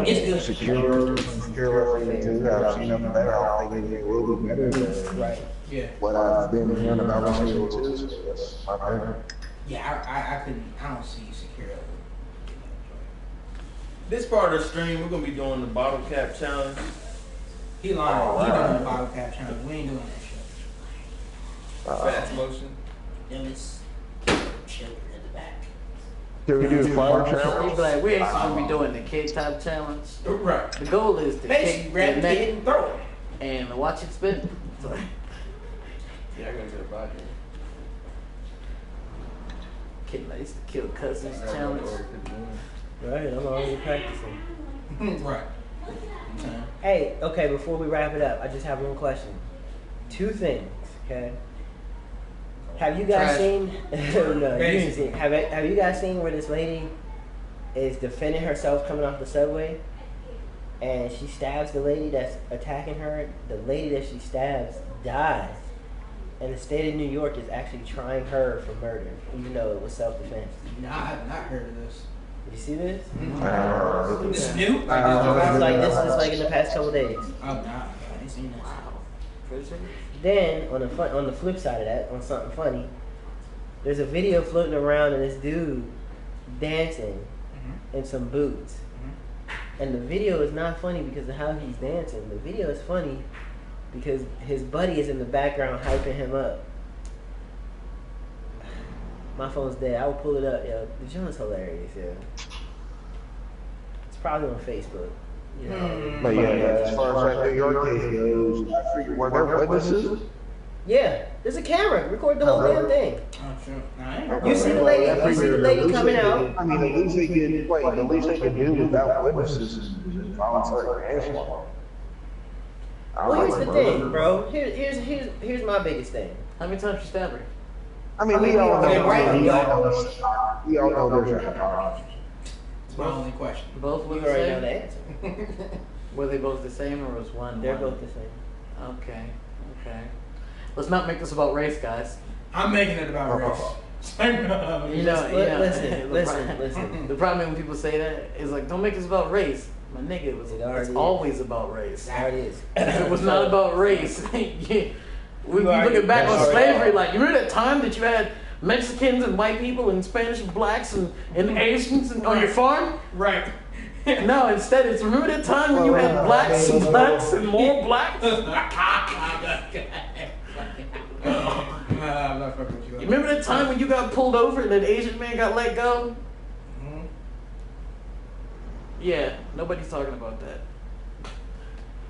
It's good. secure Resident Evil 2. I've seen them better. I don't think they will be better than Right. Yeah. what I've been hearing about Resident Evil 2. So that's my favorite. Yeah. I don't see secure. This part of the stream, we're gonna be doing the bottle cap challenge. He lying. He doing the bottle cap challenge. We ain't doing that shit. Fast motion. Them is children in the back. Can we do the fire You'd challenge? be like, we're actually gonna be doing the kid top challenge. Right. The goal is to Basically, kick grab the the neck kid and throw it. and watch it spin. So, Yeah, I gotta get a body. kid, I used to kill cousins challenge. Right, I'm already practicing. Right. Hey, okay, before we wrap it up, I just have one question. 2 things, okay? Have you guys Trash. seen? No, you didn't see. Have you guys seen where this lady is defending herself coming off the subway, and she stabs the lady that's attacking her? The lady that she stabs dies, and the state of New York is actually trying her for murder, even though it was self-defense. Nah, I have not heard of this. Did you see this? This is new? This is like in the past couple days. Oh, nah. I ain't seen this. Then on the flip side of that, on something funny, there's a video floating around of this dude dancing in some boots, and the video is not funny because of how he's dancing. The video is funny because his buddy is in the background hyping him up. My phone's dead. I will pull it up, yo. The joint's hilarious, yo. It's probably on Facebook. You know. But yeah, as far as that New York case goes, I figured, were there witnesses? Yeah, there's a camera. Record the whole damn thing. Oh, sure. Nah, I ain't You see the lady? You see the lady coming out? I mean, the least they can the least they can do without witnesses is voluntary manslaughter. Well, here's the thing, bro. Here's my biggest thing. How many times you stab her? I mean, we all know. We all know there's a It's my only question. Both We were the already know the same? answer. Were they both the same or was one? They're one? both the same. Okay. Let's not make this about race, guys. I'm making it about race. Listen. The problem when people say that is like, don't make this about race. My nigga, it's already is. always about race. It already is. If it was not about race, we looking back on that's slavery. already- Like, you remember that time that you had Mexicans and white people and Spanish and blacks and Asians on your farm? Right. No, instead it's remember that time when you had blacks and blacks and more blacks? I'm not fucking with you. You remember that time when you got pulled over and that Asian man got let go? Yeah, nobody's talking about that.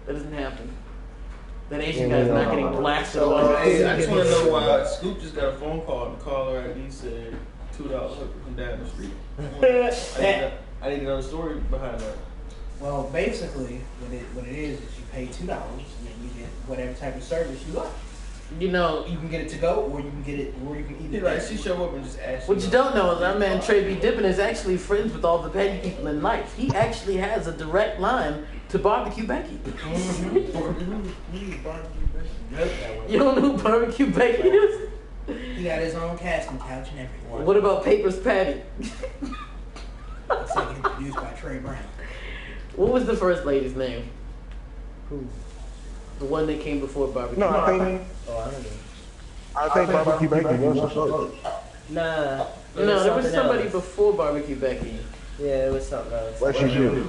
That doesn't happen. That Asian guy's not getting blasted on. Hey, I just want to know why Scoop just got a phone call. The caller ID said $2 from down the street. I need to know the story behind that. Well, basically, what it is you pay $2 and then you get whatever type of service you like. You know, You can get it to go, or you can get it, or you can eat it. Like she show up and just ask. what you don't know is our man Trey B. Dippin is actually friends with all the petty people in life. He actually has a direct line to Barbecue Becky. You don't know who Barbecue Becky is? He got his own casting couch and everything. What about Papers Patty? It's like introduced by Trey Brown. What was the first lady's name? Who? The one that came before Barbecue. No, I think Oh, I don't know. barbecue bacon was a song. Nah. No, there was somebody else. before Barbecue Becky. Yeah, it was something else. What she do?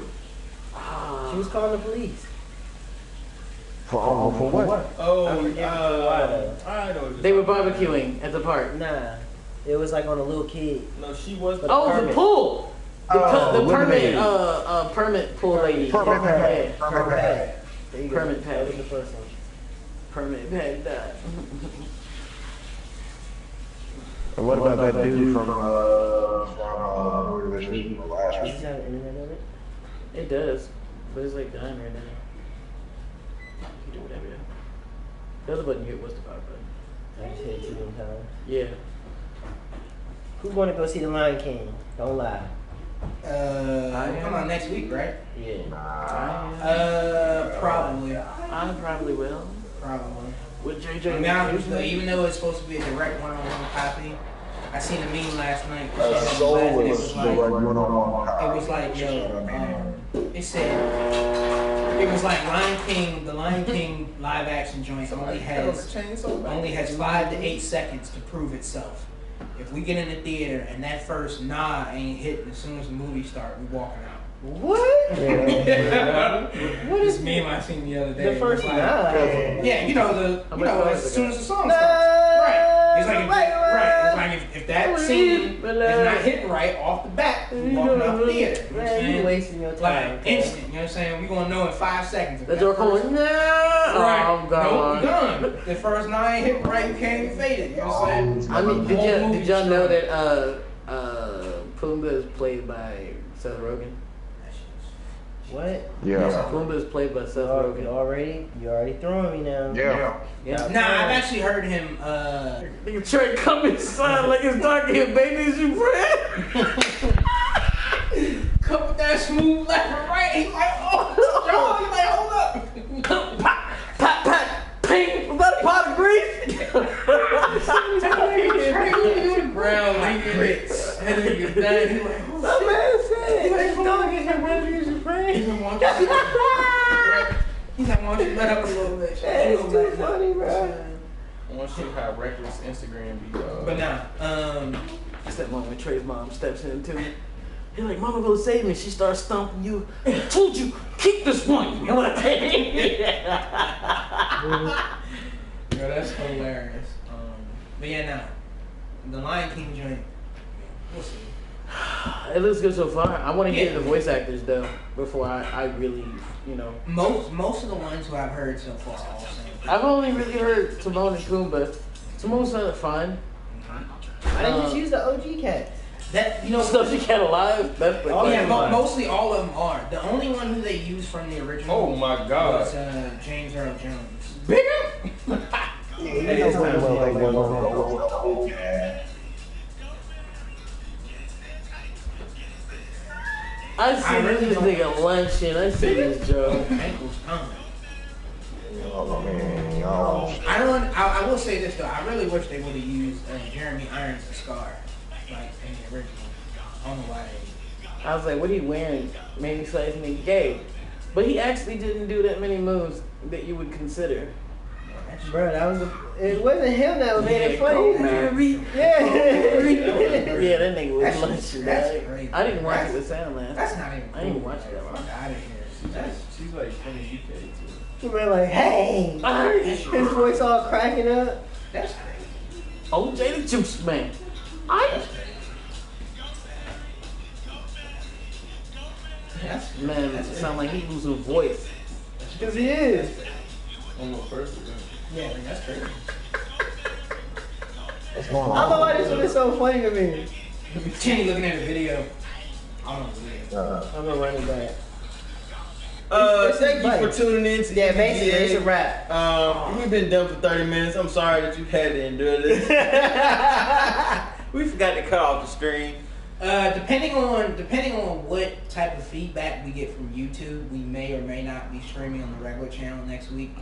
She was calling the police. For what? Oh, I forget why though. I know. They were barbecuing at the park. Nah. It was like on a little kid. No, she was. Oh, the permit. pool. The Lemonade. permit pool lady. Permit pad. Yeah. Permit pad. There you Permit go. That was pad. the first one. Permit pad died. And what about that dude from where was he last Does week? this have internet on it? It does, but it's like dying right now. You do whatever. The other button here was the power button. I just hit it 2 more times. Yeah. Who wanna go see the Lion King? Don't lie. Come on next week, right? Yeah. Probably. I probably will. Probably. With To JJ. be honest with you, even though it's supposed to be a direct one-on-one copy, I seen a meme last night. Soul It is was the like, right one-on-one. it was like, it said, it was like Lion King, the Lion King live action joint only has 5 to 8 seconds to prove itself. If we get in the theater and that first nah ain't hitting as soon as the movie starts, we walking out. What? What is meme I seen the other day? The first It was one. like, yeah, you know as soon as the song Nah. starts. Right. It's like if, Right. It's like if that scene is not hitting right off the bat, we walking out the theater. You know what I'm Man, you saying? wasting your time. Like okay? instant, you know what I'm saying? We gonna know in 5 seconds. If The that door first- going, no. Right. Oh, Nope, God. done. The first 9 hitting right, you can't even fade it. You know what I'm saying? I mean, did y'all know that Pumbaa is played by Seth Rogen? What? Yeah. Pumbaa is played by Seth Rogen. You already throwing me now. Yeah. Yeah. Nah, I've actually heard him. Nigga Trey come inside like it's dark here, baby. Is you friend? Come with that smooth left and right. He's like, oh, John. He's like, hold up. Pat, pat, ping. Was that a pot of grease? Brown like grits. That nigga's dead. He's like, oh, My man said, this dog is your brother, is your friend. He's like, why don't you let up a little bit? That's too funny, bro. I want to see how reckless Instagram be. But now, It's that moment when Trey's mom steps in too. He's like, Mama gonna save me. She starts stomping you. I told you, keep this one. You know what I'm saying? yeah, that's hilarious. But yeah, now, the Lion King joint, we'll see. It looks good so far. I want to hear the voice actors though before I really, you know. Most of the ones who I've heard so far all sing. I've only really heard Timon and Pumbaa. Timon sounded fine. Why didn't you just use the OG cat? That you know, Stuff she can't alive. That's the oh yeah, mostly all of them are. The only one who they used from the original Oh my God. was James Earl Jones. bigger. I see this nigga lunching. I see this Joe. Ankles coming. Oh man, y'all. I will say this though. I really wish they would have used Jeremy Irons and Scar like in the original. I don't know why they. I was like, what are you wearing? Made me say this nigga gay. But he actually didn't do that many moves that you would consider. Bro, it wasn't him that made it funny. Go Mary. Yeah. Yeah, that nigga was lunching. That's Right? crazy. I didn't watch it with Sam last. That's not even. I didn't cool, watch man. that one. Fuck out of here. She's like from the UK too. He went like, hey. His voice all cracking up. That's crazy. OJ the Juice Man. Man, it sound like he losing voice. Because he is. Almost perfect. Yeah, man, that's crazy. What's going I don't know on? why this one is so funny to me. Kenny looking at the video. I don't know the video. I'm gonna run it back. Thank you for tuning in to basically, it's a wrap. We've been done for 30 minutes. I'm sorry that you've had to endure this. We forgot to cut off the stream. Depending on what type of feedback we get from YouTube, we may or may not be streaming on the regular channel next week.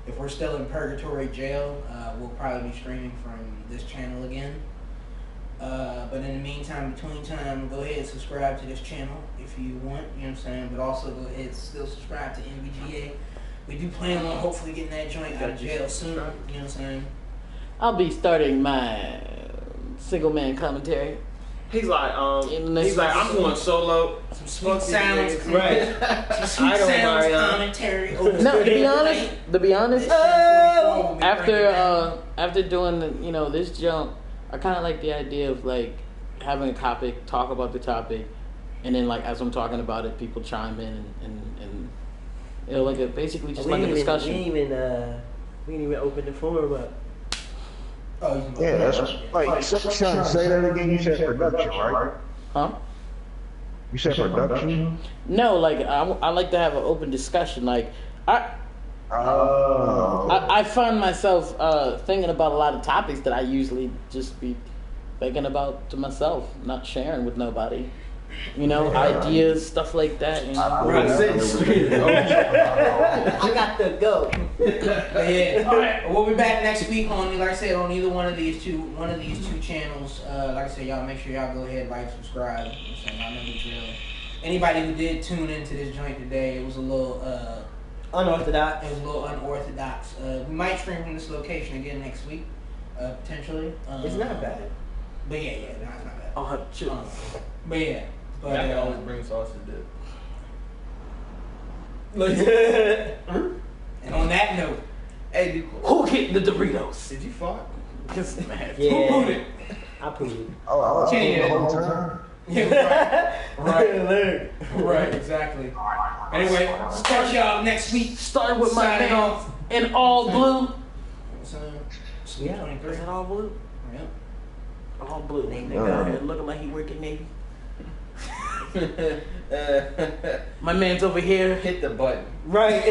If we're still in purgatory jail, we'll probably be streaming from this channel again. But in the meantime, between time, go ahead and subscribe to this channel if you want, you know what I'm saying? But also go ahead and still subscribe to NVGA. We do plan on hopefully getting that joint out of jail soon, you know what I'm saying? I'll be starting my single man commentary. He's like, I'm going solo. Some sweet sounds, right? Some sweet sounds commentary. No, to be honest, after doing this jump, I kind of like the idea of like having a topic, talk about the topic, and then like as I'm talking about it, people chime in and basically just like a discussion. We didn't even open the forum up. Yeah, that's like, say that again. You said production, right? Huh? You said production? No, like I like to have an open discussion. Like I find myself thinking about a lot of topics that I usually just be thinking about to myself, not sharing with nobody. Ideas, stuff like that. I got to go. Yeah. All right. We'll be back next week on, like I said, on either one of these two channels. Like I said, y'all make sure y'all go ahead, like, subscribe. Y'all know the drill. Anybody who did tune into this joint today, it was a little unorthodox. It was a little unorthodox. We might stream from this location again next week, potentially. It's not bad. But yeah, it's not bad. Oh, shit. But yeah. But I can always bring sauce to dip. And on that note, hey, who hit the Doritos? Did you fart? Man. Yeah. Who pooed it? I pooed it. Oh, I was Yeah. the whole time. Yeah, right, exactly. Anyway, start y'all next week. Starting with my Signing man off. in all blue. Yeah. 23. Is it all blue? Yep. All blue. Nigga out here looking like he working Navy. My man's over here. Hit the button. Right.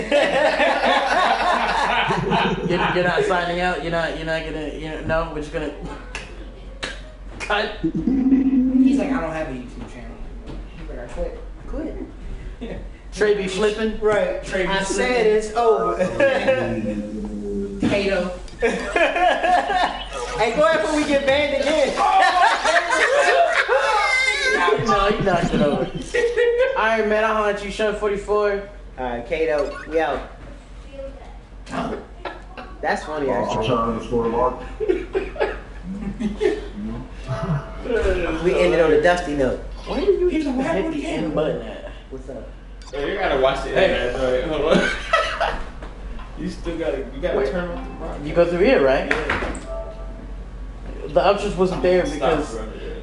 You're not signing out. You're not gonna. No, we're just gonna cut. He's like, I don't have a YouTube channel. He's like, I quit. Trey be flipping. Right. Trey be I flipping. said it's over. Kato. Hey, go ahead before we get banned again. No, you knocked it over. Alright, man, I'll holler at you, Sean 44. Alright, Kato, we out. That's funny, I'm actually. trying to score a mark. We ended on a dusty note. Where do you hit the end button at? What's up? Hey, you gotta watch it. Hey, hold on. You gotta turn off the rock. You go through here, right? The options wasn't there because Stop, brother.